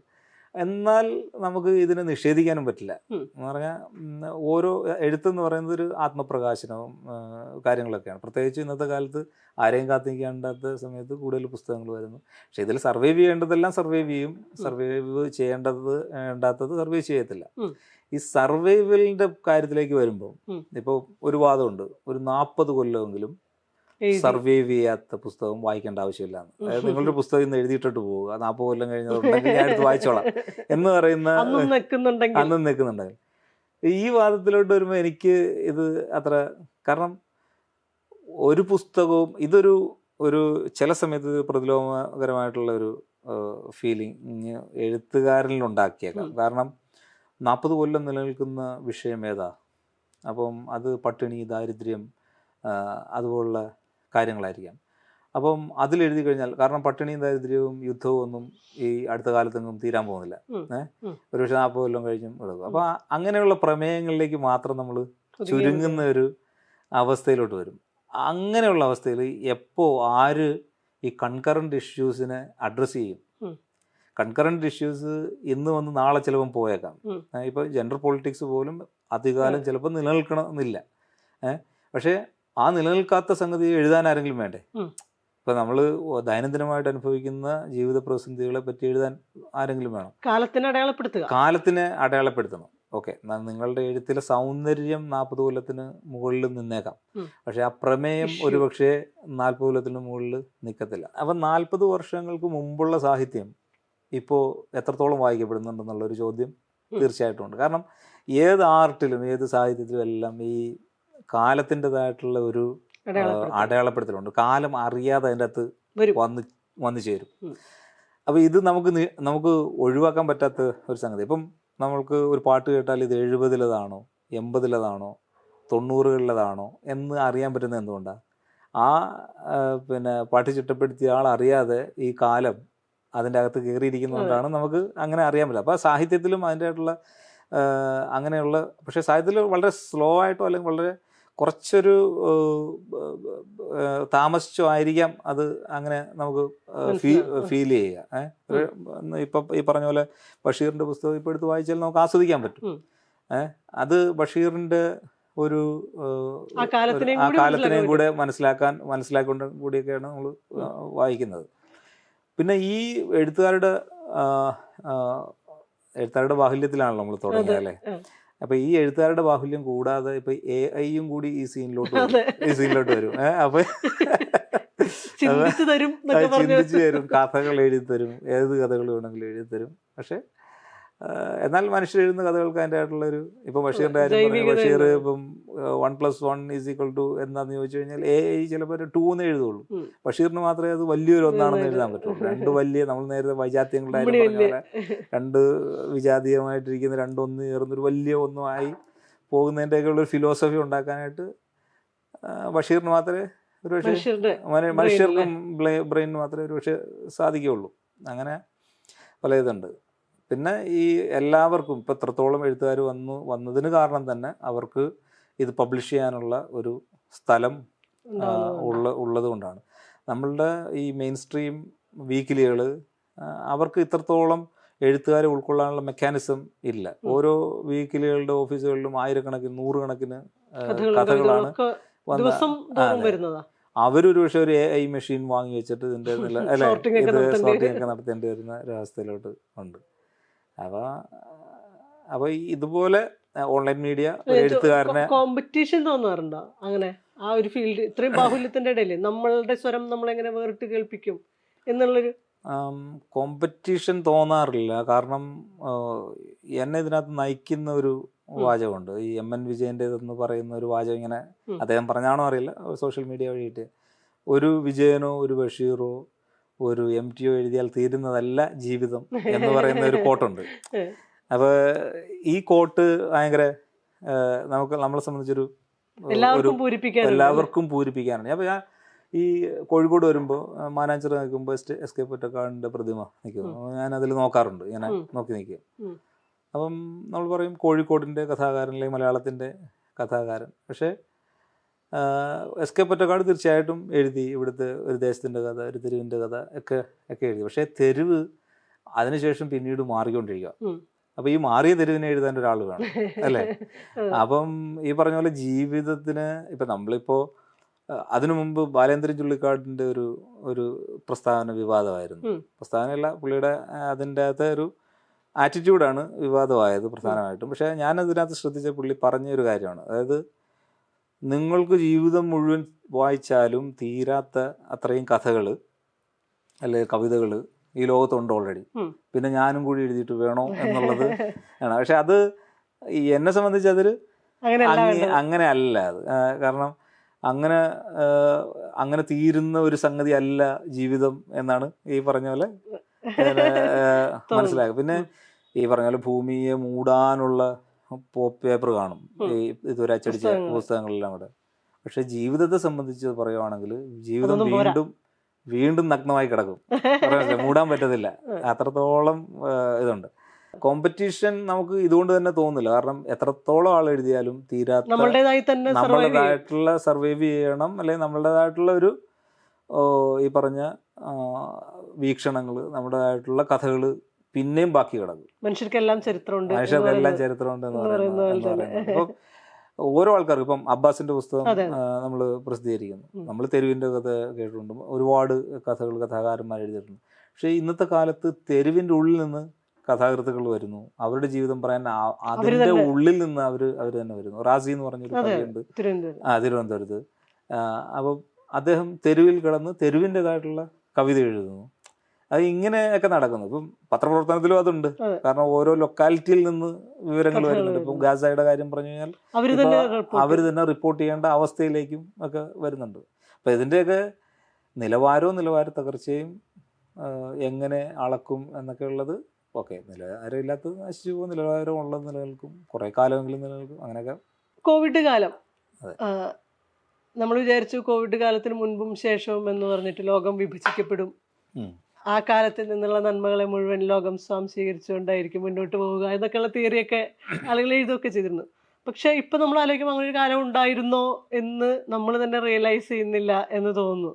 എന്നാൽ നമുക്ക് ഇതിനെ നിഷേധിക്കാനും പറ്റില്ല. എന്ന് പറഞ്ഞാൽ ഓരോ എഴുത്തെന്ന് പറയുന്നത് ഒരു ആത്മപ്രകാശനവും കാര്യങ്ങളൊക്കെയാണ്. പ്രത്യേകിച്ച് ഇന്നത്തെ കാലത്ത് ആരെയും കാത്തിരിക്കേണ്ടാത്ത സമയത്ത് കൂടുതൽ പുസ്തകങ്ങൾ വരുന്നു. പക്ഷെ ഇതിൽ സർവൈവ് ചെയ്യേണ്ടതെല്ലാം സർവൈവ് ചെയ്യും, സർവൈവ് വേണ്ടാത്തത് സർവൈവ് ചെയ്യത്തില്ല. ഈ സർവൈവലിൻ്റെ കാര്യത്തിലേക്ക് വരുമ്പോൾ ഇപ്പോൾ ഒരു വാദമുണ്ട്, ഒരു 40 കൊല്ലമെങ്കിലും സർവൈവ് ചെയ്യാത്ത പുസ്തകം വായിക്കേണ്ട ആവശ്യമില്ല. അതായത് നിങ്ങളൊരു പുസ്തകം ഇന്ന് എഴുതിയിട്ടിട്ട് പോവുക, 40 കൊല്ലം കഴിഞ്ഞതുണ്ടെങ്കിൽ ഞാൻ എടുത്ത് വായിച്ചോളാം എന്ന് പറയുന്ന അന്നും നിൽക്കുന്നുണ്ടെങ്കിൽ ഈ വാദത്തിലോട്ട് വരുമ്പോൾ എനിക്ക് ഇത് അത്ര, കാരണം ഒരു പുസ്തകവും ഒരു ചില സമയത്ത് പ്രതിലോമകരമായിട്ടുള്ള ഒരു ഫീലിംഗ് എഴുത്തുകാരനിലുണ്ടാക്കിയേക്കാം. കാരണം 40 കൊല്ലം നിലനിൽക്കുന്ന വിഷയം ഏതാ? അപ്പം അത് പട്ടിണി, ദാരിദ്ര്യം, അതുപോലുള്ള കാര്യങ്ങളായിരിക്കാം. അപ്പം അതിലെഴുതി കഴിഞ്ഞാൽ, കാരണം പട്ടിണിയും ദാരിദ്ര്യവും യുദ്ധവും ഒന്നും ഈ അടുത്ത കാലത്തൊന്നും തീരാൻ പോകുന്നില്ല. ഒരുപക്ഷെ 40 കൊല്ലം കഴിഞ്ഞും എടുക്കും. അപ്പോൾ അങ്ങനെയുള്ള പ്രമേയങ്ങളിലേക്ക് മാത്രം നമ്മൾ ചുരുങ്ങുന്ന ഒരു അവസ്ഥയിലോട്ട് വരും. അങ്ങനെയുള്ള അവസ്ഥയിൽ എപ്പോൾ ആര് ഈ കൺകറൻറ്റ് ഇഷ്യൂസിനെ അഡ്രസ്സ് ചെയ്യും? കൺകറൻറ്റ് ഇഷ്യൂസ് ഇന്ന് വന്ന് നാളെ ചിലപ്പം പോയേക്കാം. ഇപ്പോൾ ജെൻഡർ പൊളിറ്റിക്സ് പോലും അധികാലം ചിലപ്പോൾ നിലനിൽക്കണമെന്നില്ല. പക്ഷേ ആ നിലനിൽക്കാത്ത സംഗതി എഴുതാൻ ആരെങ്കിലും വേണ്ടേ? ഇപ്പം നമ്മൾ ദൈനംദിനമായിട്ട് അനുഭവിക്കുന്ന ജീവിത പ്രതിസന്ധികളെ പറ്റി എഴുതാൻ ആരെങ്കിലും വേണം. കാലത്തിനെ അടയാളപ്പെടുത്തണം. ഓക്കെ, നിങ്ങളുടെ എഴുത്തിലെ സൗന്ദര്യം 40 കൊല്ലത്തിന് മുകളിൽ നിന്നേക്കാം, പക്ഷെ ആ പ്രമേയം ഒരുപക്ഷെ 40 കൊല്ലത്തിന് മുകളിൽ നിൽക്കത്തില്ല. അപ്പം 40 വർഷങ്ങൾക്ക് മുമ്പുള്ള സാഹിത്യം ഇപ്പോൾ എത്രത്തോളം വായിക്കപ്പെടുന്നുണ്ടെന്നുള്ളൊരു ചോദ്യം തീർച്ചയായിട്ടും ഉണ്ട്. കാരണം ഏത് ആർട്ടിലും ഏത് സാഹിത്യത്തിലും എല്ലാം ഈ കാലത്തിൻ്റെതായിട്ടുള്ള ഒരു അടയാളപ്പെടുത്തലുണ്ട്. കാലം അറിയാതെ അതിൻ്റെ അകത്ത് വന്നു ചേരും. അപ്പോൾ ഇത് നമുക്ക് ഒഴിവാക്കാൻ പറ്റാത്ത ഒരു സംഗതി. ഇപ്പം നമ്മൾക്ക് ഒരു പാട്ട് കേട്ടാൽ ഇത് 70-ലേതാണോ 80-ലേതാണോ 90-കളിലേതാണോ എന്ന് അറിയാൻ പറ്റുന്നത് എന്തുകൊണ്ടാണ്? പാട്ട് ചിട്ടപ്പെടുത്തിയ ആൾ അറിയാതെ ഈ കാലം അതിൻ്റെ അകത്ത് കയറിയിരിക്കുന്നതുകൊണ്ടാണ് നമുക്ക് അങ്ങനെ അറിയാൻ പറ്റില്ല. അപ്പോൾ സാഹിത്യത്തിലും അതിൻ്റെ ആയിട്ടുള്ള അങ്ങനെയുള്ള, പക്ഷേ സാഹിത്യത്തിൽ വളരെ സ്ലോ ആയിട്ടോ അല്ലെങ്കിൽ വളരെ കുറച്ചൊരു താമസിച്ചോ ആയിരിക്കാം അത് അങ്ങനെ നമുക്ക് ഫീൽ ചെയ്യുക. ഇപ്പം ഈ പറഞ്ഞ പോലെ ബഷീറിൻ്റെ പുസ്തകം ഇപ്പോൾ എടുത്ത് വായിച്ചാൽ നമുക്ക് ആസ്വദിക്കാൻ പറ്റും. അത് ബഷീറിൻ്റെ ഒരു ആ കാലത്തിനെയും കൂടെ മനസ്സിലാക്കൊണ്ട് കൂടിയൊക്കെയാണ് നമ്മൾ വായിക്കുന്നത്. പിന്നെ ഈ എഴുത്തുകാരുടെ ബാഹുല്യത്തിലാണല്ലോ നമ്മൾ തുടങ്ങിയത് അല്ലേ? അപ്പൊ ഈ എഴുത്തുകാരുടെ ബാഹുല്യം കൂടാതെ ഇപ്പൊ AI-യും കൂടി ഈ സീനിലോട്ട് വരും. അപ്പൊ ചിന്തിച്ചു തരും, കഥകൾ എഴുതി തരും, ഏത് കഥകൾ വേണമെങ്കിലും എഴുതി തരും. പക്ഷെ എന്നാൽ മനുഷ്യർ എഴുതുന്ന കഥകൾക്ക് അതിൻ്റെ ആയിട്ടുള്ളൊരു, ഇപ്പം ബഷീറിൻ്റെ കാര്യം ബഷീർ ഇപ്പം 1+1 എന്താന്ന് ചോദിച്ചു കഴിഞ്ഞാൽ AI ചിലപ്പോൾ 2 എന്ന് എഴുതുള്ളൂ. ബഷീറിന് മാത്രമേ അത് വലിയൊരു 1 എഴുതാൻ പറ്റുള്ളൂ. 2 വലിയ, നമ്മൾ നേരത്തെ വൈജാത്യങ്ങളുടെ കാര്യം പറഞ്ഞ പോലെ 2 വിജാതീയമായിട്ടിരിക്കുന്ന 2 1 ചേർന്നൊരു വലിയ 1 ആയി പോകുന്നതിൻ്റെയൊക്കെ ഉള്ളൊരു ഫിലോസഫി ഉണ്ടാക്കാനായിട്ട് ബഷീറിന് മാത്രമേ മനുഷ്യർക്കും ബ്രെയിനിന് മാത്രമേ ഒരു പക്ഷേ സാധിക്കുകയുള്ളൂ. അങ്ങനെ പല ഇതുണ്ട്. പിന്നെ ഈ എല്ലാവർക്കും ഇപ്പം എത്രത്തോളം എഴുത്തുകാർ വന്നതിന് കാരണം തന്നെ അവർക്ക് ഇത് പബ്ലിഷ് ചെയ്യാനുള്ള ഒരു സ്ഥലം ഉള്ളത് കൊണ്ടാണ്. നമ്മളുടെ ഈ മെയിൻ സ്ട്രീം വീക്കിലികൾ അവർക്ക് ഇത്രത്തോളം എഴുത്തുകാരെ ഉൾക്കൊള്ളാനുള്ള മെക്കാനിസം ഇല്ല. ഓരോ വീക്കിലികളുടെ ഓഫീസുകളിലും ആയിരക്കണക്കിന് 100 കണക്കിന് കഥകളാണ് വരുന്നത്. അവരൊരു പക്ഷേ ഒരു AI മെഷീൻ വാങ്ങി വെച്ചിട്ട് ഇതിൻ്റെ സോർട്ടിംഗ് ഒക്കെ നടത്തേണ്ടി വരുന്ന ഒരവസ്ഥയിലോട്ട് ഉണ്ട്. അപ്പോൾ ഇതുപോലെ ഓൺലൈൻ മീഡിയ എഴുത്തുകാരനെ കോമ്പറ്റീഷൻ തോന്നാറുണ്ടോ? അങ്ങനെ ആ ഒരു ഫീൽഡ് ഇത്രയും ബാഹുല്യത്തിന്റെ ഇടയിൽ നമ്മളുടെ സ്വരം നമ്മളെങ്ങനെ വേറിട്ട് കേൾപ്പിക്കും എന്നുള്ളൊരു കോമ്പറ്റീഷൻ തോന്നാറില്ല. കാരണം എന്നെ ഇതിനകത്ത് നയിക്കുന്ന ഒരു വാചകമുണ്ട്. ഈ MN വിജയൻ്റെതെന്ന് പറയുന്ന ഒരു വാചകം, ഇങ്ങനെ അദ്ദേഹം പറഞ്ഞാണോ അറിയില്ല, സോഷ്യൽ മീഡിയ വഴിയിട്ട്, ഒരു വിജയനോ ഒരു ബഷീറോ ഒരു MTO എഴുതിയാൽ തീരുന്നതല്ല ജീവിതം എന്ന് പറയുന്ന ഒരു കോട്ടുണ്ട്. അപ്പോൾ ഈ കോട്ട് ഭയങ്കര നമ്മളെ സംബന്ധിച്ചൊരു എല്ലാവർക്കും പൂരിപ്പിക്കാനാണ്. അപ്പോൾ ഞാൻ ഈ കോഴിക്കോട് വരുമ്പോൾ മാനാഞ്ചിറ നിൽക്കുമ്പോൾ SK പൊറ്റക്കാടിൻ്റെ പ്രതിമ നിൽക്കുന്നു, ഞാൻ അതിൽ നോക്കാറുണ്ട്, ഇങ്ങനെ നോക്കി നിൽക്കും. അപ്പം നമ്മൾ പറയും കോഴിക്കോടിൻ്റെ കഥാകാരൻ അല്ലെങ്കിൽ മലയാളത്തിൻ്റെ കഥാകാരൻ. പക്ഷേ SK പൊറ്റക്കാട് തീർച്ചയായിട്ടും എഴുതി, ഇവിടുത്തെ ഒരു ദേശത്തിൻ്റെ കഥ, ഒരു തെരുവിൻ്റെ കഥ ഒക്കെ എഴുതി. പക്ഷേ തെരുവ് അതിനുശേഷം പിന്നീട് മാറിക്കൊണ്ടിരിക്കുക. ഉം. അപ്പോൾ ഈ മാറിയ തെരുവിനെ എഴുതാൻ ഒരാൾ വേണം അല്ലേ? അപ്പം ഈ പറഞ്ഞ പോലെ ജീവിതത്തിന് ഇപ്പം നമ്മളിപ്പോൾ അതിനു മുമ്പ് ബാലേന്ദ്രൻ ചുള്ളിക്കാടിൻ്റെ ഒരു പ്രസ്താവന വിവാദമായിരുന്നു. പ്രസ്താവനയല്ല, പുള്ളിയുടെ അതിൻ്റെ അകത്തെ ഒരു ആറ്റിറ്റ്യൂഡാണ് വിവാദമായത് പ്രധാനമായിട്ടും. പക്ഷേ ഞാനതിനകത്ത് ശ്രദ്ധിച്ച പുള്ളി പറഞ്ഞൊരു കാര്യമാണ്, അതായത് നിങ്ങൾക്ക് ജീവിതം മുഴുവൻ വായിച്ചാലും തീരാത്ത അത്രയും കഥകൾ അല്ലെ കവിതകൾ ഈ ലോകത്തുണ്ട് ഓൾറെഡി, പിന്നെ ഞാനും കൂടി എഴുതിയിട്ട് വേണോ എന്നുള്ളത് ആണ്. പക്ഷെ അത് എന്നെ സംബന്ധിച്ച് അതൊരു അങ്ങനെ അല്ല അത്. കാരണം അങ്ങനെ തീരുന്ന ഒരു സംഗതി അല്ല ജീവിതം എന്നാണ് ഈ പറഞ്ഞ പോലെ മനസ്സിലാക്കുക. പിന്നെ ഈ പറഞ്ഞ പോലെ ഭൂമിയെ മൂടാനുള്ള പേപ്പർ കാണും ഈ ഇതുവരെ അച്ചടിച്ച പുസ്തകങ്ങളെല്ലാം കൂടെ. പക്ഷെ ജീവിതത്തെ സംബന്ധിച്ച് പറയുവാണെങ്കിൽ ജീവിതം വീണ്ടും നഗ്നമായി കിടക്കും, മൂടാൻ പറ്റത്തില്ല, അത്രത്തോളം ഇതുണ്ട്. കോമ്പറ്റീഷൻ നമുക്ക് ഇതുകൊണ്ട് തന്നെ തോന്നില്ല, കാരണം എത്രത്തോളം ആൾ എഴുതിയാലും തീരാത്ത നമ്മളുടേതായിട്ടുള്ള സർവൈവ് ചെയ്യണം, അല്ലെങ്കിൽ നമ്മളുടേതായിട്ടുള്ള ഒരു ഈ പറഞ്ഞ വീക്ഷണങ്ങൾ, നമ്മുടേതായിട്ടുള്ള കഥകൾ പിന്നെയും ബാക്കി കിടക്കും. മനുഷ്യർക്കെല്ലാം ചരിത്രമുണ്ട് എന്ന് പറയുന്നത്. അപ്പം ഓരോ ആൾക്കാർക്കും ഇപ്പം അബ്ബാസിന്റെ പുസ്തകം നമ്മൾ പ്രസിദ്ധീകരിക്കുന്നു, നമ്മൾ തെരുവിന്റെ കഥ കേട്ടിട്ടുണ്ട്, ഒരുപാട് കഥാകാരന്മാർ എഴുതിയിട്ടുണ്ട്. പക്ഷേ ഇന്നത്തെ കാലത്ത് തെരുവിന്റെ ഉള്ളിൽ നിന്ന് കഥാകൃത്തുക്കൾ വരുന്നു, അവരുടെ ജീവിതം പറയാൻ അതിന്റെ ഉള്ളിൽ നിന്ന് അവർ തന്നെ വരുന്നു. റാസി എന്ന് പറഞ്ഞൊരു കഥയുണ്ട് തിരുവനന്തപുരത്ത്. അപ്പം അദ്ദേഹം തെരുവിൽ കിടന്ന് തെരുവിൻ്റെതായിട്ടുള്ള കവിത എഴുതുന്നു. അത് ഇങ്ങനെയൊക്കെ നടക്കുന്നു. ഇപ്പം പത്രപ്രവർത്തനത്തിലും അതുണ്ട്, കാരണം ഓരോ ലൊക്കാലിറ്റിയിൽ നിന്ന് വിവരങ്ങൾ വരുന്നുണ്ട്. ഇപ്പം ഗാസയുടെ കാര്യം പറഞ്ഞു കഴിഞ്ഞാൽ അവർ തന്നെ റിപ്പോർട്ട് ചെയ്യേണ്ട അവസ്ഥയിലേക്കും ഒക്കെ വരുന്നുണ്ട്. അപ്പം ഇതിൻ്റെയൊക്കെ നിലവാര തകർച്ചയും എങ്ങനെ അളക്കും എന്നൊക്കെ ഉള്ളത് ഓക്കെ. നിലവാരം ഇല്ലാത്തത് നശിച്ചു പോകും, നിലവാരം ഉള്ളത് നിലനിൽക്കും, കുറേ കാലമെങ്കിലും നിലനിൽക്കും, അങ്ങനെയൊക്കെ. കോവിഡ് കാലം നമ്മൾ വിചാരിച്ചു കോവിഡ് കാലത്തിന് മുൻപും ശേഷവും എന്ന് പറഞ്ഞിട്ട് ലോകം വിഭജിക്കപ്പെടും, ആ കാലത്തിൽ നിന്നുള്ള നന്മകളെ മുഴുവൻ ലോകം സ്വാംശീകരിച്ചുകൊണ്ടായിരിക്കും മുന്നോട്ട് പോവുക എന്നൊക്കെയുള്ള തിയറിയൊക്കെ ആളുകൾ എഴുതുകയൊക്കെ ചെയ്തിരുന്നു. പക്ഷെ ഇപ്പം നമ്മൾ ആലോചിക്കുമ്പോൾ അങ്ങനെ ഒരു കാലം ഉണ്ടായിരുന്നോ എന്ന് നമ്മൾ തന്നെ റിയലൈസ് ചെയ്യുന്നില്ല എന്ന് തോന്നുന്നു.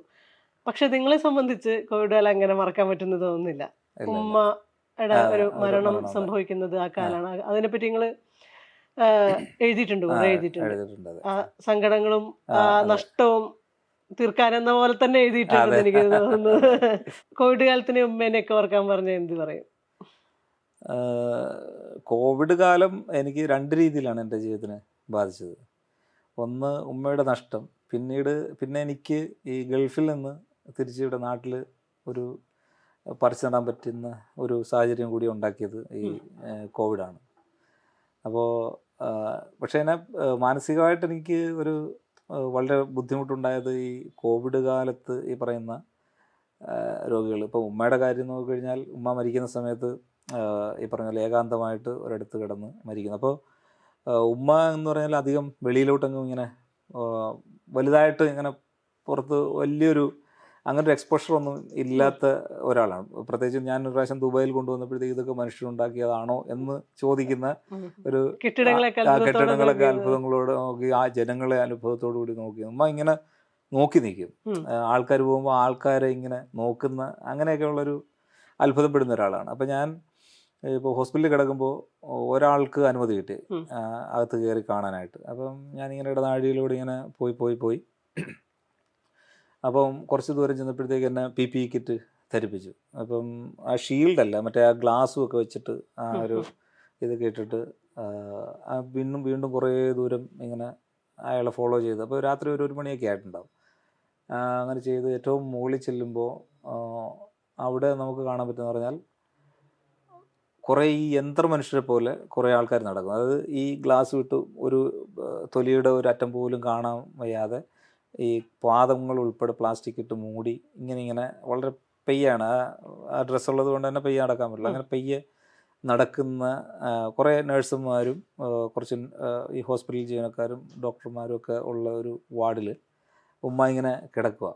പക്ഷെ നിങ്ങളെ സംബന്ധിച്ച് കോവിഡ് കാലം അങ്ങനെ മറക്കാൻ പറ്റുന്ന തോന്നുന്നില്ല. ഉമ്മയുടെ ഒരു മരണം സംഭവിക്കുന്നത് ആ കാലമാണ്. അതിനെപ്പറ്റി നിങ്ങൾ എഴുതിയിട്ടുണ്ട്, കുറെ എഴുതിയിട്ടുണ്ട്. ആ സങ്കടങ്ങളും ആ നഷ്ടവും തീർക്കാനെന്ന പോലെ തന്നെ എഴുതിയിട്ടുണ്ടെന്ന് എനിക്ക് തോന്നുന്നു. കോവിഡ് കാലത്തിന് ഉമ്മേനെയൊക്കെ ഓർക്കാൻ പറഞ്ഞാൽ എന്ത് പറയും? കോവിഡ് കാലം എനിക്ക് രണ്ട് രീതിയിലാണ് എൻ്റെ ജീവിതത്തിനെ ബാധിച്ചത്. ഒന്ന് ഉമ്മയുടെ നഷ്ടം, പിന്നെ എനിക്ക് ഈ ഗൾഫിൽ നിന്ന് തിരിച്ചിവിടെ നാട്ടിൽ ഒരു പറിച്ചു നടാൻ പറ്റുന്ന ഒരു സാഹചര്യം കൂടി ഉണ്ടാക്കിയത് ഈ കോവിഡാണ്. അപ്പോൾ പക്ഷേ എന്നെ മാനസികമായിട്ട് എനിക്ക് വളരെ ബുദ്ധിമുട്ടുണ്ടായത് ഈ കോവിഡ് കാലത്ത് ഈ പറയുന്ന രോഗികൾ. ഇപ്പോൾ ഉമ്മയുടെ കാര്യം നോക്കിക്കഴിഞ്ഞാൽ ഉമ്മ മരിക്കുന്ന സമയത്ത് ഈ പറഞ്ഞ പോലെ ഏകാന്തമായിട്ട് ഒരിടത്ത് കിടന്ന് മരിക്കുന്നു. അപ്പോൾ ഉമ്മ എന്ന് പറഞ്ഞാൽ അധികം വെളിയിലോട്ടെങ്ങും ഇങ്ങനെ വലുതായിട്ട് ഇങ്ങനെ പുറത്ത് വലിയൊരു അങ്ങനെ ഒരു എക്സ്പോഷറൊന്നും ഇല്ലാത്ത ഒരാളാണ്. പ്രത്യേകിച്ച് ഞാൻ ഒരു പ്രാവശ്യം ദുബായിൽ കൊണ്ടുവന്നപ്പോഴത്തേക്ക് ഇതൊക്കെ മനുഷ്യരുണ്ടാക്കിയതാണോ എന്ന് ചോദിക്കുന്ന ഒരു കെട്ടിടങ്ങളൊക്കെ അത്ഭുതങ്ങളോട് നോക്കി, ആ ജനങ്ങളെ അനുഭവത്തോടു കൂടി നോക്കി ഉമ്മ ഇങ്ങനെ നോക്കി നിൽക്കും. ആൾക്കാർ പോകുമ്പോൾ ആൾക്കാരെ ഇങ്ങനെ നോക്കുന്ന അങ്ങനെയൊക്കെയുള്ളൊരു അത്ഭുതപ്പെടുന്ന ഒരാളാണ്. അപ്പം ഞാൻ ഇപ്പോൾ ഹോസ്പിറ്റലിൽ കിടക്കുമ്പോൾ ഒരാൾക്ക് അനുമതി കിട്ടി അകത്ത് കയറി കാണാനായിട്ട്. അപ്പം ഞാനിങ്ങനെ ഇടനാഴിയിലൂടെ ഇങ്ങനെ പോയി അപ്പം കുറച്ച് ദൂരം ചെന്നപ്പോഴത്തേക്ക് എന്നെ PPE കിറ്റ് ധരിപ്പിച്ചു. അപ്പം ആ ഷീൽഡല്ല, മറ്റേ ആ ഗ്ലാസ്സും ഒക്കെ വെച്ചിട്ട് ആ ഒരു ഇതൊക്കെ ഇട്ടിട്ട് വീണ്ടും കുറേ ദൂരം ഇങ്ങനെ അയാളെ ഫോളോ ചെയ്ത്, അപ്പോൾ രാത്രി 1 മണിയൊക്കെ ആയിട്ടുണ്ടാവും. അങ്ങനെ ചെയ്ത് ഏറ്റവും മുകളിൽ ചെല്ലുമ്പോൾ അവിടെ നമുക്ക് കാണാൻ പറ്റുന്ന പറഞ്ഞാൽ കുറേ ഈ യന്ത്രമനുഷ്യരെ പോലെ കുറേ ആൾക്കാർ നടക്കും. അതായത് ഈ ഗ്ലാസ് വിട്ട് ഒരു തൊലിയുടെ ഒരു അറ്റം പോലും കാണാൻ വയ്യാതെ ഈ പാദങ്ങൾ ഉൾപ്പെടെ പ്ലാസ്റ്റിക് ഇട്ട് മൂടി ഇങ്ങനെ വളരെ പെയ്യാണ്. ആ ഡ്രസ്സുള്ളത് കൊണ്ട് തന്നെ പെയ്യ നടക്കാൻ പറ്റില്ല. അങ്ങനെ പെയ്യെ നടക്കുന്ന കുറേ നഴ്സുമാരും കുറച്ച് ഈ ഹോസ്പിറ്റൽ ജീവനക്കാരും ഡോക്ടർമാരും ഒക്കെ ഉള്ള ഒരു വാർഡിൽ ഉമ്മ ഇങ്ങനെ കിടക്കുക.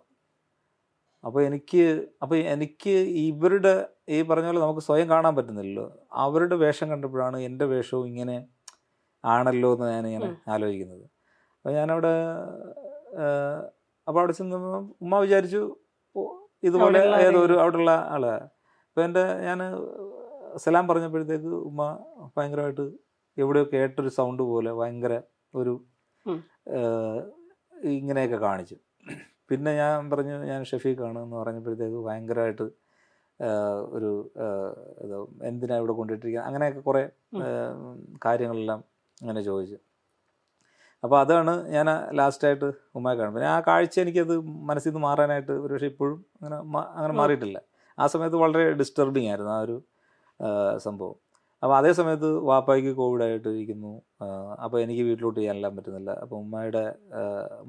അപ്പോൾ എനിക്ക് ഇവരുടെ ഈ പറഞ്ഞ പോലെ നമുക്ക് സ്വയം കാണാൻ പറ്റുന്നില്ലല്ലോ, അവരുടെ വേഷം കണ്ടപ്പോഴാണ് എൻ്റെ വേഷവും ഇങ്ങനെ ആണല്ലോ എന്ന് ഞാനിങ്ങനെ ആലോചിക്കുന്നത്. അപ്പോൾ ഞാനവിടെ അപ്പോൾ അവിടെ ചെന്ന് ഉമ്മ വിചാരിച്ചു ഇതുപോലെ ഏതോ ഒരു അവിടെയുള്ള ആള്. അപ്പോൾ ഞാൻ സലാം പറഞ്ഞപ്പോഴത്തേക്ക് ഉമ്മ ഭയങ്കരമായിട്ട് എവിടെയോ കേട്ടൊരു സൗണ്ട് പോലെ ഭയങ്കര ഒരു ഇങ്ങനെയൊക്കെ കാണിച്ചു. പിന്നെ ഞാൻ പറഞ്ഞു ഞാൻ ഷഫീഖാണ് എന്ന് പറഞ്ഞപ്പോഴത്തേക്ക് ഭയങ്കരമായിട്ട് ഒരു ഇത് എന്തിനാ ഇവിടെ കൊണ്ടിട്ടിരിക്കുക അങ്ങനെയൊക്കെ കുറേ കാര്യങ്ങളെല്ലാം അങ്ങനെ ചോദിച്ചു. അപ്പോൾ അതാണ് ഞാൻ ലാസ്റ്റായിട്ട് ഉമ്മയെ കാണുന്നത്. പിന്നെ ആ കാഴ്ച എനിക്കത് മനസ്സിൽ നിന്ന് മാറാനായിട്ട് ഒരു പക്ഷേ ഇപ്പോഴും അങ്ങനെ മാറിയിട്ടില്ല. ആ സമയത്ത് വളരെ ഡിസ്റ്റർബിങ് ആയിരുന്നു ആ ഒരു സംഭവം. അപ്പോൾ അതേ സമയത്ത് വാപ്പായ്ക്ക് കോവിഡായിട്ട് ഇരിക്കുന്നു. അപ്പോൾ എനിക്ക് വീട്ടിലോട്ട് ചെയ്യാനെല്ലാം പറ്റുന്നില്ല. അപ്പോൾ ഉമ്മയുടെ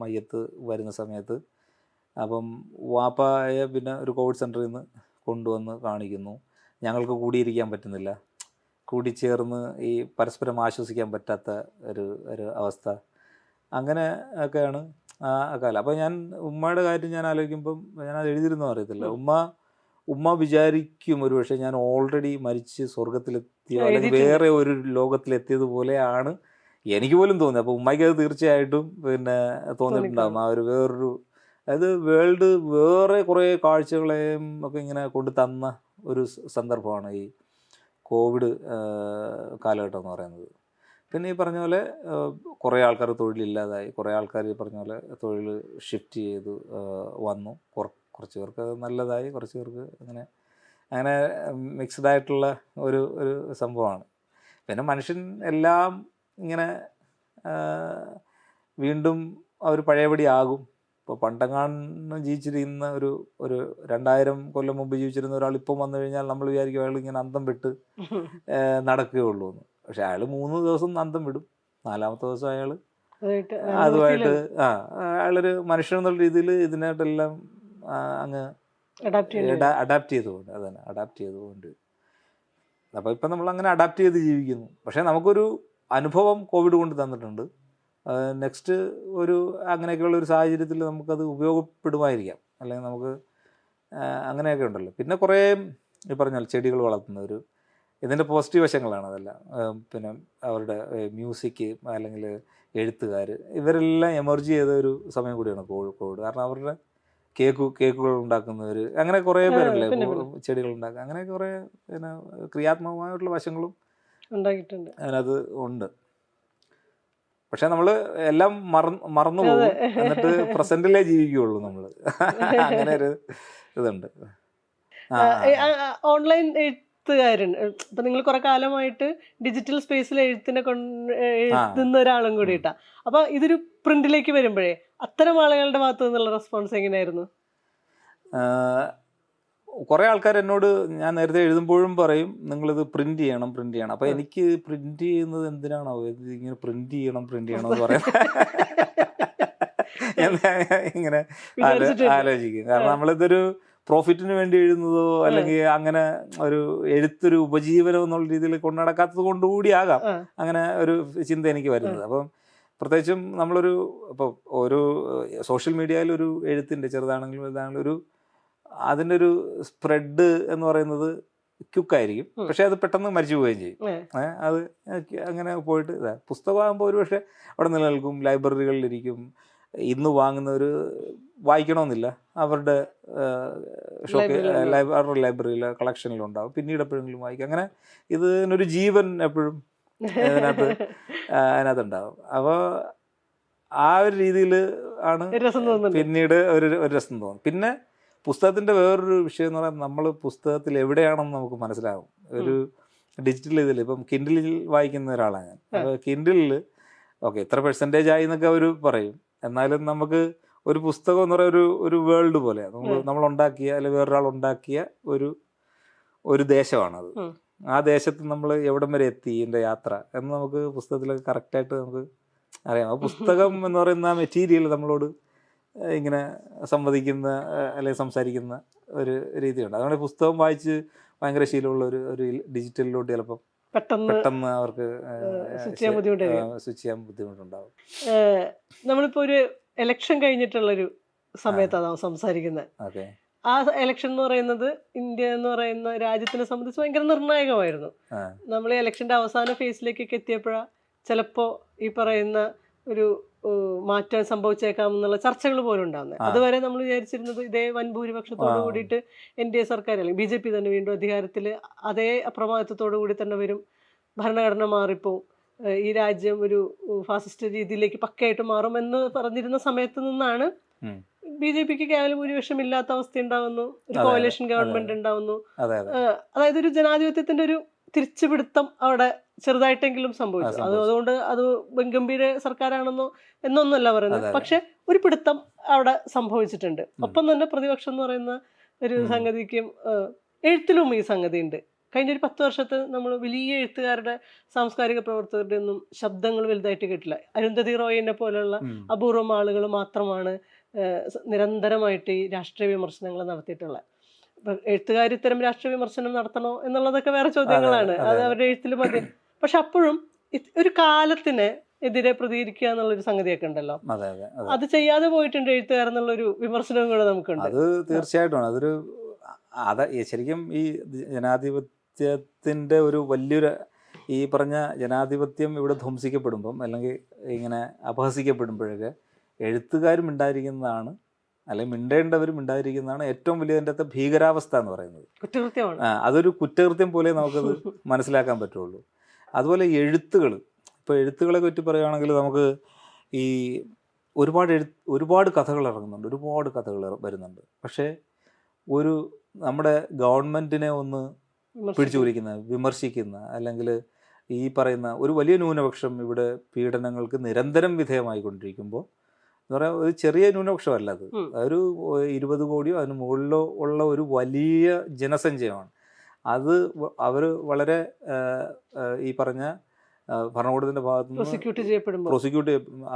മയ്യത്ത് വരുന്ന സമയത്ത് അപ്പം വാപ്പായെ പിന്നെ ഒരു കോവിഡ് സെൻ്ററിൽ നിന്ന് കൊണ്ടുവന്ന് കാണിക്കുന്നു. ഞങ്ങൾക്ക് കൂടിയിരിക്കാൻ പറ്റുന്നില്ല, കൂടിച്ചേർന്ന് ഈ പരസ്പരം ആശ്വസിക്കാൻ പറ്റാത്ത ഒരു അവസ്ഥ. അങ്ങനെ ഒക്കെയാണ് ആ കാലം. അപ്പോൾ ഞാൻ ഉമ്മയുടെ കാര്യം ഞാൻ ആലോചിക്കുമ്പം ഞാനത് എഴുതിയിരുന്നോ അറിയത്തില്ല. ഉമ്മ വിചാരിക്കും ഒരു പക്ഷേ ഞാൻ ഓൾറെഡി മരിച്ച് സ്വർഗത്തിലെത്തിയോ അല്ലെങ്കിൽ വേറെ ഒരു ലോകത്തിലെത്തിയതുപോലെയാണ് എനിക്ക് പോലും തോന്നി. അപ്പോൾ ഉമ്മയ്ക്ക് അത് തീർച്ചയായിട്ടും പിന്നെ തോന്നിയിട്ടുണ്ടാകും. ആ ഒരു വേറൊരു അതായത് വേൾഡ് വേറെ കുറേ കാഴ്ചകളെയും ഒക്കെ ഇങ്ങനെ കൊണ്ട് തന്ന ഒരു സന്ദർഭമാണ് ഈ കോവിഡ് കാലഘട്ടം എന്ന് പറയുന്നത്. പിന്നെ ഈ പറഞ്ഞ പോലെ കുറേ ആൾക്കാർ തൊഴിലില്ലാതായി, കുറേ ആൾക്കാർ ഈ പറഞ്ഞ പോലെ തൊഴിൽ ഷിഫ്റ്റ് ചെയ്ത് വന്നു. കുറച്ച് പേർക്ക് നല്ലതായി, കുറച്ച് പേർക്ക് അങ്ങനെ മിക്സ്ഡായിട്ടുള്ള ഒരു സംഭവമാണ്. പിന്നെ മനുഷ്യൻ എല്ലാം ഇങ്ങനെ വീണ്ടും അവർ പഴയപടി ആകും. ഇപ്പോൾ പണ്ടെങ്ങാണ്ട് ജീവിച്ചിരുന്ന ഒരു 2000 കൊല്ലം മുമ്പ് ജീവിച്ചിരുന്ന ഒരാൾ ഇപ്പം വന്നു കഴിഞ്ഞാൽ നമ്മൾ വിചാരിക്കും അയാൾ ഇങ്ങനെ അന്തം വിട്ട് നടക്കുകയുള്ളൂ എന്ന്. പക്ഷെ അയാൾ 3 ദിവസം അന്തം വിടും, 4ാമത്തെ ദിവസം അയാൾ അതുമായിട്ട് അയാളൊരു മനുഷ്യൻ എന്നുള്ള രീതിയിൽ ഇതിനായിട്ടെല്ലാം അങ്ങ് അഡാപ്റ്റ് ചെയ്തുകൊണ്ട് അഡാപ്റ്റ് ചെയ്തുകൊണ്ട് അപ്പോൾ ഇപ്പം നമ്മൾ അങ്ങനെ അഡാപ്റ്റ് ചെയ്ത് ജീവിക്കുന്നു. പക്ഷേ നമുക്കൊരു അനുഭവം കോവിഡ് കൊണ്ട് തന്നിട്ടുണ്ട്. നെക്സ്റ്റ് അങ്ങനെയൊക്കെയുള്ള ഒരു സാഹചര്യത്തിൽ നമുക്കത് ഉപയോഗപ്പെടുമായിരിക്കാം, അല്ലെങ്കിൽ നമുക്ക് അങ്ങനെയൊക്കെ ഉണ്ടല്ലോ. പിന്നെ കുറേ ഈ പറഞ്ഞാൽ ചെടികൾ വളർത്തുന്നവർ, ഇതിൻ്റെ പോസിറ്റീവ് വശങ്ങളാണ് അതെല്ലാം. പിന്നെ അവരുടെ മ്യൂസിക് അല്ലെങ്കിൽ എഴുത്തുകാർ, ഇവരെല്ലാം എമർജ് ചെയ്ത ഒരു സമയം കൂടിയാണ് കോവിഡ്. കാരണം അവരുടെ കേക്കുകൾ ഉണ്ടാക്കുന്നവർ, അങ്ങനെ കുറേ പേരല്ലേ ചെടികൾ ഉണ്ടാക്കുക, അങ്ങനെ കുറേ പിന്നെ ക്രിയാത്മകമായിട്ടുള്ള വശങ്ങളും ഉണ്ടാക്കിയിട്ടുണ്ട് അതിനകത്ത് ഉണ്ട്. പക്ഷെ നമ്മൾ എല്ലാം മറന്നു പോകും, എന്നിട്ട് പ്രസന്റിലേ ജീവിക്കുകയുള്ളൂ നമ്മൾ. അങ്ങനെ ഒരു ഇതുണ്ട്. ഓൺലൈൻ എഴുത്തുകാരൻ ഇപ്പൊ നിങ്ങൾ കുറെ കാലമായിട്ട് ഡിജിറ്റൽ സ്പേസിൽ എഴുതുന്ന ഒരാളും കൂടിയിട്ടാ. അപ്പൊ ഇതൊരു പ്രിന്റിലേക്ക് വരുമ്പോഴേ അത്തരം ആളുകളുടെ ഭാഗത്തു നിന്നുള്ള റെസ്പോൺസ് എങ്ങനെയായിരുന്നു? കുറേ ആൾക്കാർ എന്നോട് ഞാൻ നേരത്തെ എഴുതുമ്പോഴും പറയും നിങ്ങളിത് പ്രിന്റ് ചെയ്യണം. അപ്പോൾ എനിക്ക് പ്രിന്റ് ചെയ്യുന്നത് എന്തിനാണോ ഇങ്ങനെ പ്രിന്റ് ചെയ്യണം എന്ന് പറയാം ഇങ്ങനെ ആലോചിക്കും. കാരണം നമ്മളിതൊരു പ്രോഫിറ്റിന് വേണ്ടി എഴുതുന്നതോ അല്ലെങ്കിൽ അങ്ങനെ ഒരു എഴുത്തൊരു ഉപജീവനം എന്നുള്ള രീതിയിൽ കൊണ്ടു നടക്കാത്തത് കൊണ്ടുകൂടിയാകാം അങ്ങനെ ഒരു ചിന്ത എനിക്ക് വരുന്നത്. അപ്പം പ്രത്യേകിച്ചും നമ്മളൊരു ഇപ്പോൾ ഒരു സോഷ്യൽ മീഡിയയിൽ ഒരു എഴുത്തിൻ്റെ ചെറുതാണെങ്കിലും വലുതാണെങ്കിലും അതിൻ്റെ ഒരു സ്പ്രെഡ് എന്ന് പറയുന്നത് ക്യുക്കായിരിക്കും. പക്ഷെ അത് പെട്ടെന്ന് മരിച്ചു പോവുകയും ചെയ്യും. അത് അങ്ങനെ പോയിട്ട് പുസ്തകമാകുമ്പോൾ ഒരു പക്ഷേ അവിടെ നിലനിൽക്കും, ലൈബ്രറികളിലിരിക്കും. ഇന്ന് വാങ്ങുന്നവർ വായിക്കണമെന്നില്ല, അവരുടെ അവരുടെ ലൈബ്രറിയിൽ കളക്ഷനിലുണ്ടാവും, പിന്നീട് എപ്പോഴെങ്കിലും വായിക്കും. അങ്ങനെ ഇതിനൊരു ജീവൻ എപ്പോഴും അതിനകത്തുണ്ടാവും. അപ്പോൾ ആ ഒരു രീതിയിൽ ആണ് പിന്നീട് ഒരു രസം തോന്നും. പിന്നെ പുസ്തകത്തിൻ്റെ വേറൊരു വിഷയം എന്ന് പറയുന്നത് നമ്മൾ പുസ്തകത്തിൽ എവിടെയാണെന്ന് നമുക്ക് മനസ്സിലാകും. ഒരു ഡിജിറ്റൽ ഇതിൽ ഇപ്പം കിൻഡിലിൽ വായിക്കുന്ന ഒരാളാണ് ഞാൻ. അപ്പോൾ കിൻഡിലിൽ ഓക്കെ ഇത്ര % ആയി എന്നൊക്കെ അവർ പറയും. എന്നാലും നമുക്ക് ഒരു പുസ്തകം എന്ന് പറയുന്ന ഒരു വേൾഡ് പോലെയാണ്. നമ്മൾ ഉണ്ടാക്കിയ അല്ലെങ്കിൽ വേറൊരാൾ ഉണ്ടാക്കിയ ഒരു ദേശമാണത്. ആ ദേശത്ത് നമ്മൾ എവിടം വരെ എത്തി ഇതിൻ്റെ യാത്ര എന്ന് നമുക്ക് പുസ്തകത്തിലൊക്കെ കറക്റ്റായിട്ട് നമുക്ക് അറിയാം. ആ പുസ്തകം എന്ന് പറയുന്ന ആ മെറ്റീരിയൽ നമ്മളോട് ഇങ്ങനെ സംവദിക്കുന്ന അല്ലെങ്കിൽ സംസാരിക്കുന്ന ഒരു രീതിയുണ്ട്. അതുകൊണ്ട് പുസ്തകം വായിച്ച് ഭയങ്കര ശീലമുള്ള ഒരു ഡിജിറ്റലിലോട്ട് ചിലപ്പം പെട്ടെന്ന് അവർക്ക് സ്വിച്ച് ചെയ്യാൻ ബുദ്ധിമുട്ടുണ്ടാവും. നമ്മളിപ്പോൾ ഒരു എലക്ഷൻ കഴിഞ്ഞിട്ടുള്ളൊരു സമയത്താണ് സംസാരിക്കുന്നത്. ആ എലക്ഷൻ എന്ന് പറയുന്നത് ഇന്ത്യ എന്ന് പറയുന്ന രാജ്യത്തിനെ സംബന്ധിച്ച് ഭയങ്കര നിർണായകമായിരുന്നു. നമ്മൾ ഈ എലക്ഷൻ്റെ അവസാന ഫേസിലേക്കൊക്കെ എത്തിയപ്പോഴാണ് ചിലപ്പോൾ ഈ പറയുന്ന ഒരു മാറ്റം സംഭവിച്ചേക്കാം എന്നുള്ള ചർച്ചകൾ പോലും ഉണ്ടാകുന്നത്. അതുവരെ നമ്മൾ വിചാരിച്ചിരുന്നത് ഇതേ വൻ ഭൂരിപക്ഷത്തോട് കൂടിയിട്ട് NDA സർക്കാർ അല്ലെങ്കിൽ BJP തന്നെ വീണ്ടും അധികാരത്തിൽ അതേ അപ്രമാദിത്വത്തോടു കൂടി തന്നെ വരും, ഭരണഘടന മാറിപ്പോവും, ഈ രാജ്യം ഒരു ഫാസിസ്റ്റ് രീതിയിലേക്ക് പക്കയായിട്ട് മാറുമെന്ന് പറഞ്ഞിരുന്ന സമയത്ത് നിന്നാണ് BJPക്ക് കേവലം ഭൂരിപക്ഷം ഇല്ലാത്ത അവസ്ഥ ഉണ്ടാവുന്നു, ഒരു കോalition ഗവൺമെന്റ് ഉണ്ടാവുന്നു. അതായത് ഒരു ജനാധിപത്യത്തിന്റെ ഒരു തിരിച്ചുപിടുത്തം അവിടെ ചെറുതായിട്ടെങ്കിലും സംഭവിച്ചു. അതുകൊണ്ട് അത് ഗംഭീര സർക്കാരാണെന്നോ എന്നൊന്നുമല്ല പറയുന്നത്, പക്ഷെ ഒരു പിടുത്തം അവിടെ സംഭവിച്ചിട്ടുണ്ട്. ഒപ്പം തന്നെ പ്രതിപക്ഷം എന്ന് പറയുന്ന ഒരു സംഗതിക്കും എഴുത്തിലും ഈ സംഗതി ഉണ്ട്. കഴിഞ്ഞ ഒരു 10 വർഷത്തെ നമ്മൾ വലിയ എഴുത്തുകാരുടെ സാംസ്കാരിക പ്രവർത്തകരുടെ ഒന്നും ശബ്ദങ്ങൾ വലുതായിട്ട് കേട്ടില്ല. അരുന്ധതി റോയിനെ പോലെയുള്ള അപൂർവം ആളുകൾ മാത്രമാണ് നിരന്തരമായിട്ട് ഈ രാഷ്ട്രീയ വിമർശനങ്ങൾ നടത്തിയിട്ടുള്ളത്. എഴുത്തുകാർ ഇത്തരം രാഷ്ട്രീയ വിമർശനം നടത്തണോ എന്നുള്ളതൊക്കെ വേറെ ചോദ്യങ്ങളാണ്, അത് അവരുടെ എഴുത്തിൽ മതി. പക്ഷെ അപ്പോഴും ഒരു കാലത്തിന് എതിരെ പ്രതികരിക്കുക എന്നുള്ളൊരു സംഗതിയൊക്കെ ഉണ്ടല്ലോ, അത് ചെയ്യാതെ പോയിട്ടുണ്ട് എഴുത്തുകാരെന്നുള്ളൊരു വിമർശനവും കൂടെ നമുക്കുണ്ട്. അത് തീർച്ചയായിട്ടും അതൊരു ശരിക്കും ഈ ജനാധിപത്യത്തിന്റെ ഒരു വലിയൊരു ഈ പറഞ്ഞ ജനാധിപത്യം ഇവിടെ ധ്വംസിക്കപ്പെടുമ്പം അല്ലെങ്കിൽ ഇങ്ങനെ അപഹസിക്കപ്പെടുമ്പോഴൊക്കെ എഴുത്തുകാരും ഉണ്ടായിരിക്കുന്നതാണ്, അല്ലെങ്കിൽ മിണ്ടേണ്ടവരും ഉണ്ടായിരിക്കുന്നതാണ് ഏറ്റവും വലിയ അതിൻ്റെ അകത്ത് ഭീകരാവസ്ഥ എന്ന് പറയുന്നത്. കുറ്റകൃത്യമാണ്. അതൊരു കുറ്റകൃത്യം പോലെ നമുക്കത് മനസ്സിലാക്കാൻ പറ്റുള്ളൂ. അതുപോലെ എഴുത്തുകൾ, ഇപ്പോൾ എഴുത്തുകളെ പറ്റി പറയുകയാണെങ്കിൽ നമുക്ക് ഈ ഒരുപാട് കഥകൾ ഇറങ്ങുന്നുണ്ട്, ഒരുപാട് കഥകൾ വരുന്നുണ്ട്. പക്ഷേ ഒരു നമ്മുടെ ഗവൺമെൻറ്റിനെ ഒന്ന് പിടിച്ചു കുലിക്കുന്ന, വിമർശിക്കുന്ന, അല്ലെങ്കിൽ ഈ പറയുന്ന ഒരു വലിയ ന്യൂനപക്ഷം ഇവിടെ പീഡനങ്ങൾക്ക് നിരന്തരം വിധേയമായിക്കൊണ്ടിരിക്കുമ്പോൾ എന്ന് പറയാൻ ഒരു ചെറിയ ന്യൂനപക്ഷമല്ല, അത് ഒരു 20 കോടിയോ അതിന് മുകളിലോ ഉള്ള ഒരു വലിയ ജനസഞ്ചയമാണ്. അത് അവർ വളരെ ഈ പറഞ്ഞ ഭരണകൂടത്തിൻ്റെ ഭാഗത്തു നിന്ന്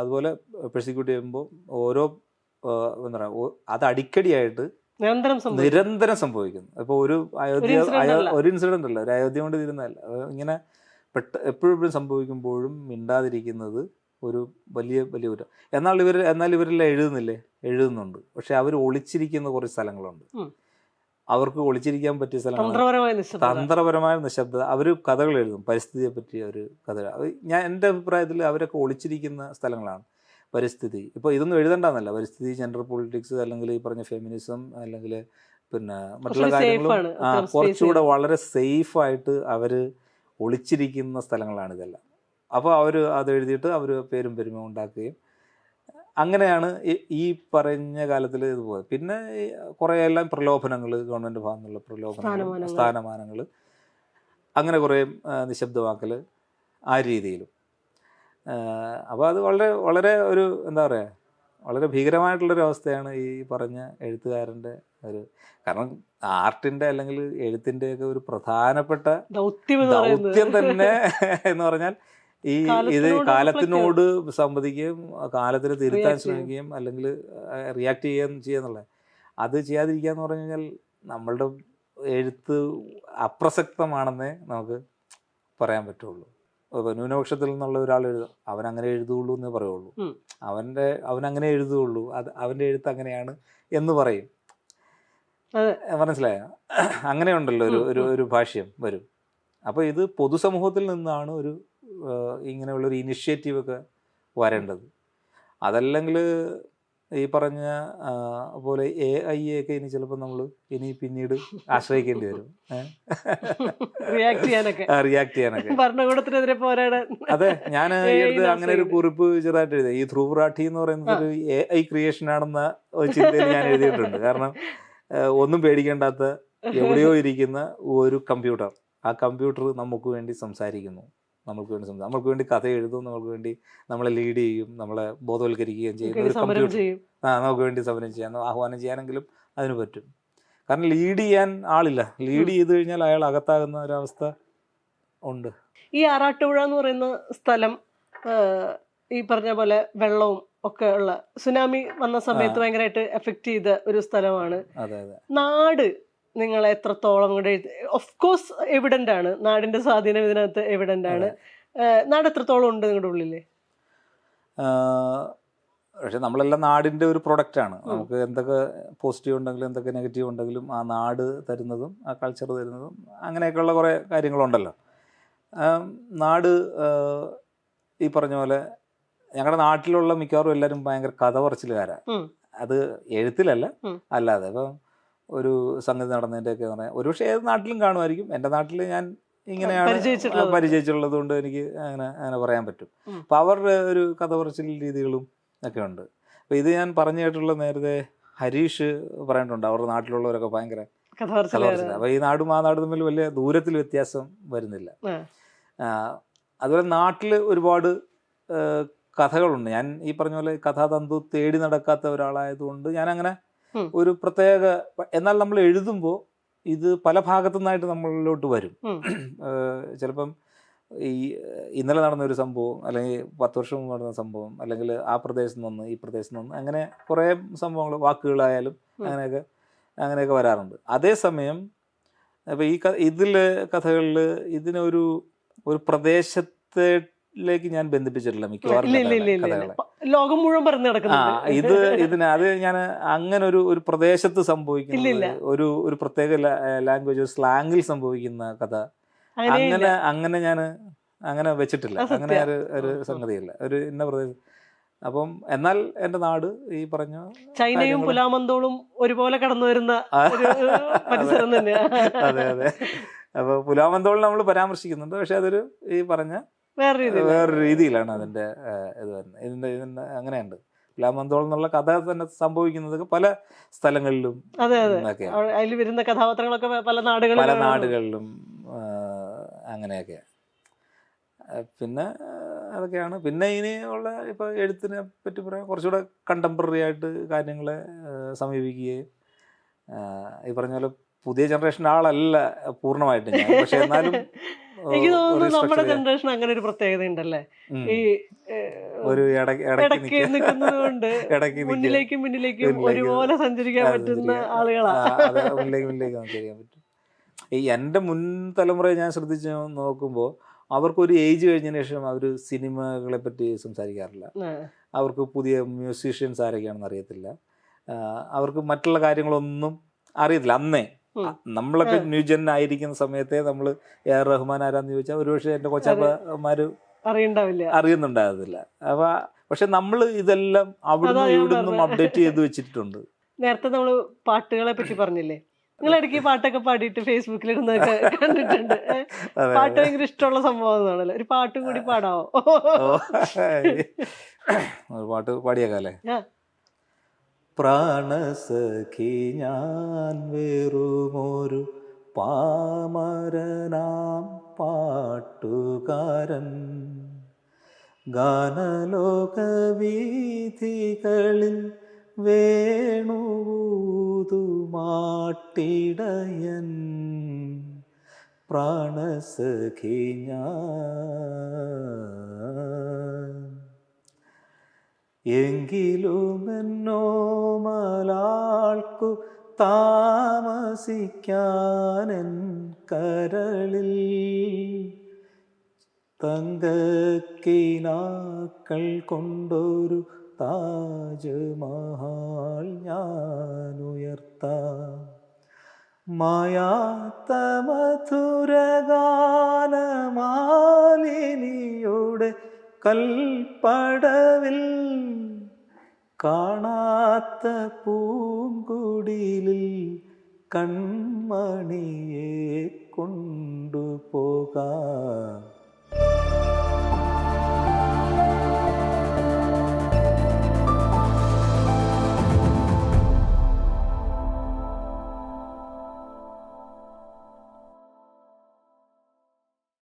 അതുപോലെ പ്രോസിക്യൂട്ട് ചെയ്യുമ്പോൾ ഓരോ എന്താ പറയുക അത് അടിക്കടിയായിട്ട് നിരന്തരം സംഭവിക്കുന്നു. ഇപ്പോൾ ഒരു ഇൻസിഡൻ്റ് അല്ല, ഒരു അയോധ്യ കൊണ്ട് തീരുന്നതല്ല, ഇങ്ങനെ എപ്പോഴും സംഭവിക്കുമ്പോഴും മിണ്ടാതിരിക്കുന്നത് ഒരു വലിയ കുറ്റം. എന്നാൽ ഇവരെല്ലാം എഴുതുന്നുണ്ട്. പക്ഷെ അവർ ഒളിച്ചിരിക്കുന്ന കുറച്ച് സ്ഥലങ്ങളുണ്ട്. അവർക്ക് ഒളിച്ചിരിക്കാൻ പറ്റിയ സ്ഥലങ്ങൾ, തന്ത്രപരമായ നിശബ്ദത. അവർ കഥകൾ എഴുതും, പരിസ്ഥിതിയെ പറ്റി അവർ കഥകൾ. എൻ്റെ അഭിപ്രായത്തിൽ അവരൊക്കെ ഒളിച്ചിരിക്കുന്ന സ്ഥലങ്ങളാണ്. പരിസ്ഥിതി, ഇപ്പോൾ ഇതൊന്നും എഴുതണ്ടെന്നല്ല, പരിസ്ഥിതി, ജെൻഡർ പൊളിറ്റിക്സ്, അല്ലെങ്കിൽ ഈ പറഞ്ഞ ഫെമിനിസം, അല്ലെങ്കിൽ പിന്നെ മറ്റുള്ള കാര്യങ്ങളും കുറച്ചുകൂടെ വളരെ സേഫായിട്ട് അവർ ഒളിച്ചിരിക്കുന്ന സ്ഥലങ്ങളാണ് ഇതെല്ലാം. അപ്പോൾ അവർ അത് എഴുതിയിട്ട് അവർ പേരും പെരുമ ഉണ്ടാക്കുകയും അങ്ങനെയാണ് ഈ പറഞ്ഞ കാലത്തിൽ ഇത് പോയത്. പിന്നെ കുറേ എല്ലാം പ്രലോഭനങ്ങൾ, ഗവൺമെൻറ് ഭാഗത്തു നിന്നുള്ള പ്രലോഭനങ്ങൾ, സ്ഥാനമാനങ്ങൾ, അങ്ങനെ കുറേ നിശബ്ദമാക്കൽ ആ രീതിയിലും. അപ്പോൾ അത് വളരെ വളരെ ഒരു എന്താ പറയുക, വളരെ ഭീകരമായിട്ടുള്ളൊരു അവസ്ഥയാണ് ഈ പറഞ്ഞ എഴുത്തുകാരൻ്റെ ഒരു. കാരണം ആർട്ടിൻ്റെ അല്ലെങ്കിൽ എഴുത്തിൻ്റെയൊക്കെ ഒരു പ്രധാനപ്പെട്ട ദൗത്യം തന്നെ എന്ന് പറഞ്ഞാൽ ഇത് കാലത്തിനോട് സംവദിക്കുകയും കാലത്തിന് തിരുത്താൻ ശ്രമിക്കുകയും അല്ലെങ്കിൽ റിയാക്ട് ചെയ്യാന്നുള്ളത്. അത് ചെയ്യാതിരിക്കുക എന്ന് പറഞ്ഞു കഴിഞ്ഞാൽ നമ്മളുടെ എഴുത്ത് അപ്രസക്തമാണെന്നേ നമുക്ക് പറയാൻ പറ്റുള്ളൂ. ന്യൂനപക്ഷത്തിൽ നിന്നുള്ള ഒരാൾ അവനങ്ങനെ എഴുതുകയുള്ളൂ എന്നേ പറയുള്ളൂ, അവനങ്ങനെ എഴുതുകയുള്ളൂ, അവൻ്റെ എഴുത്ത് അങ്ങനെയാണ് എന്ന് പറയും. മനസ്സിലായോ? അങ്ങനെയുണ്ടല്ലോ ഒരു ഭാഷ്യം വരും. അപ്പോൾ ഇത് പൊതുസമൂഹത്തിൽ നിന്നാണ് ഇങ്ങനെയുള്ളൊരു ഇനിഷ്യേറ്റീവൊക്കെ വരേണ്ടത്. അതല്ലെങ്കിൽ ഈ പറഞ്ഞ പോലെ AI ഒക്കെ ഇനി ചിലപ്പോൾ നമ്മൾ പിന്നീട് ആശ്രയിക്കേണ്ടി വരും റിയാക്ട് ചെയ്യാനൊക്കെ. ഭരണകൂടത്തിനെതിരെ പോരാടാൻ. അതെ, ഞാൻ ഈ അടുത്ത് അങ്ങനെ ഒരു കുറിപ്പ് ചെറുതായിട്ട് എഴുതി. ഈ ധ്രുവറാഠി എന്ന് പറയുന്നത് ഒരു AI ക്രിയേഷൻ ആണെന്ന ചിന്തയിൽ ഞാൻ എഴുതിയിട്ടുണ്ട്. കാരണം ഒന്നും പേടിക്കേണ്ടാത്ത എവിടെയോ ഇരിക്കുന്ന ഒരു കമ്പ്യൂട്ടർ, ആ കമ്പ്യൂട്ടർ നമുക്ക് വേണ്ടി സംസാരിക്കുന്നു, നമ്മൾക്ക് വേണ്ടി കഥ എഴുതും, നമുക്ക് വേണ്ടി നമ്മളെ ലീഡ് ചെയ്യും, നമ്മളെ ബോധവൽക്കരിക്കുകയും ചെയ്യുന്ന ഒരു കമ്പ്യൂട്ടർ. നമുക്ക് വേണ്ടി സമരം ചെയ്യാൻ, ആഹ്വാനം ചെയ്യാനെങ്കിലും അതിന് പറ്റും. കാരണം ലീഡ് ചെയ്യാൻ ആളില്ല. ലീഡ് ചെയ്ത് കഴിഞ്ഞാൽ അയാൾ അകത്താകുന്ന ഒരവസ്ഥ ഉണ്ട്. ഈ ആറാട്ടുപുഴ എന്ന് പറയുന്ന സ്ഥലം ഈ പറഞ്ഞ പോലെ വെള്ളവും ഒക്കെ ഉള്ള സുനാമി വന്ന സമയത്ത് ഭയങ്കരമായിട്ട് എഫക്ട് ചെയ്ത ഒരു സ്ഥലമാണ്. നാട് നിങ്ങളെ എത്രത്തോളം കൂടെ, ഓഫ് കോഴ്സ് എവിഡന്റ് ആണ്, നാടിന്റെ സ്വാധീനം ഇതിനകത്ത് എവിഡന്റ് ആണ്. നാട് എത്രത്തോളം ഉണ്ട് നിങ്ങളുടെ ഉള്ളില്? പക്ഷെ നമ്മളെല്ലാം നാടിൻ്റെ ഒരു പ്രൊഡക്റ്റാണ്. നമുക്ക് എന്തൊക്കെ പോസിറ്റീവ് ഉണ്ടെങ്കിലും എന്തൊക്കെ നെഗറ്റീവ് ഉണ്ടെങ്കിലും ആ നാട് തരുന്നതും ആ കൾച്ചർ തരുന്നതും അങ്ങനെയൊക്കെയുള്ള കുറേ കാര്യങ്ങളുണ്ടല്ലോ. നാട് ഈ പറഞ്ഞ പോലെ ഞങ്ങളുടെ നാട്ടിലുള്ള മിക്കവാറും എല്ലാവരും ഭയങ്കര കഥ പറച്ചിലുകാരാണ്. അത് എഴുത്തിലല്ല, അല്ലാതെ ഇപ്പം ഒരു സംഗതി നടന്നതിൻ്റെയൊക്കെ പറയാം. ഒരുപക്ഷെ ഏത് നാട്ടിലും കാണുമായിരിക്കും. എൻ്റെ നാട്ടിൽ ഞാൻ ഇങ്ങനെയാണ് പരിചയിച്ചുള്ളത് കൊണ്ട് എനിക്ക് അങ്ങനെ പറയാൻ പറ്റും. അപ്പം അവരുടെ ഒരു കഥ പറച്ചിൽ രീതികളും ഒക്കെ ഉണ്ട്. അപ്പം ഇത് ഞാൻ പറഞ്ഞു കേട്ടുള്ള നേരത്തെ ഹരീഷ് പറഞ്ഞിട്ടുണ്ട്, അവരുടെ നാട്ടിലുള്ളവരൊക്കെ ഭയങ്കര കഥ പറച്ചില്ല. അപ്പം ഈ നാടും ആ നാടും തമ്മിൽ വലിയ ദൂരത്തിൽ വ്യത്യാസം വരുന്നില്ല. അതുപോലെ നാട്ടിൽ ഒരുപാട് കഥകളുണ്ട്. ഞാൻ ഈ പറഞ്ഞ പോലെ കഥാതന്തു തേടി നടക്കാത്ത ഒരാളായതുകൊണ്ട് ഞാൻ അങ്ങനെ ഒരു പ്രത്യേക, എന്നാൽ നമ്മൾ എഴുതുമ്പോൾ ഇത് പല ഭാഗത്തു നിന്നായിട്ട് നമ്മളിലോട്ട് വരും. ചിലപ്പം ഈ ഇന്നലെ നടന്നൊരു സംഭവം, അല്ലെങ്കിൽ 10 വർഷം മുമ്പ് നടന്ന സംഭവം, അല്ലെങ്കിൽ ആ പ്രദേശത്ത് നിന്ന് ഈ പ്രദേശത്ത് നിന്ന്, അങ്ങനെ കുറേ സംഭവങ്ങൾ, വാക്കുകളായാലും അങ്ങനെയൊക്കെ വരാറുണ്ട്. അതേസമയം ഇപ്പം ഇതിൽ കഥകളിൽ ഇതിനൊരു പ്രദേശത്തിലേക്ക് ഞാൻ ബന്ധിപ്പിച്ചിട്ടില്ല മിക്കവാറും കഥകളെ. ലോകം മുഴുവൻ പറഞ്ഞു നടക്കുന്നത് ഇതിന് അത് ഞാൻ അങ്ങനെ ഒരു പ്രദേശത്ത് സംഭവിക്കുന്ന ഒരു പ്രത്യേക ലാംഗ്വേജ്, ഒരു സ്ലാങ്ങിൽ സംഭവിക്കുന്ന കഥ അങ്ങനെ ഞാൻ അങ്ങനെ വെച്ചിട്ടില്ല. അങ്ങനെ ഒരു സംഗതിയില്ല, ഒരു ഇന്ന പ്രദേശം. അപ്പം എന്നാൽ എൻ്റെ നാട് ഈ പറഞ്ഞ ചൈനയും പുലാമന്തോളും ഒരുപോലെ കടന്നു വരുന്ന പരിസരം തന്നെയാണ്. അതെ അതെ. അപ്പൊ പുലാമന്തോൾ നമ്മൾ പരാമർശിക്കുന്നുണ്ട്, പക്ഷെ അതൊരു ഈ പറഞ്ഞ വേറൊരു രീതിയിലാണ് അതിന്റെ ഇത് വരുന്നത്. ഇതിന്റെ അങ്ങനെയുണ്ട്. പുലാമന്തോൾ എന്നുള്ള കഥ തന്നെ സംഭവിക്കുന്നത് പല സ്ഥലങ്ങളിലും. അതിൽ വരുന്ന കഥാപാത്രങ്ങളൊക്കെ പല നാടുകളിലും അങ്ങനെയൊക്കെ. പിന്നെ അതൊക്കെയാണ്. പിന്നെ ഇനിയുള്ള ഇപ്പൊ എഴുത്തിനെ പറ്റി പറയാൻ കുറച്ചുകൂടെ കണ്ടംപററി ആയിട്ട് കാര്യങ്ങളെ സമീപിക്കുകയും, ഈ പറഞ്ഞ പോലെ പുതിയ ജനറേഷൻ ആളല്ല പൂർണ്ണമായിട്ടും ഞാൻ, പക്ഷെ എന്നാലും എനിക്ക് തോന്നുന്നു നമ്മുടെ ജനറേഷൻ അങ്ങനെ ഒരു പ്രത്യേകത ഉണ്ടല്ലേ, ഈ ഒരു ഇടയ്ക്ക് നിൽക്കുന്നത് കൊണ്ട് മുന്നിലേക്കും ഒരുപോലെ സഞ്ചരിക്കാൻ പറ്റുന്ന ആളുകളാണ്. സഞ്ചരിക്കാൻ പറ്റും. ഈ എൻ്റെ മുൻ തലമുറയെ ഞാൻ ശ്രദ്ധിച്ച് നോക്കുമ്പോൾ അവർക്കൊരു ഏജ് കഴിഞ്ഞതിന് ശേഷം അവർ സിനിമകളെ പറ്റി സംസാരിക്കാറില്ല. അവർക്ക് പുതിയ മ്യൂസീഷ്യൻസ് ആരൊക്കെയാണെന്ന് അറിയത്തില്ല. അവർക്ക് മറ്റുള്ള കാര്യങ്ങളൊന്നും അറിയത്തില്ല. അന്നേ നമ്മളൊക്കെ ന്യൂജൻ ആയിരിക്കുന്ന സമയത്തെ നമ്മൾ AR റഹ്മാൻ ആരാന്ന് ചോദിച്ചാൽ ഒരുപക്ഷെ എൻ്റെ കൊച്ചപ്പന്മാര് അറിയുന്നുണ്ടാകത്തില്ല. അപ്പൊ പക്ഷെ നമ്മൾ ഇതെല്ലാം അവിടുന്ന് ഇവിടുന്നും അപ്ഡേറ്റ് ചെയ്ത് വെച്ചിട്ടുണ്ട്. നേരത്തെ നമ്മള് പാട്ടുകളെ പറ്റി പറഞ്ഞില്ലേ, നിങ്ങൾ ഇടയ്ക്ക് പാട്ടൊക്കെ പാടിയിട്ട് ഫേസ്ബുക്കിൽ ഇടുന്നതൊക്കെ കണ്ടിട്ടുണ്ട്. പാട്ട് ഭയങ്കര ഇഷ്ടമുള്ള സംഭവമാണല്ലോ. ഒരു പാട്ടും കൂടി പാടാവോ? ഒരു പാട്ട് പാടിയേക്കാല്ലേ? പ്രാണസഖി ഞാൻ വെറുമൊരു പാമരനാം പാട്ടുകാരൻ, ഗാനലോകവീഥികളിൽ വേണുമാട്ടിടയൻ, പ്രാണസഖി ഞാൻ. എങ്കിലും എന്നോ മലാൾക്കു താമസിക്കാനെൻ കരളിൽ തങ്കക്കിനാക്കൾ കൊണ്ടൊരു താജ്മഹൽ ഞാൻ ഉയർത്താം. മായാത്ത മധുരഗാനമാലിനിയുടെ കൽപ്പടവിൽ കാണാത്ത പൂങ്കുടിലിൽ കൺമണിയെ കൊണ്ടുപോകാം.